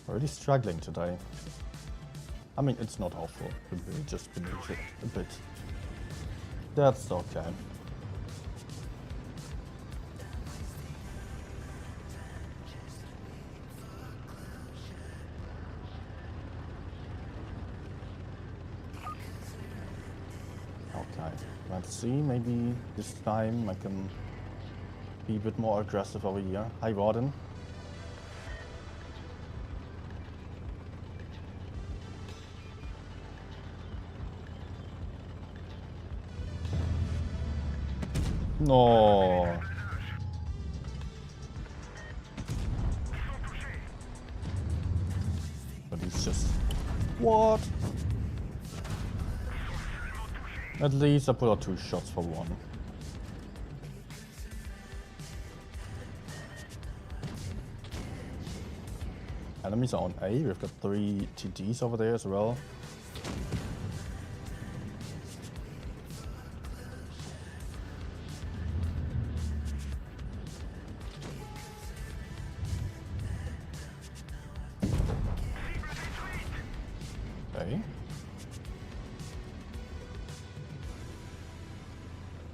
Really struggling today. I mean, it's not awful. It just beneath it a bit. That's okay. Okay, let's see. Maybe this time I can be a bit more aggressive over here. Hi, Warden. No. But he's just... What? At least I put out 2 shots for 1. Enemies are on A. We've got 3 TDs over there as well.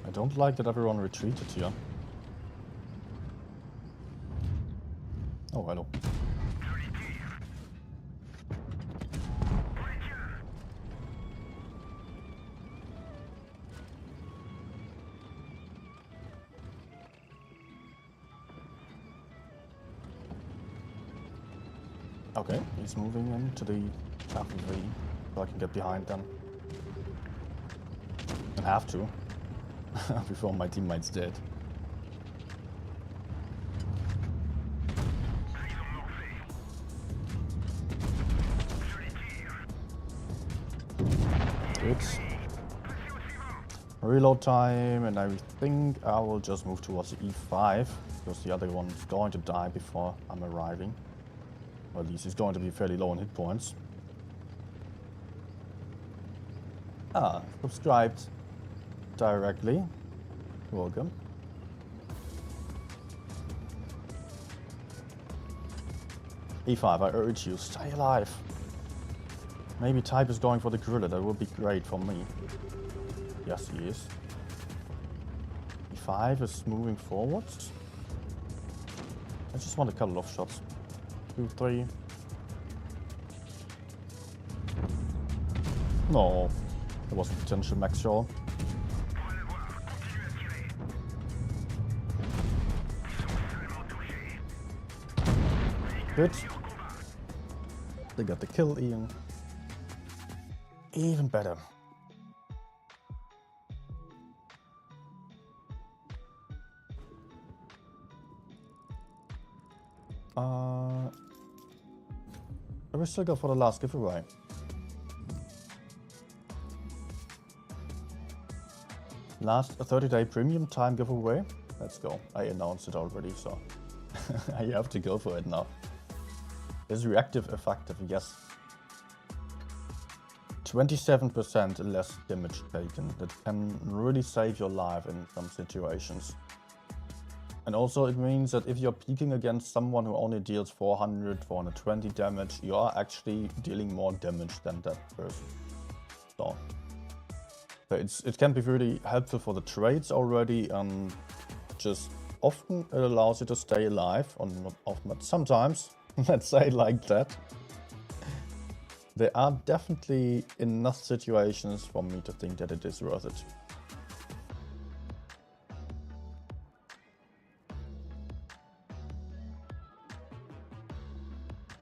I don't like that everyone retreated here. Oh, hello. Okay, he's moving into the cavalry, so I can get behind them. And have to. Before my teammate's dead. Good. Reload time, and I think I will just move towards the E5, because the other one is going to die before I'm arriving. Or at least he's going to be fairly low on hit points. Ah, subscribed. Directly. Welcome. E5, I urge you, stay alive. Maybe Type is going for the gorilla, that would be great for me. Yes, he is. E5 is moving forwards. I just want a couple of shots. 2, 3. No, there was a potential max shot. Good. They got the kill, Ian. Even better. I will still go for the last giveaway. Last 30-day premium time giveaway. Let's go. I announced it already, so I have to go for it now. Is reactive effective? Yes. 27% less damage taken. That can really save your life in some situations. And also it means that if you're peeking against someone who only deals 400, 420 damage, you are actually dealing more damage than that person. So it can be really helpful for the trades already, and just often it allows you to stay alive, or not often, but sometimes, let's say it like that. There are definitely enough situations for me to think that it is worth it.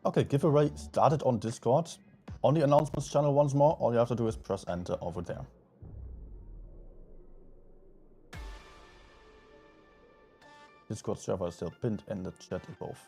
Okay, giveaway started on Discord. On the announcements channel once more, all you have to do is press enter over there. Discord server is still pinned in the chat above.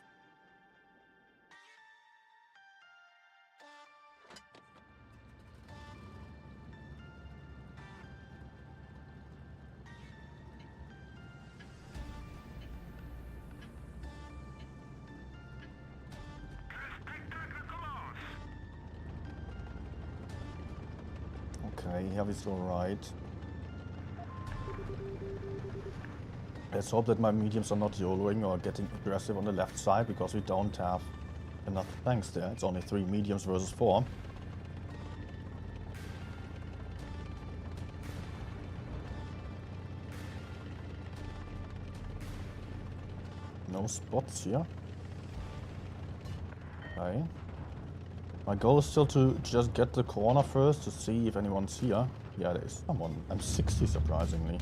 Okay, Heavy's still right. Let's hope that my mediums are not YOLOing or getting aggressive on the left side, because we don't have enough tanks there. It's only 3 mediums versus 4. No spots here. Okay. My goal is still to just get the corner first to see if anyone's here. Yeah, there is someone. I'm 60 surprisingly.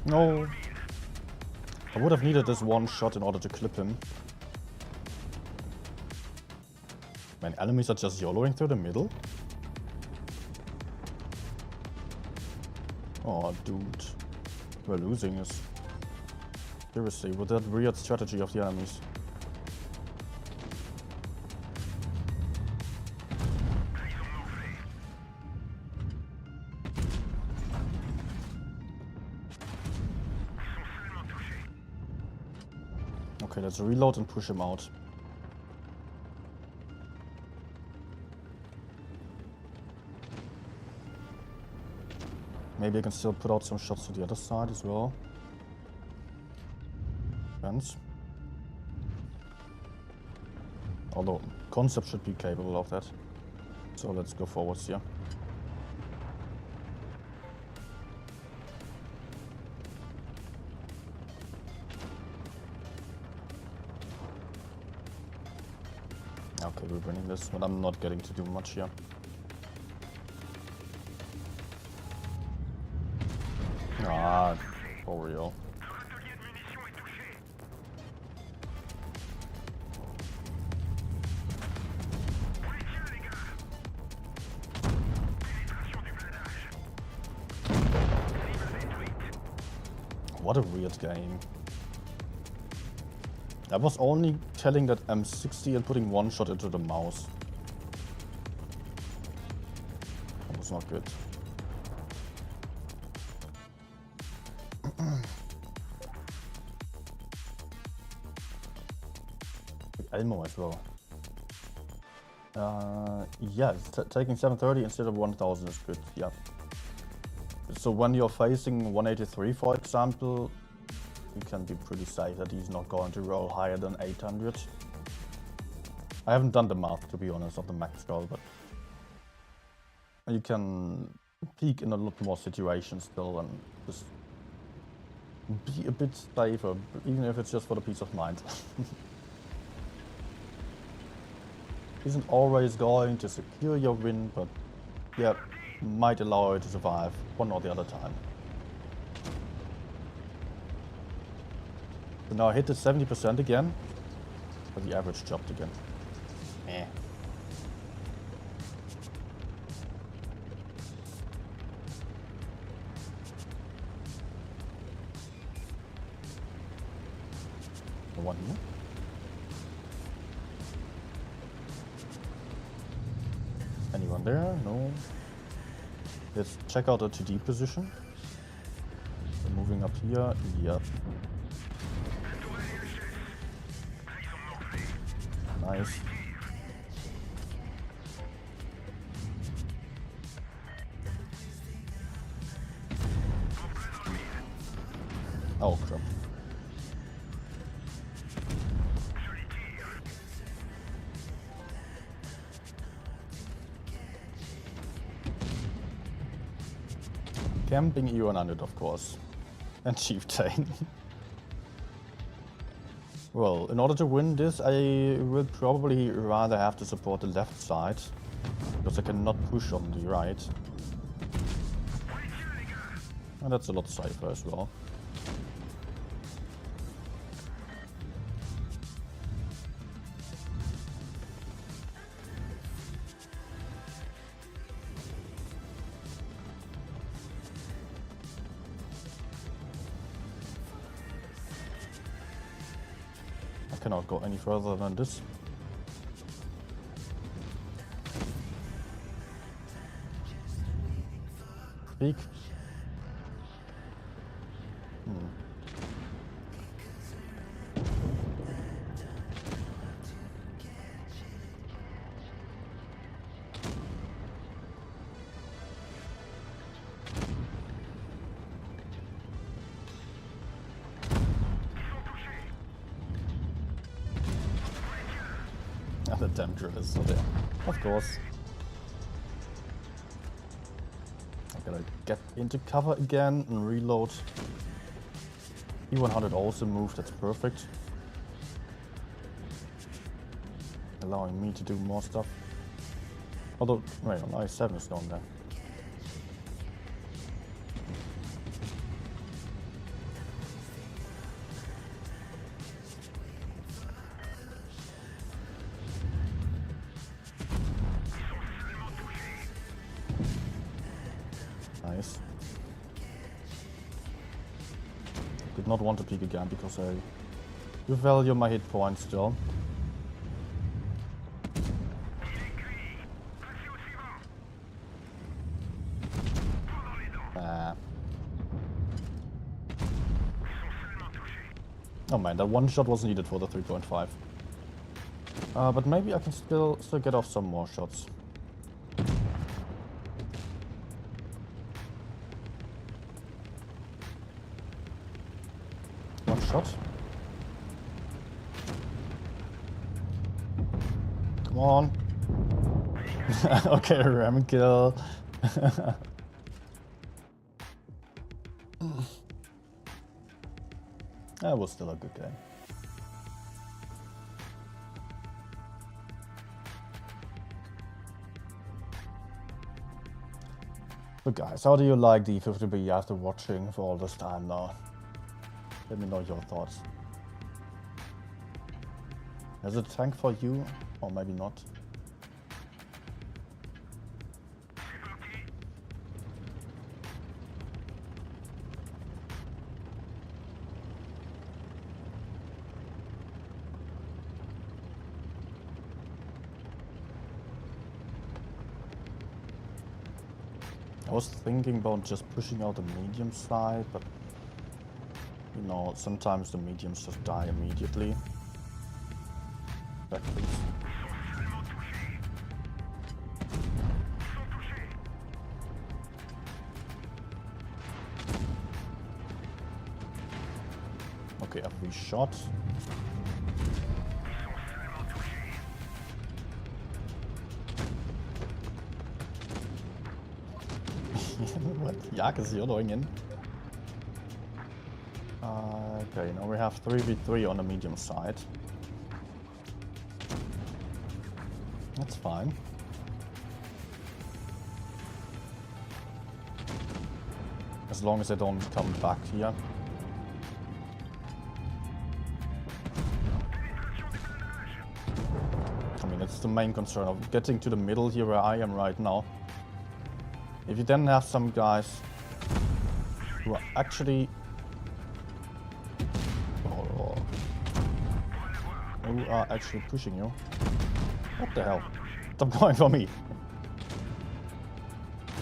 No. I would have needed this one shot in order to clip him. Man, enemies are just YOLOing through the middle. Oh, dude. We're losing this. Seriously, with that weird strategy of the enemies. Okay, let's reload and push him out. Maybe I can still put out some shots to the other side as well. Depends. Although, concept should be capable of that. So let's go forwards here. Okay, we're winning this, but I'm not getting to do much here. Ah, for real. What a weird game. I was only telling that I'm 60 and putting one shot into the mouse. That was not good. Elmo as well. Yeah, taking 730 instead of 1000 is good, yeah. So when you're facing 183, for example, you can be pretty safe that he's not going to roll higher than 800. I haven't done the math, to be honest, of the max goal, but you can peak in a lot more situations still and just be a bit safer, even if it's just for the peace of mind. Isn't always going to secure your win, but yeah, might allow you to survive one or the other time. So now I hit the 70% again, but the average dropped again. Eh. The one here. Anyone there? No. Let's check out the 2D position. We're moving up here. Yep. Nice. Oh crap. Camping E100, of course. And Chieftain. Well, in order to win this, I will probably rather have to support the left side, because I cannot push on the right. And that's a lot safer as well. Cannot go any further than this. Peek. The damn drill is so there. Of course. I gotta get into cover again and reload. E100 also moved, that's perfect. Allowing me to do more stuff. Although, wait, on I7 is gone there. Nice. Did not want to peek again because I do value my hit points still. Oh man, that one shot was needed for the 3.5. But maybe I can still get off some more shots. One shot. Come on. Okay, ram kill. That was still a good game. So guys, how do you like the 50B after watching for all this time now? Let me know your thoughts. Is it a tank for you? Or maybe not? I was thinking about just pushing out the medium side, but know, sometimes the mediums just die immediately. Back, please. Okay, every shot. What? Yak is yodeling in. Okay, now we have 3v3 on the medium side. That's fine. As long as they don't come back here. I mean, it's the main concern of getting to the middle here where I am right now. If you then have some guys who are actually pushing you. What the hell? Stop going for me.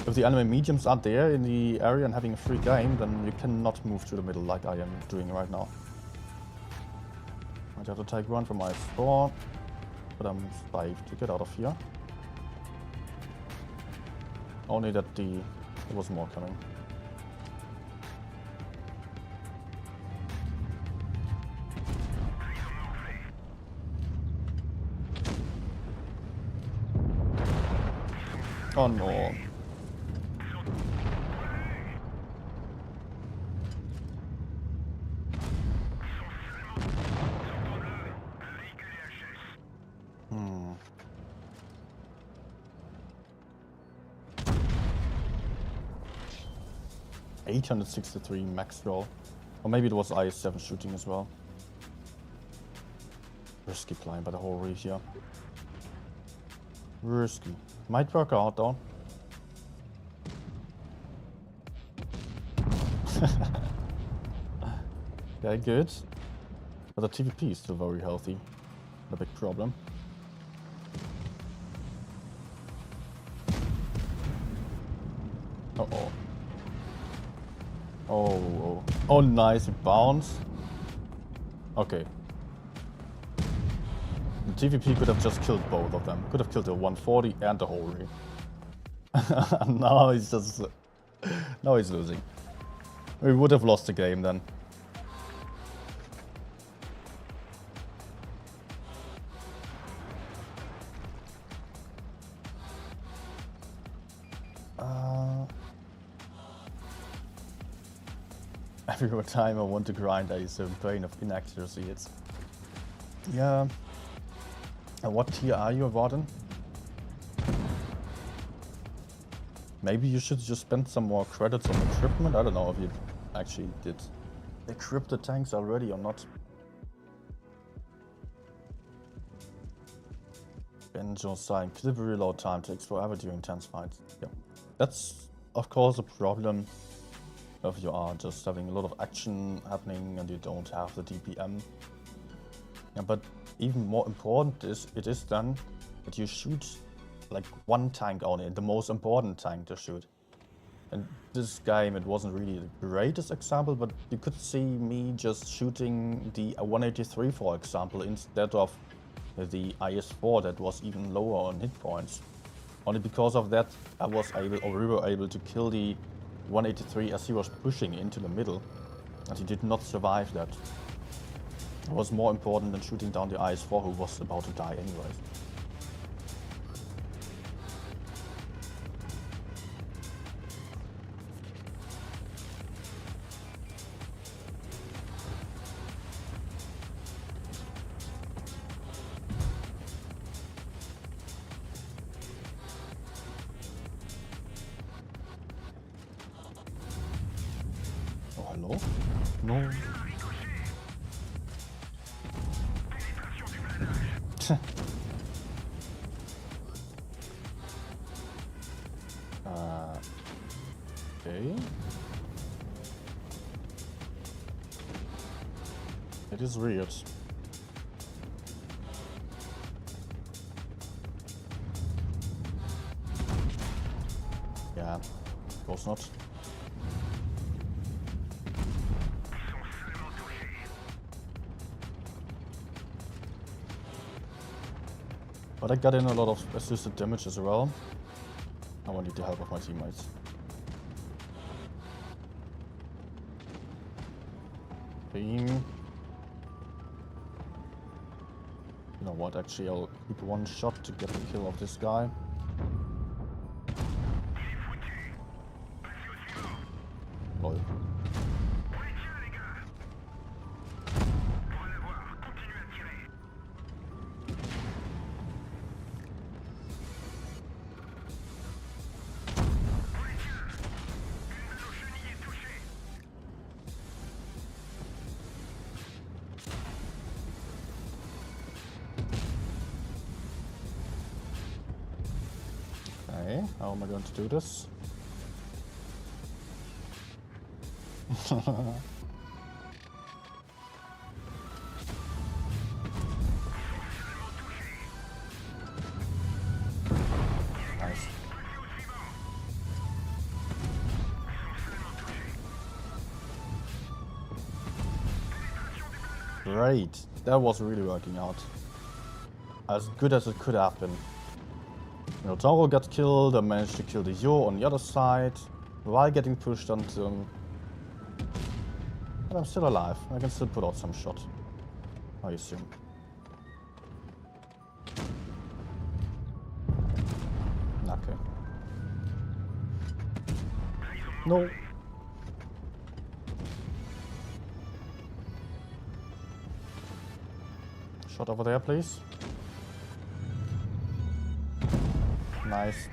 If the enemy mediums are there in the area and having a free game, then you cannot move to the middle like I am doing right now. I'd have to take one from my store, but I'm safe to get out of here. Only that there was more coming. Oh no. Hmm. $863 max roll. Or maybe it was IS-7 shooting as well. Risky climb by the whole reef here. Risky. Might work out though. Okay, good. But the TVP is still very healthy. A big problem. Uh-oh. Oh, oh, nice, it bounced. Okay. The TVP could have just killed both of them. Could have killed the 140 and the whole ring. Now he's just... now he's losing. We would have lost the game then. Every time I want to grind, there is a pain of inaccuracy. It's... yeah... And what tier are you, Warden? Maybe you should just spend some more credits on equipment. I don't know if you actually did equip the tanks already or not. Benjo sign. Clip reload time takes forever during intense fights. Yeah. That's of course a problem if you are just having a lot of action happening and you don't have the DPM. Yeah, but even more important is it is then that you shoot like one tank only, the most important tank to shoot. And this game, it wasn't really the greatest example, but you could see me just shooting the 183, for example, instead of the IS-4 that was even lower on hit points. Only because of that, I was able, or we were able to kill the 183 as he was pushing into the middle, and he did not survive that. It was more important than shooting down the IS-4 who was about to die anyways. Oh, hello? No. Okay. It is weird. Yeah, of course not. But I got in a lot of assisted damage as well. I will need the help of my teammates. Beam. You know what, actually I'll keep one shot to get the kill of this guy. Lol. Okay, how am I going to do this? Nice. Great, that was really working out. As good as it could have been. Toro got killed, I managed to kill the Yo on the other side, while getting pushed onto him. But I'm still alive, I can still put out some shot, I assume. Okay. No. Shot over there, please. Nice.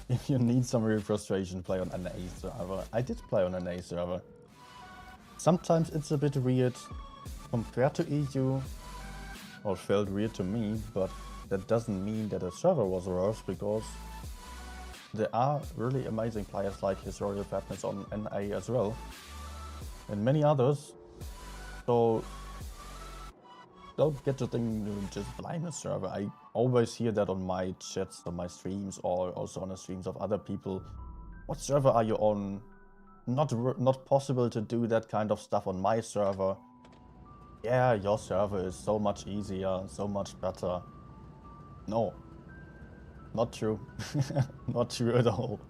If you need some real frustration, play on an A server. I did play on an A server. Sometimes it's a bit weird compared to EU, or felt weird to me, but that doesn't mean that the server was worse, because there are really amazing players like Historical Fatness on NA as well, and many others. So don't get to think you just blame the server. I always hear that on my chats, on my streams, or also on the streams of other people. What server are you on? Not possible to do that kind of stuff on my server. Yeah, your server is so much easier, so much better. No. Not true. Not true at all.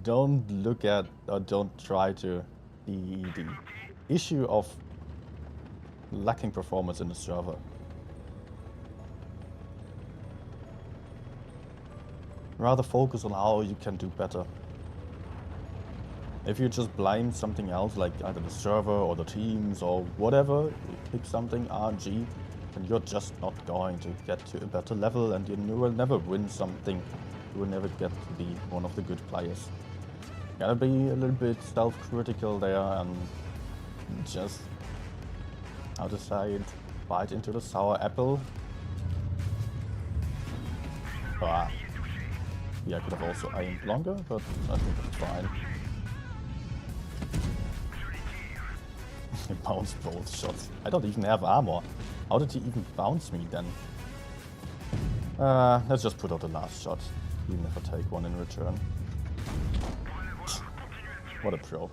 Don't look at, or don't try to, the issue of lacking performance in the server. Rather focus on how you can do better. If you just blame something else, like either the server or the teams or whatever, you pick something RNG, then you're just not going to get to a better level, and you will never win something. You will never get to be one of the good players. Gotta be a little bit self-critical there and just, how to say it, bite into the sour apple. Ah. Yeah, I could have also aimed longer, but I think that's fine. He bounced both shots. I don't even have armor. How did he even bounce me then? Let's just put out the last shot. Even if I take one in return. What a pro.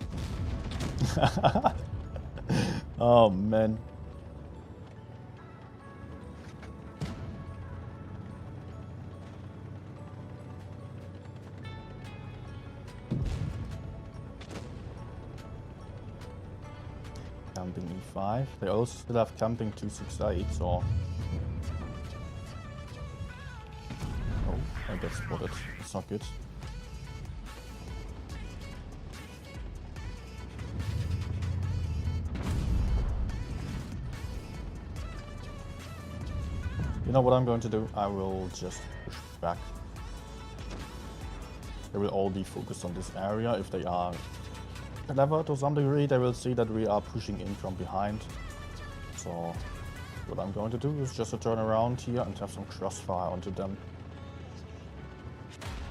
Oh man. Camping E5. They also still have camping 268, so... Oh, I get spotted. It's not good. You know what I'm going to do? I will just push back. They will all be focused on this area. If they are clever to some degree, they will see that we are pushing in from behind. So what I'm going to do is just to turn around here and have some crossfire onto them.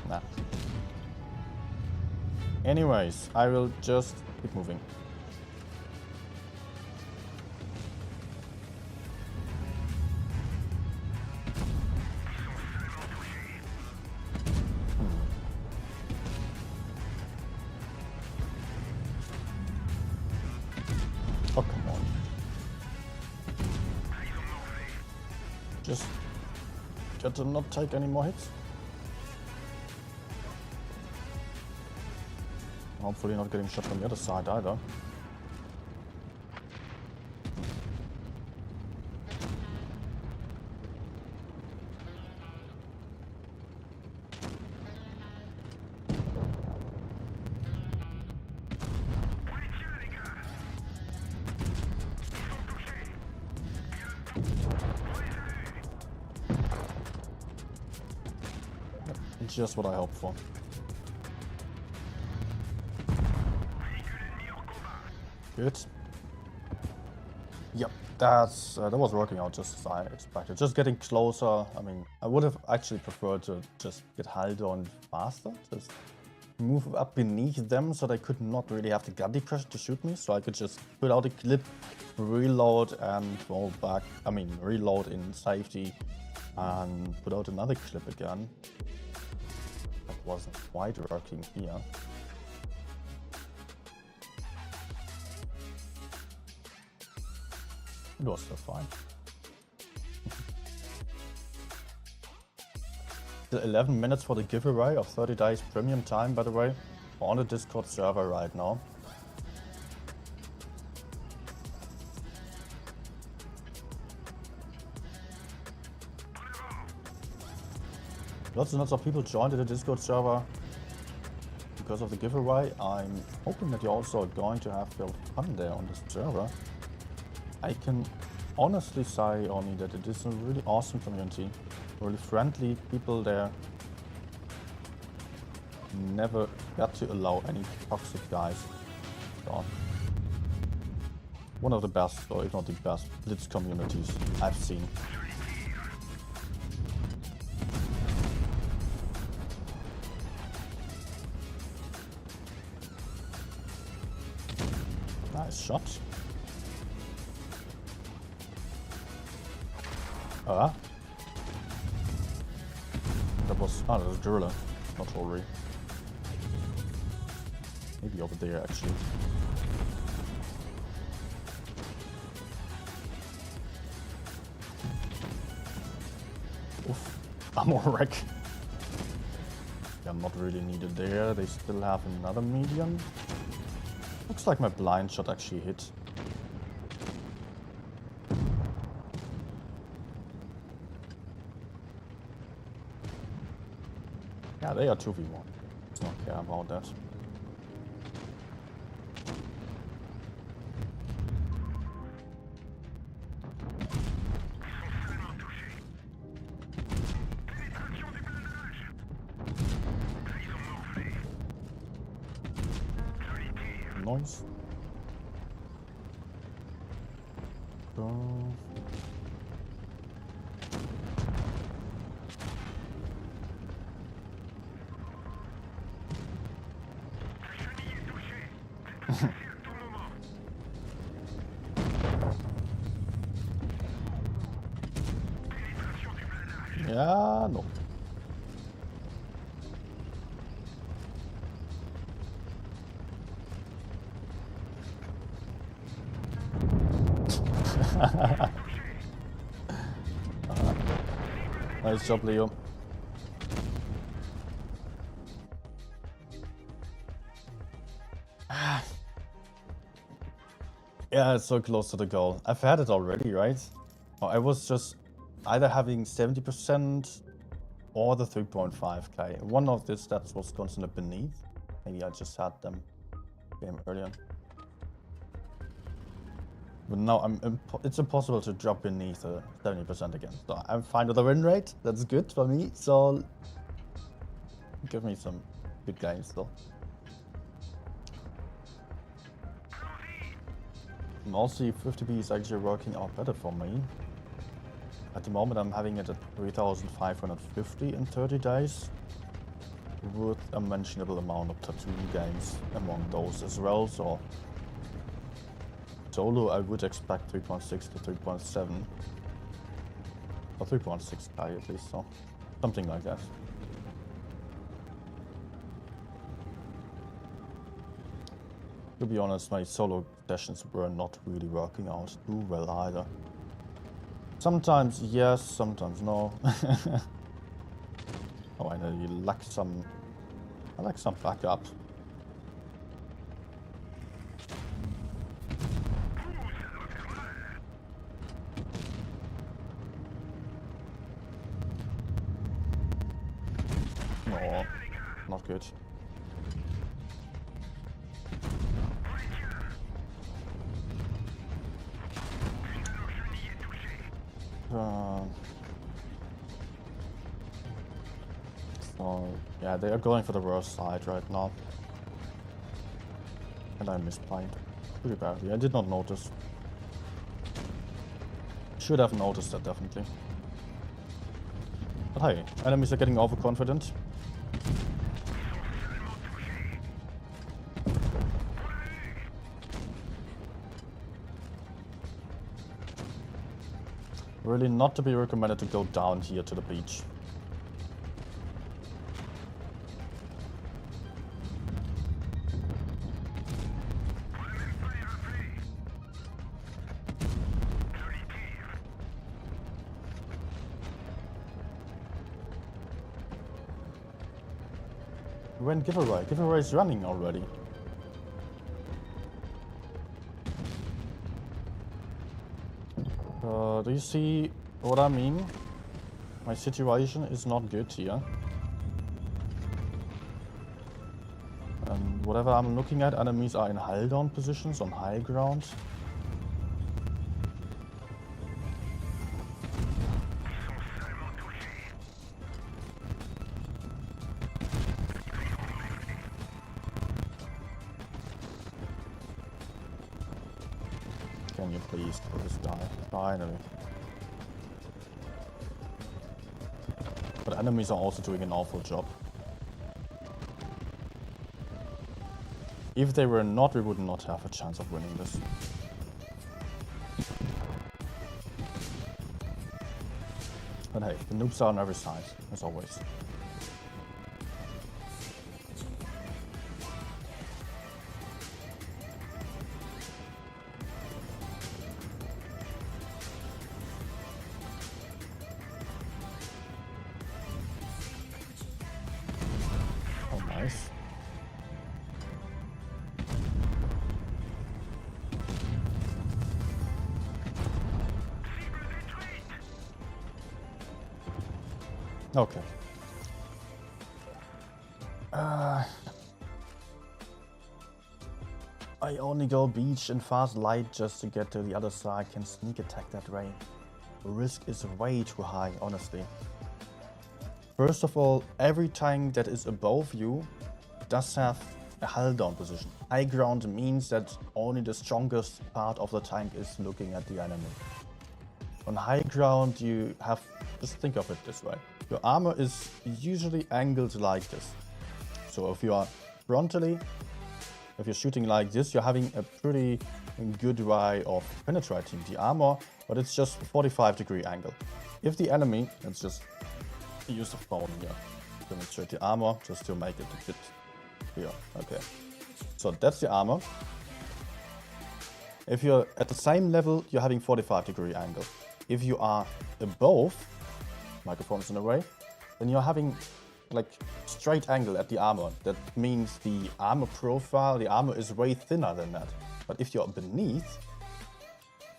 Nah. Anyways, I will just keep moving. just get to not take any more hits. Hopefully not getting shot from the other side either. Just what I hoped for. Good. Yep, that was working out just as I expected. Just getting closer. I mean, I would have actually preferred to just get Haldon faster. Just move up beneath them so they could not really have the gun pressure to shoot me. So I could just put out a clip, reload and roll back. I mean, reload in safety and put out another clip again. That wasn't quite working here. It was still fine. Still 11 minutes for the giveaway of 30 days premium time, by the way, on the Discord server right now. Lots and lots of people joined the Discord server because of the giveaway. I'm hoping that you're also going to have your fun there on this server. I can honestly say only that it is a really awesome community. Really friendly people there. Never got to allow any toxic guys. So, one of the best, or if not the best, Blitz communities I've seen. Nice shot. That was a driller, not Holry. Maybe over there actually. Oof, ammo wreck. Yeah, not really needed there. They still have another medium. Looks like my blind shot actually hit. Yeah, they are 2v1. Let's not care about that. Noise. Go. Yeah, no. Nice job, Leo. Yeah, it's so close to the goal. I've had it already, right? Oh, I was just either having 70% or the 3.5k. One of the stats was constantly beneath. Maybe I just had them game earlier. But now it's impossible to drop beneath 70% again. So I'm fine with the win rate. That's good for me. So give me some good games though. Mostly 50p is actually working out better for me. At the moment I'm having it at 3,550 in 30 days. With a mentionable amount of tattoo games among those as well. So solo I would expect 3.6 to 3.7. Or 3.6k at least, so something like that. To be honest, my solo sessions were not really working out too well either. Sometimes yes, sometimes no. Oh, I know you lack some. I like some backup. No, not good. So, yeah, they are going for the worst side right now. And I misplayed pretty badly. I did not notice. Should have noticed that, definitely. But hey, enemies are getting overconfident. Really not to be recommended to go down here to the beach. When giveaway? Giveaway is running already. Do you see what I mean? My situation is not good here. And whatever I'm looking at, enemies are in hull down positions on high ground. Can you please just die? Finally. But enemies are also doing an awful job. If they were not, we would not have a chance of winning this. But hey, the noobs are on every side, as always. Okay. I only go beach and fast light just to get to the other side. Can sneak attack that way. The risk is way too high, honestly. First of all, every tank that is above you does have a hull down position. High ground means that only the strongest part of the tank is looking at the enemy. On high ground, you have, just think of it this way. Your armor is usually angled like this. So if you are frontally, if you're shooting like this, you're having a pretty good way of penetrating the armor, but it's just 45-degree angle. If the enemy, let's just use the phone here to demonstrate the armor, just to make it a bit here. Okay. So that's the armor. If you're at the same level, you're having 45-degree angle. If you are above, microphones in a way, then you're having like straight angle at the armor. That means the armor profile, the armor is way thinner than that. But if you're beneath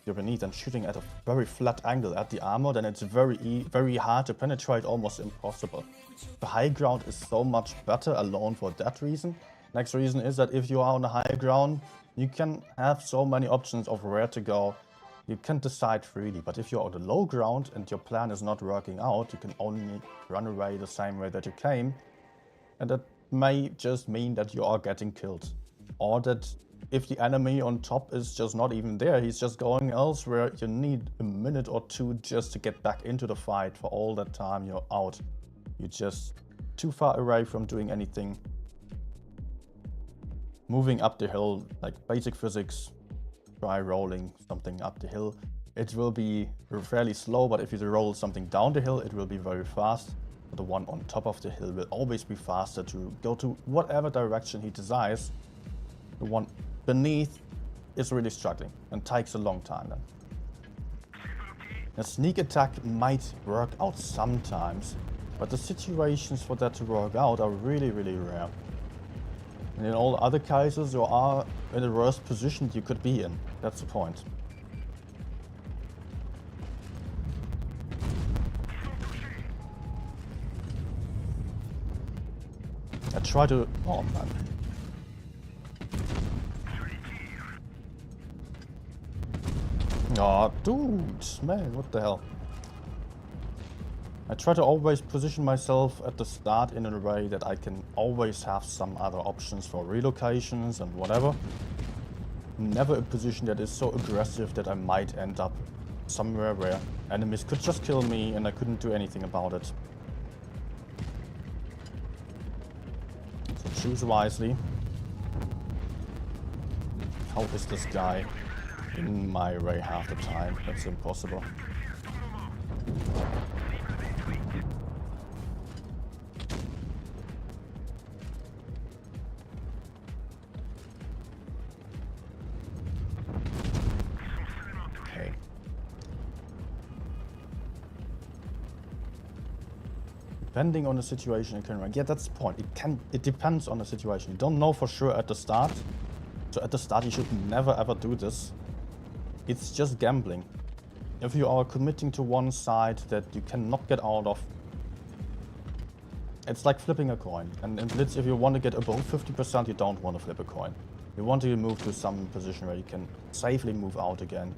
and shooting at a very flat angle at the armor, then it's very hard to penetrate, almost impossible. The high ground is so much better alone for that reason. Next reason is that if you are on the high ground, you can have so many options of where to go. You can decide freely, but if you're on the low ground and your plan is not working out, you can only run away the same way that you came. And that may just mean that you are getting killed. Or that if the enemy on top is just not even there, he's just going elsewhere, you need a minute or two just to get back into the fight. For all that time you're out. You're just too far away from doing anything. Moving up the hill, like basic physics, try rolling something up the hill. It will be fairly slow, but if you roll something down the hill, it will be very fast. The one on top of the hill will always be faster to go to whatever direction he desires. The one beneath is really struggling and takes a long time then. A sneak attack might work out sometimes, but the situations for that to work out are really, really rare. And in all other cases, you are in the worst position you could be in. That's the point. I try to... Oh man. Oh, dude, man, what the hell? I try to always position myself at the start in a way that I can always have some other options for relocations and whatever. Never a position that is so aggressive that I might end up somewhere where enemies could just kill me and I couldn't do anything about it. So choose wisely. How is this guy in my way half the time? That's impossible. Okay. Depending on the situation, it can rank. Yeah, that's the point. It depends on the situation. You don't know for sure at the start. So at the start you should never ever do this. It's just gambling. If you are committing to one side that you cannot get out of, it's like flipping a coin. And in Blitz, if you want to get above 50%, you don't want to flip a coin. You want to move to some position where you can safely move out again.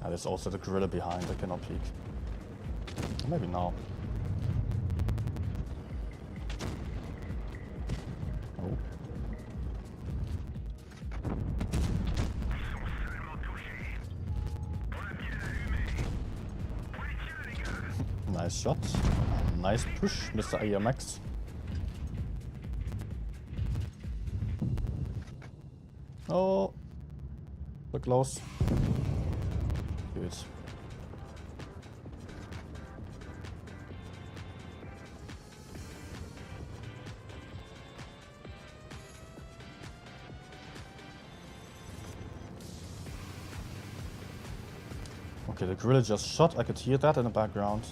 There's also the gorilla behind, I cannot peek. Maybe now. Oh. Nice shot. Nice push, Mr. AMX. Oh. So close. Good. Okay, the gorilla just shot. I could hear that in the background.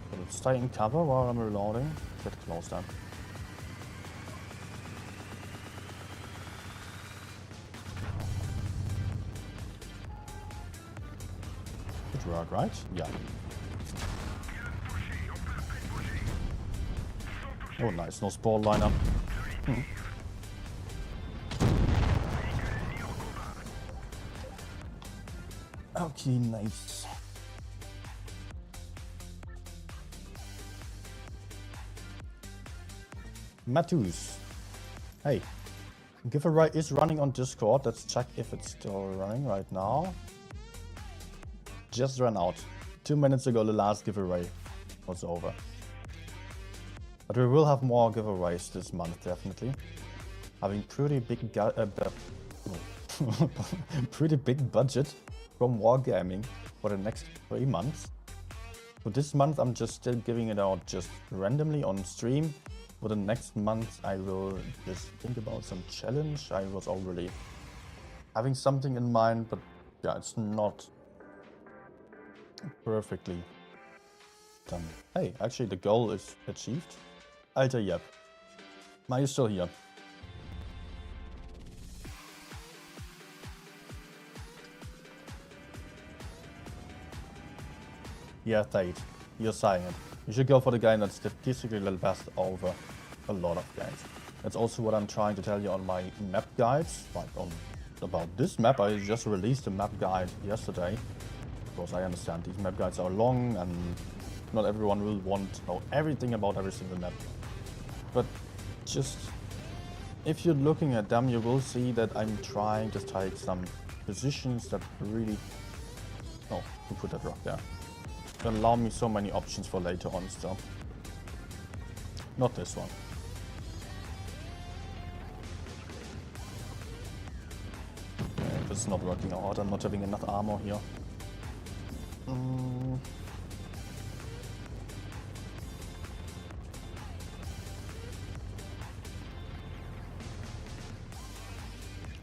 But stay in cover while I'm reloading. Get close then. Work, right? Yeah. Oh, nice. No spawn lineup. Okay, nice. Matthews. Hey. Giveaway is running on Discord. Let's check if it's still running right now. Just ran out. 2 minutes ago the last giveaway was over. But we will have more giveaways this month, definitely. Having pretty big pretty big budget from Wargaming for the next 3 months. So this month I'm just still giving it out just randomly on stream. For the next month I will just think about some challenge. I was already having something in mind, but yeah, it's not perfectly done. Hey, actually the goal is achieved. Alter, yep. Are you still here? Yeah, Tate, you're saying it. You should go for the game that's statistically the best over a lot of games. That's also what I'm trying to tell you on my map guides. Like about this map, I just released a map guide yesterday. Because I understand these map guides are long and not everyone will want to know everything about every single map. But just, if you're looking at them, you will see that I'm trying to take some positions that really... Oh, who put that rock there? That allow me so many options for later on still. Not this one. Okay, this is not working out. I'm not having enough armor here.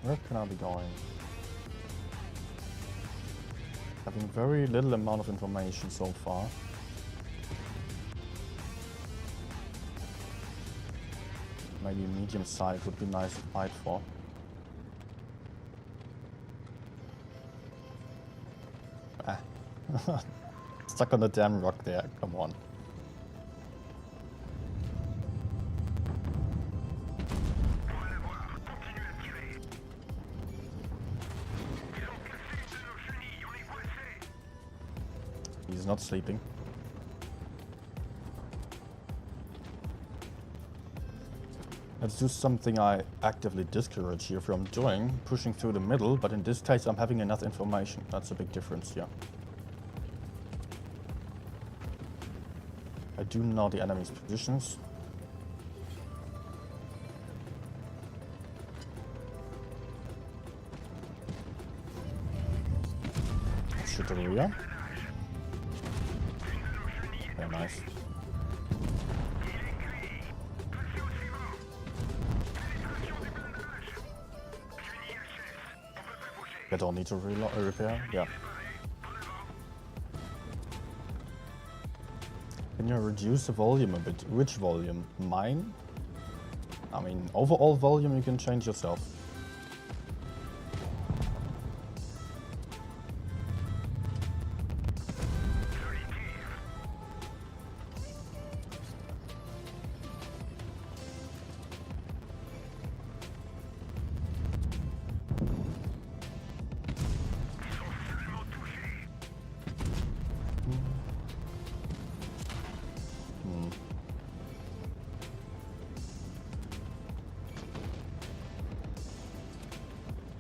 Where can I be going? Having very little amount of information so far. Maybe a medium size would be nice to fight for. Ah. Stuck on the damn rock there, come on. He's not sleeping. Let's do something I actively discourage you from doing, pushing through the middle, but in this case I'm having enough information. That's a big difference here. I do know the enemy's positions. Shoot the rear. Very nice. I don't need to repair? Yeah. Can you reduce the volume a bit? Which volume? Mine? I mean, overall volume you can change yourself.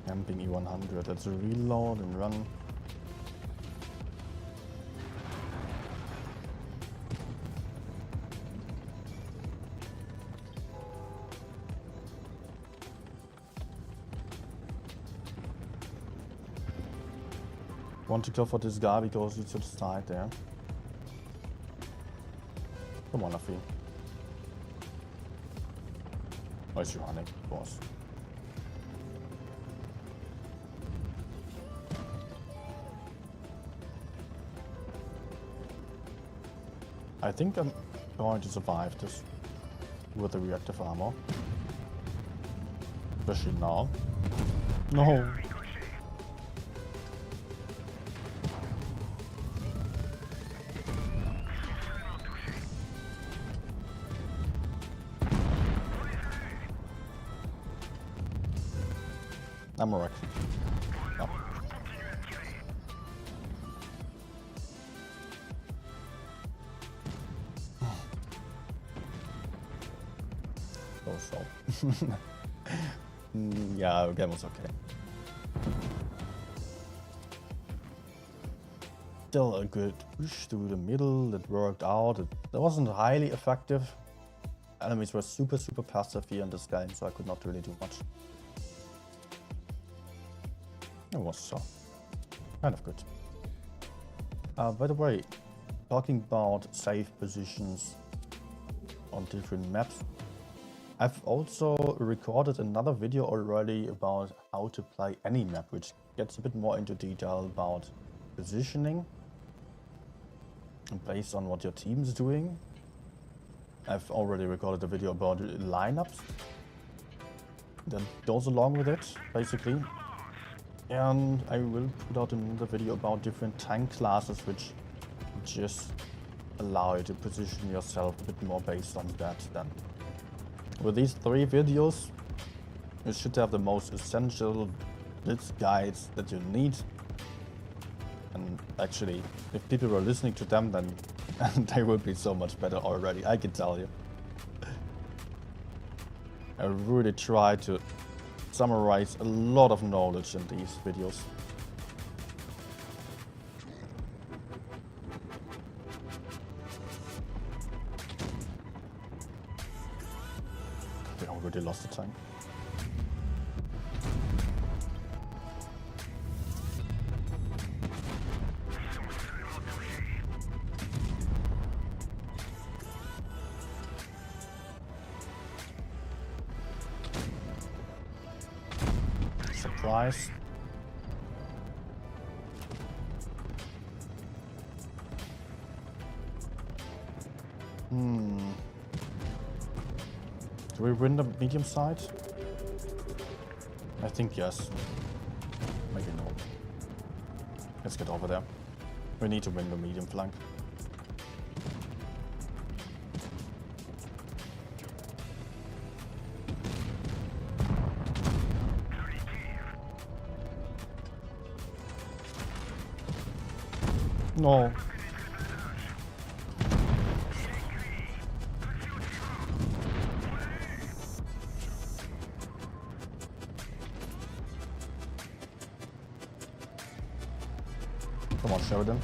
Camping E100, let's reload and run. Want to go for this guy because he's to the side there. Come on, Afi. Oh, is he running? Of course. I think I'm going to survive this with the reactive armor. Especially now. No. I'm wrecked. No. So. Yeah, game was okay. Still a good push through the middle. It worked out. It wasn't highly effective. Enemies were super passive here in this game, so I could not really do much. It was kind of good. By the way, talking about safe positions on different maps, I've also recorded another video already about how to play any map, which gets a bit more into detail about positioning and based on what your team is doing. I've already recorded a video about lineups that goes along with it, basically. And I will put out another video about different tank classes which just allow you to position yourself a bit more based on that then. With these 3 videos, you should have the most essential blitz guides that you need. And actually, if people were listening to them, then they would be so much better already, I can tell you. I really try to summarize a lot of knowledge in these videos. We already lost the tank. tries. Do we win the medium side? I think yes. Maybe no. Let's get over there. We need to win the medium flank. No. Come on, Sheridan.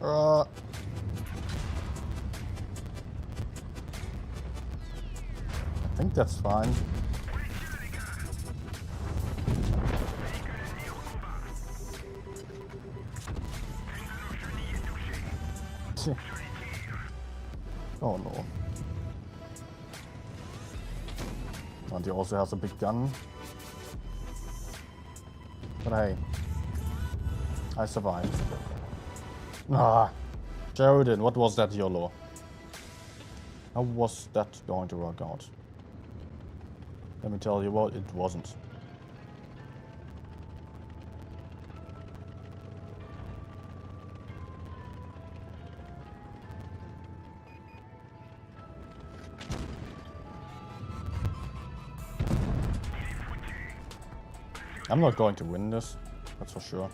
I think that's fine. Oh no. And he also has a big gun. But hey, I survived. Ah, Sheridan, what was that YOLO? How was that going to work out? Let me tell you what, it wasn't. I'm not going to win this, that's for sure.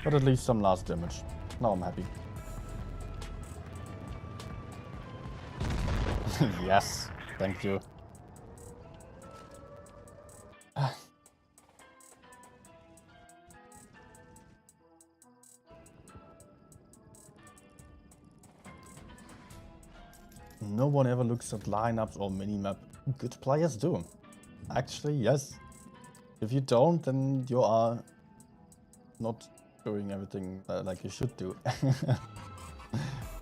But at least some last damage. Now I'm happy. Yes, thank you. No one ever looks at lineups or minimap. Good players do. Actually, yes. If you don't, then you are not doing everything like you should do.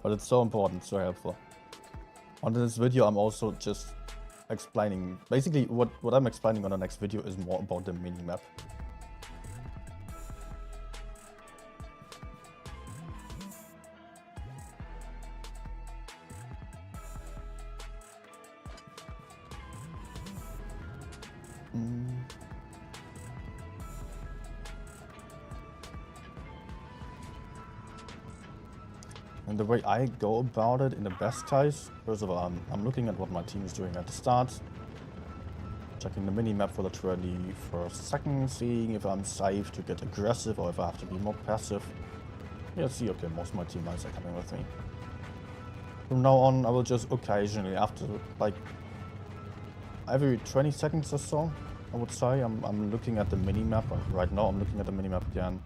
But it's so important, so helpful. On this video, I'm also just explaining. Basically, what I'm explaining on the next video is more about the minimap. And the way I go about it in the best case, first of all, I'm looking at what my team is doing at the start, checking the minimap for the 21st second, seeing if I'm safe to get aggressive or if I have to be more passive. Yeah, see, okay, most of my teammates are coming with me. From now on, I will just occasionally, after like every 20 seconds or so, I would say, I'm looking at the minimap. Right now, I'm looking at the minimap again.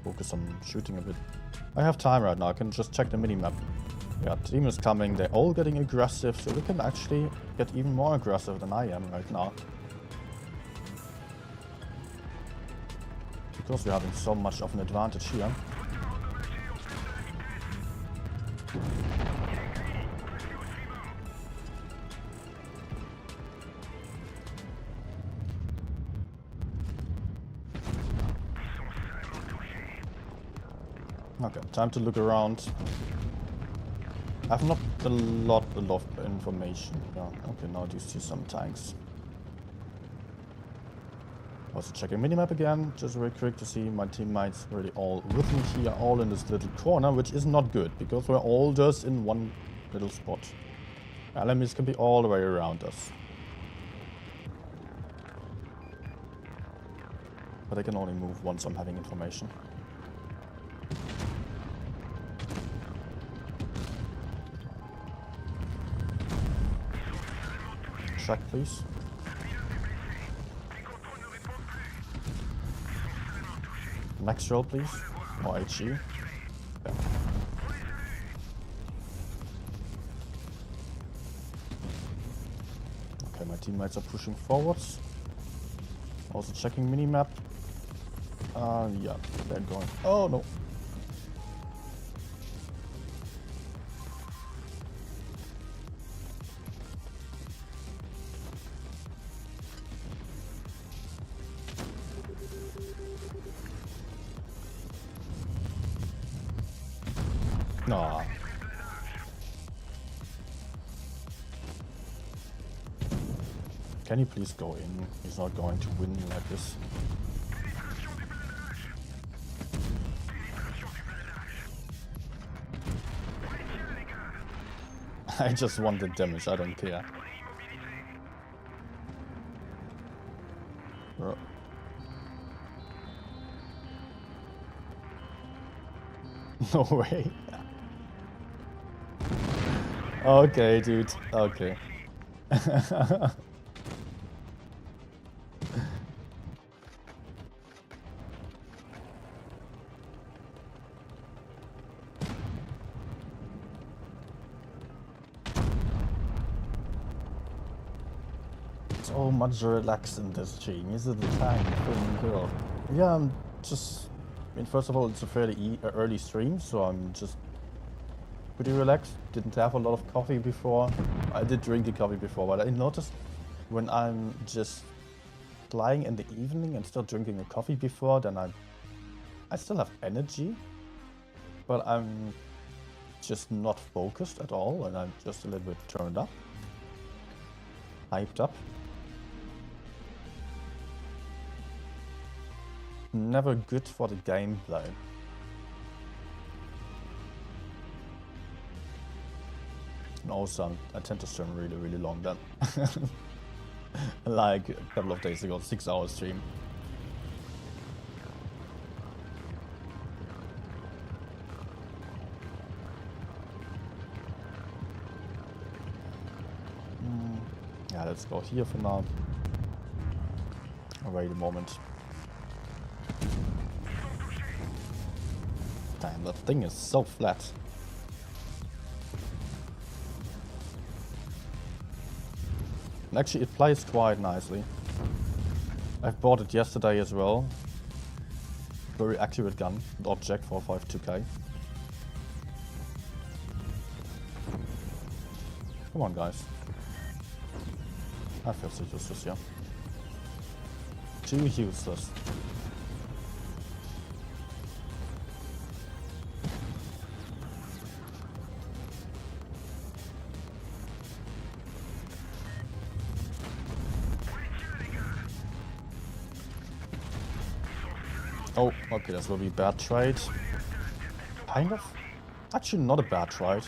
Focus on shooting a bit. I have time right now, I can just check the minimap. Yeah, team is coming, they're all getting aggressive, so we can actually get even more aggressive than I am right now. Because we're having so much of an advantage here. Okay, time to look around. I have not a lot of information. Yeah, okay, now do you see some tanks. Also checking minimap again, just very quick to see my teammates really all with me here, all in this little corner, which is not good, because we're all just in one little spot. Enemies can be all the way around us. But I can only move once I'm having information. Check, please. Next roll, please. Or HE. Yeah. Okay, my teammates are pushing forwards. Also checking minimap. Yeah, they're going. Oh no. No. Can you please go in? He's not going to win like this. I just want the damage, I don't care. Bro. No way. Okay, dude. Okay. So much relaxed in this stream. Is it the time? Girl. Yeah, I'm just. I mean, first of all, it's a fairly early stream, so I'm just pretty relaxed. Didn't have a lot of coffee before. I did drink the coffee before, but I noticed when I'm just playing in the evening and still drinking a coffee before, then I still have energy, but I'm just not focused at all, and I'm just a little bit turned up, hyped up. Never good for the gameplay. And also, I tend to stream really, really long then. Like a couple of days ago, 6-hour stream. Yeah, let's go here for now. Wait a moment. Damn, that thing is so flat. And actually, it plays quite nicely. I've bought it yesterday as well. Very accurate gun, the Object 452K. Come on, guys. I feel so useless here. Too useless. Oh, okay, this will be a bad trade. Kind of. Actually, not a bad trade.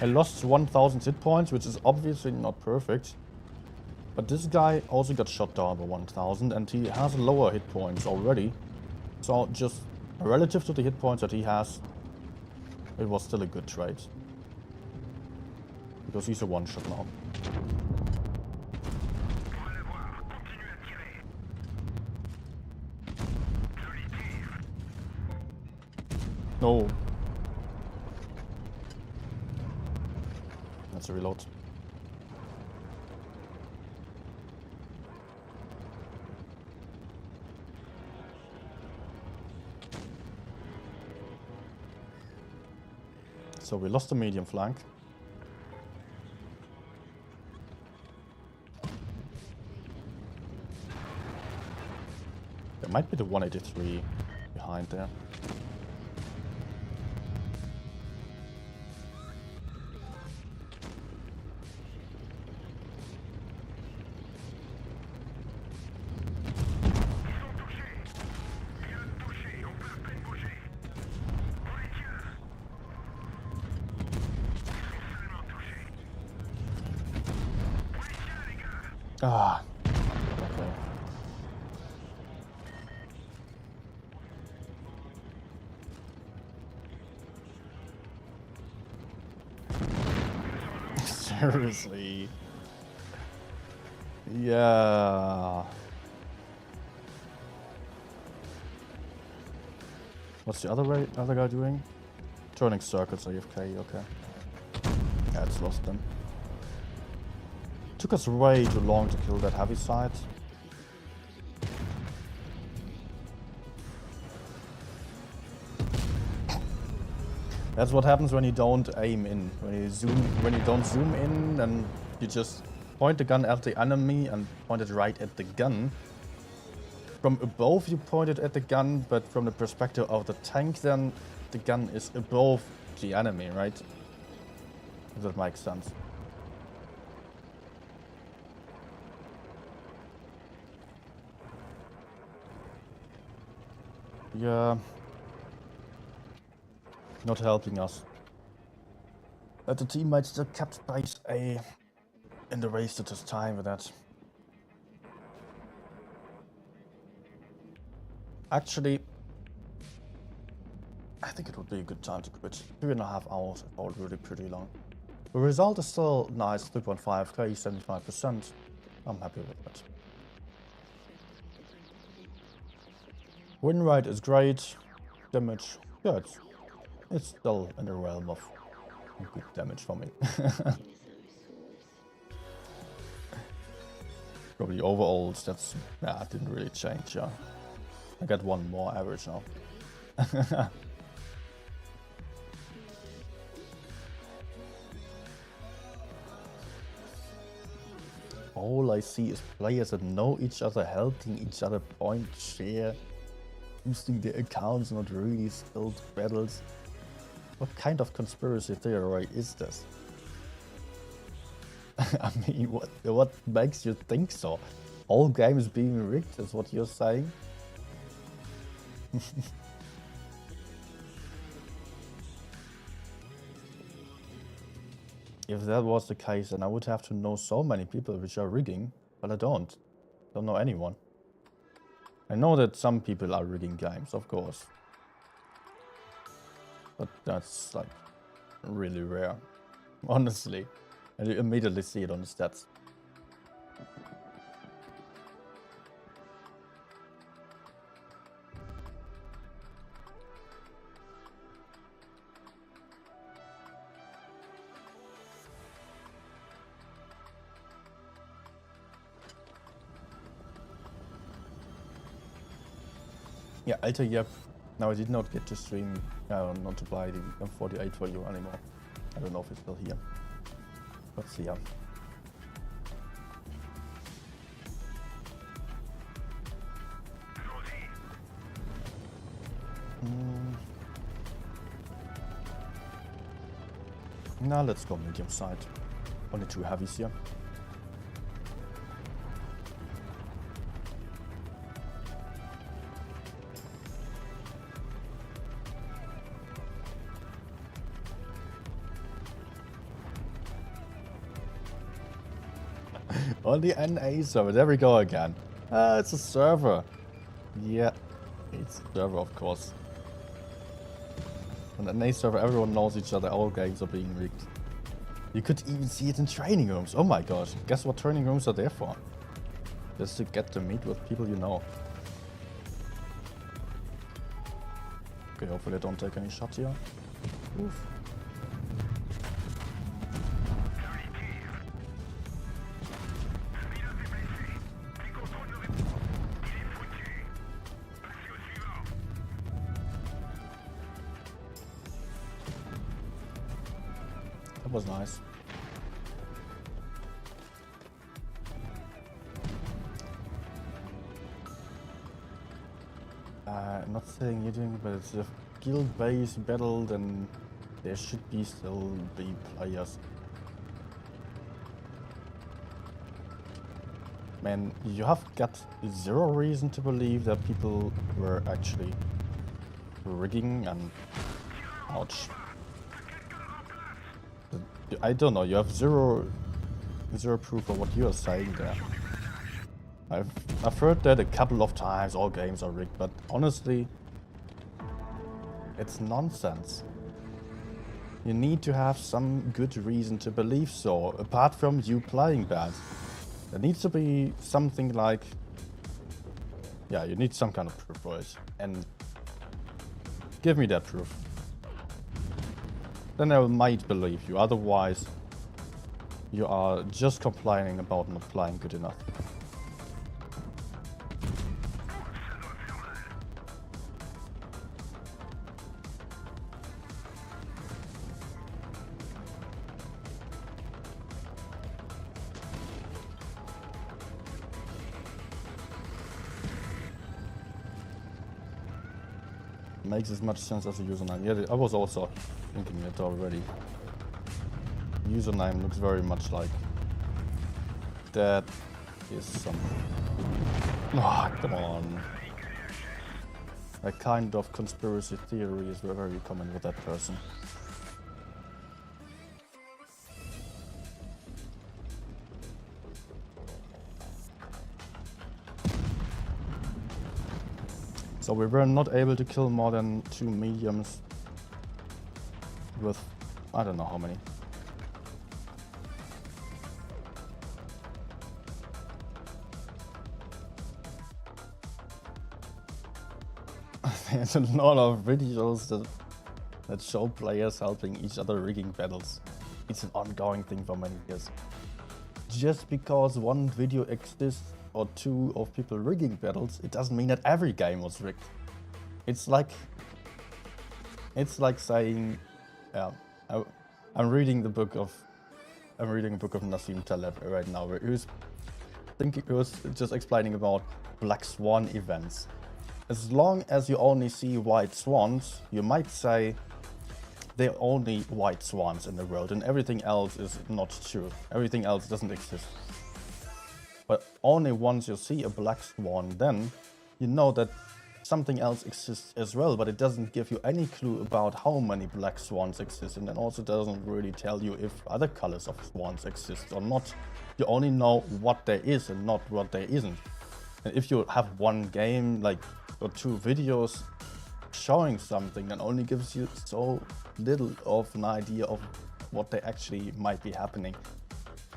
I lost 1000 hit points, which is obviously not perfect. But this guy also got shot down by 1000, and he has lower hit points already. So just relative to the hit points that he has, it was still a good trade. Because he's a one-shot now. No. That's a reload. So we lost the medium flank. There might be the 183 behind there. Ah, okay. Seriously. Yeah. What's the other guy doing? Turning circles, AFK, okay. Yeah, it's lost then. Took us way too long to kill that heavy side. That's what happens when you don't aim in. When you don't zoom in, and you just point the gun at the enemy and point it right at the gun. From above you point it at the gun, but from the perspective of the tank then the gun is above the enemy, right? If that makes sense. Yeah. Not helping us. But the teammates still kept base A in the wasted his time with that. Actually, I think it would be a good time to quit. 3.5 hours is already pretty long. The result is still nice, 3.5k, 75%. I'm happy with that. Win rate is great. Damage, yeah, it's still in the realm of good damage for me. Probably overall stats, yeah, didn't really change, yeah. I got one more average now. All I see is players that know each other, helping each other point, share, boosting their accounts, not really skilled battles. What kind of conspiracy theory is this? I mean, what makes you think so? All games being rigged is what you're saying? If that was the case, then I would have to know so many people which are rigging, but I don't. Don't know anyone. I know that some people are rigging games, of course. But that's like really rare, honestly. And you immediately see it on the stats. Yeah, Alter, yep. Now I did not get to stream, not to buy the M48 for you anymore. I don't know if it's still here. Let's see, yeah. Now let's go medium side. Only 2 heavies here. On the NA server, there we go again. It's a server. Yeah, it's a server, of course. On the NA server, everyone knows each other, all games are being rigged. You could even see it in training rooms. Oh my gosh, guess what training rooms are there for? Just to get to meet with people you know. Okay, hopefully I don't take any shot here. Oof. Was nice. I'm not saying you're doing, but it's a guild-based battle, then there should still be players. Man, you have got zero reason to believe that people were actually rigging and ouch. I don't know, you have zero proof of what you are saying there. I've heard that a couple of times, all games are rigged, but honestly, it's nonsense. You need to have some good reason to believe so, apart from you playing bad. There needs to be something like... Yeah, you need some kind of proof for it. And Give me that proof. Then I might believe you. Otherwise, you are just complaining about not playing good enough. Makes as much sense as a username. Yeah, I was also thinking it already. Username looks very much like that is some... Oh, come on. A kind of conspiracy theory is very common with that person. So we were not able to kill more than 2 mediums with I don't know how many. There's a lot of videos that show players helping each other rigging battles. It's an ongoing thing for many years. Just because one video exists or two of people rigging battles, it doesn't mean that every game was rigged. It's like saying, yeah, I'm reading a book of Nassim Taleb right now, where he was just explaining about black swan events. As long as you only see white swans, you might say there are only white swans in the world and everything else is not true. Everything else doesn't exist. But only once you see a black swan, then you know that something else exists as well, but it doesn't give you any clue about how many black swans exist, and then also doesn't really tell you if other colors of swans exist or not. You only know what there is and not what there isn't. And if you have one game, like, or two videos showing something, that only gives you so little of an idea of what they actually might be happening.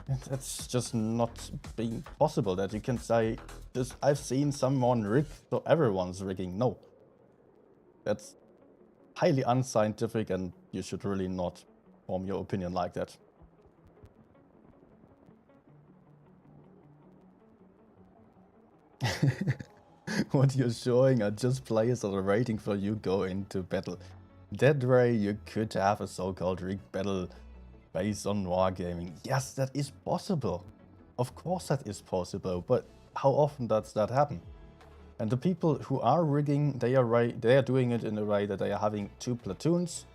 And that's just not being possible, that you can say, just, I've seen someone rig, so everyone's rigging. No. That's highly unscientific, and you should really not form your opinion like that. What you're showing are just players that are waiting for you go into battle. That way you could have a so-called rigged battle based on wargaming. Yes, that is possible. Of course that is possible, but how often does that happen? And the people who are rigging, they are doing it in a way that they are having two platoons,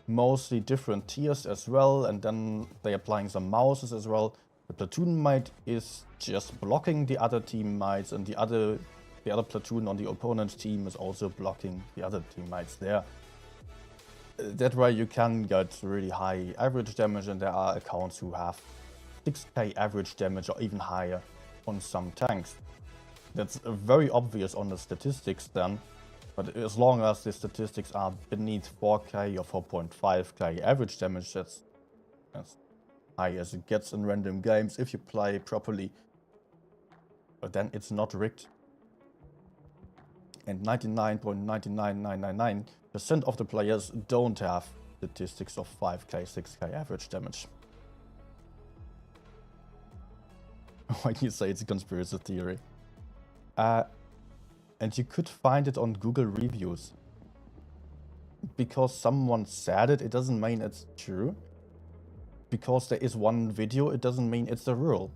mostly different tiers as well, and then they are applying some mouses as well. The platoon mate is just blocking the other teammates, and the other platoon on the opponent's team is also blocking the other teammates there. That way you can get really high average damage, and there are accounts who have 6k average damage or even higher on some tanks. That's very obvious on the statistics then, but as long as the statistics are beneath 4k or 4.5k average damage, that's as high as it gets in random games if you play properly. But then it's not rigged. And 99.99999% of the players don't have statistics of 5k, 6k average damage. Why do you say it's a conspiracy theory? And you could find it on Google reviews. Because someone said it, it doesn't mean it's true. Because there is one video, it doesn't mean it's a rule.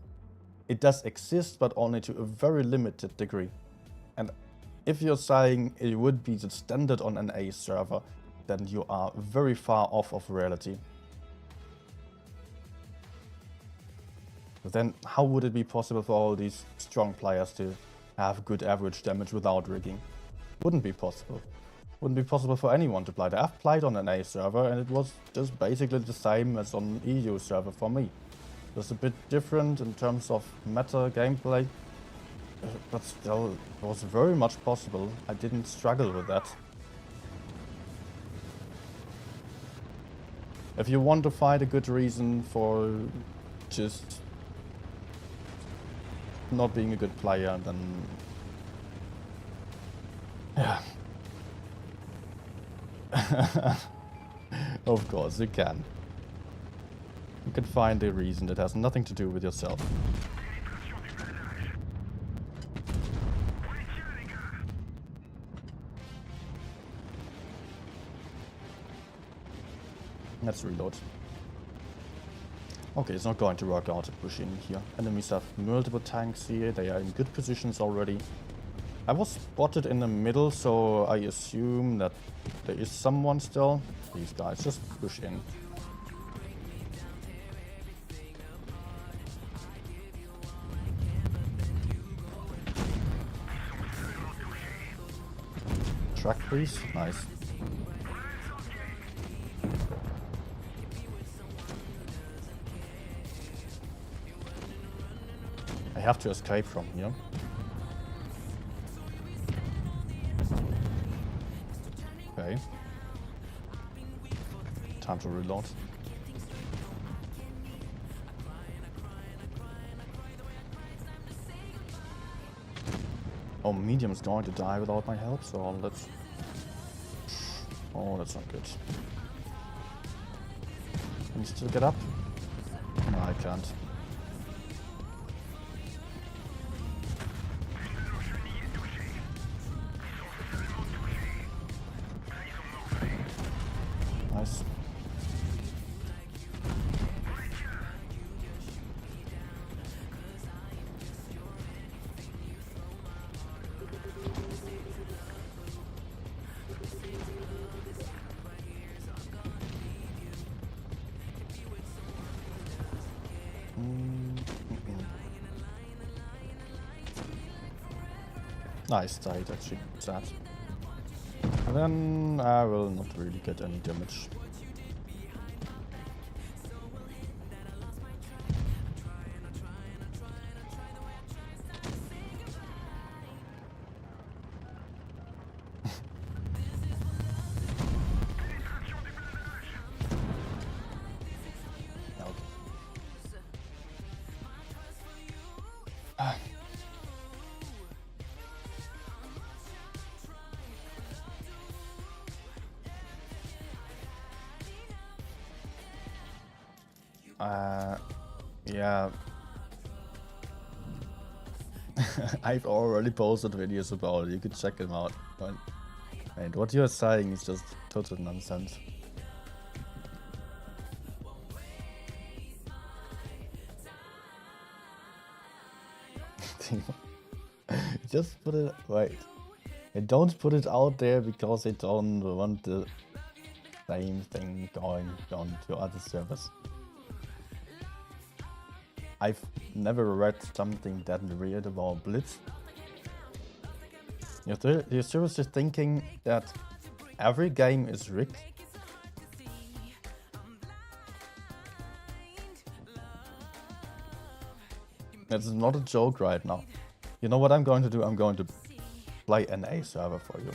It does exist, but only to a very limited degree. And if you're saying it would be the standard on an A server, then you are very far off of reality. But then how would it be possible for all these strong players to have good average damage without rigging? Wouldn't be possible. Wouldn't be possible for anyone to play that. I've played on an A server and it was just basically the same as on an EU server for me. Just a bit different in terms of meta gameplay. But still, it was very much possible. I didn't struggle with that. If you want to find a good reason for just not being a good player, then yeah. Of course you can. You can find a reason that has nothing to do with yourself. Let's reload. Okay, it's not going to work out to push in here. Enemies have multiple tanks here. They are in good positions already. I was spotted in the middle, so I assume that there is someone still. These guys just push in. Truck, please. Nice. I have to escape from here. Okay. Time to reload. Oh, medium's going to die without my help, so let's... Oh, that's not good. Can you still get up? No, I can't. Nice. Nice died actually, sad. And then I will not really get any damage. Okay. Yeah. I've already posted videos about it, you could check them out. But and what you're saying is just total nonsense. Just put it, wait. And don't put it out there because they don't want the same thing going on to other servers. I've never read something that weird about Blitz. You're seriously thinking that every game is rigged? It's not a joke right now. You know what I'm going to do? I'm going to play an A server for you.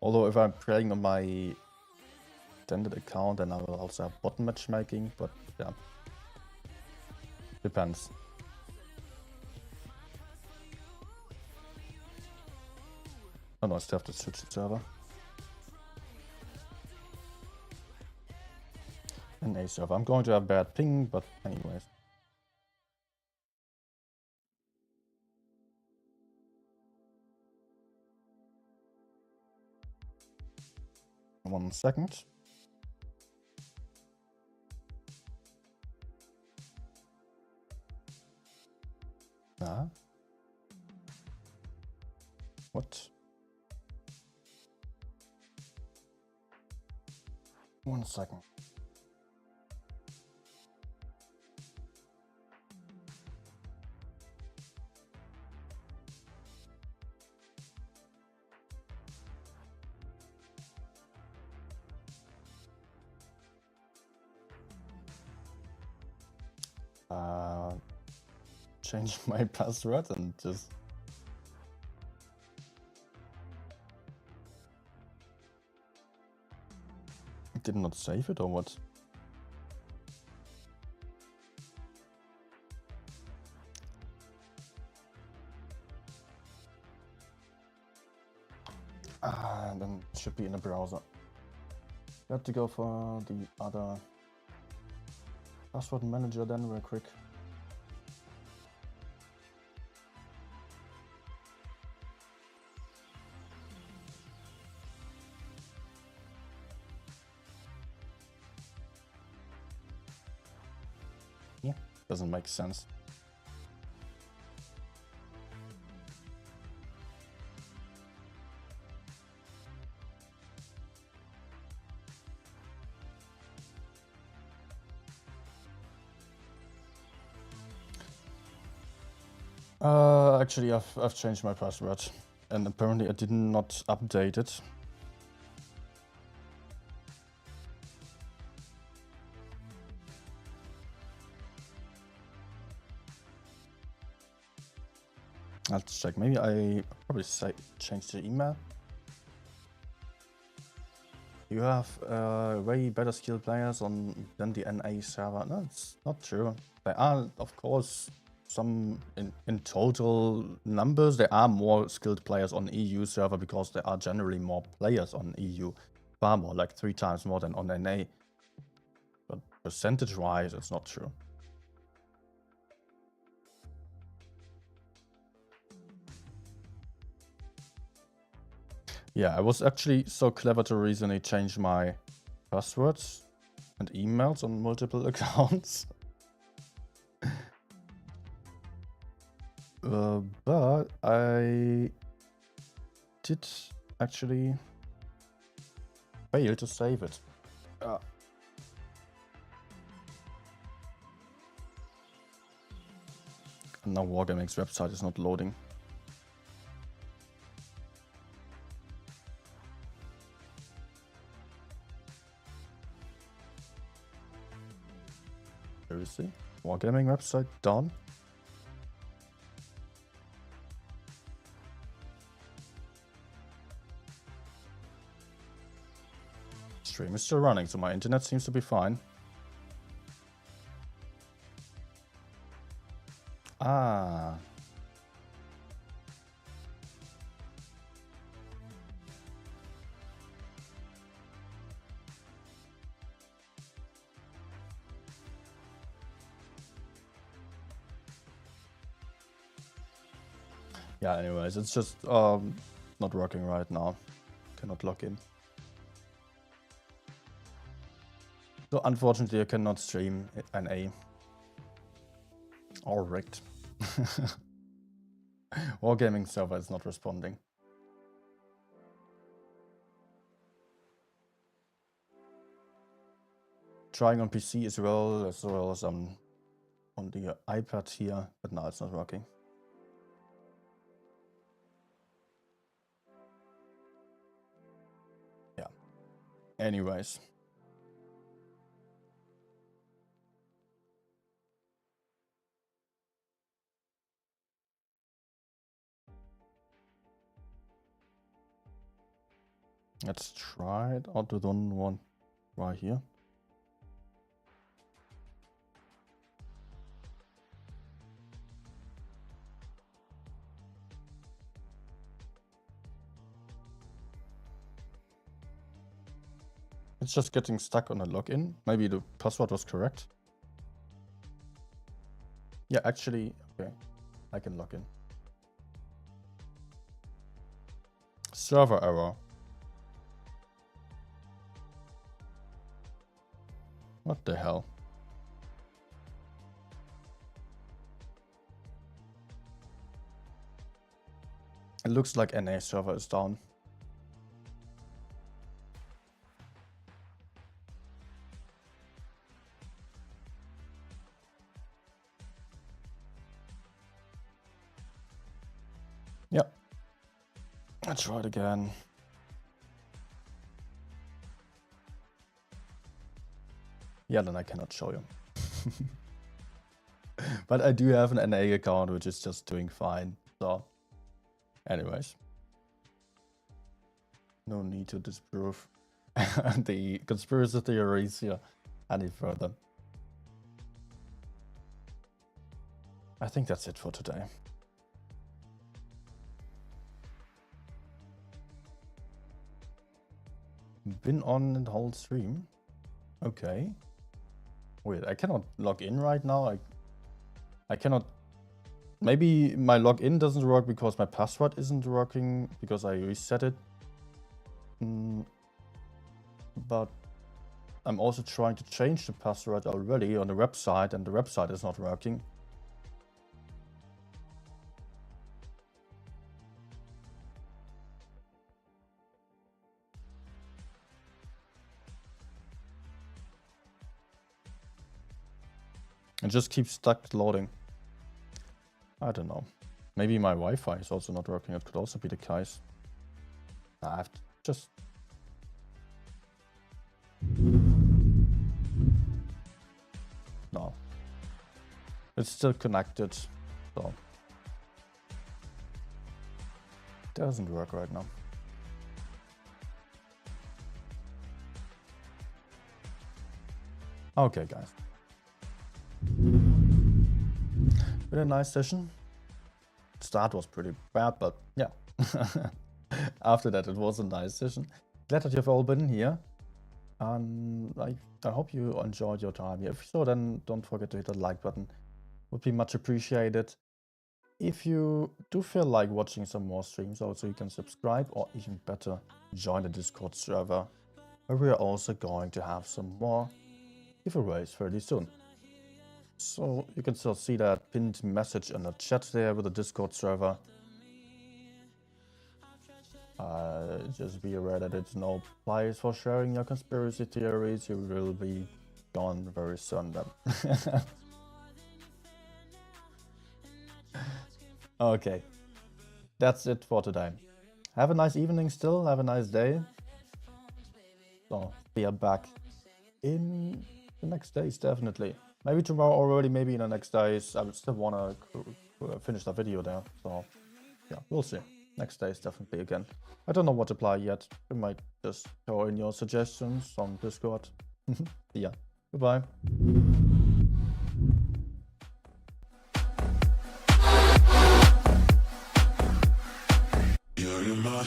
Although if I'm playing on my extended account, then I will also have bot matchmaking, but yeah. Depends. Oh no, I still have to switch the server. An A server. I'm going to have bad ping, but anyways. One second. What? 1 second. Change my password and just did not save it or what? should be in the browser. Got to go for the other password manager then real quick. Yeah, doesn't make sense. Actually, I've changed my password, and apparently I did not update it. Let's check. Maybe I probably changed the email. You have way better skilled players than the NA server. No, it's not true. There are, of course, some in total numbers. There are more skilled players on EU server because there are generally more players on EU. Far more, like 3 times more than on NA. But percentage-wise, it's not true. Yeah, I was actually so clever to recently change my passwords and emails on multiple accounts. But I did actually fail to save it. And now Wargaming's website is not loading. Seriously? Wargaming website done? Stream is still running, so my internet seems to be fine. Ah. Yeah, anyways, it's just not working right now. Cannot log in. So unfortunately I cannot stream NA. All rigged. Wargaming server is not responding. Trying on PC as well as on the iPad here, but now it's not working. Yeah. Anyways. Let's try it out with one right here. It's just getting stuck on a login. Maybe the password was correct. Yeah, actually, okay, I can log in. Server error. What the hell? It looks like NA server is down. Yep. Let's try it again. Yeah, then I cannot show you. But I do have an NA account, which is just doing fine. So, anyways. No need to disprove the conspiracy theories here any further. I think that's it for today. been on the whole stream. Okay. Wait, I cannot log in right now. I cannot. Maybe my login doesn't work because my password isn't working because I reset it. But I'm also trying to change the password already on the website, and the website is not working. It just keeps stuck loading. I don't know. Maybe my Wi-Fi is also not working. It could also be the case. I have to just... No. It's still connected, so... It doesn't work right now. Okay, guys. Been a nice session. Start was pretty bad, but yeah. After that, it was a nice session. Glad that you've all been here. And I hope you enjoyed your time here. If so, then don't forget to hit that like button. Would be much appreciated. If you do feel like watching some more streams, also you can subscribe, or even better, join the Discord server, where we are also going to have some more giveaways fairly soon. So you can still see that pinned message in the chat there with the Discord server. Just be aware that it's no place for sharing your conspiracy theories. You will be gone very soon then. Okay, that's it for today. Have a nice evening still, have a nice day. So, we are back in the next days, definitely. Maybe tomorrow already, maybe in the next days. I would still want to finish the video there. So, yeah, we'll see. Next days, definitely again. I don't know what to play yet. You might just throw in your suggestions on Discord. Yeah, goodbye. You're in my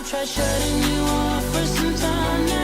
Try shutting you off for some time now.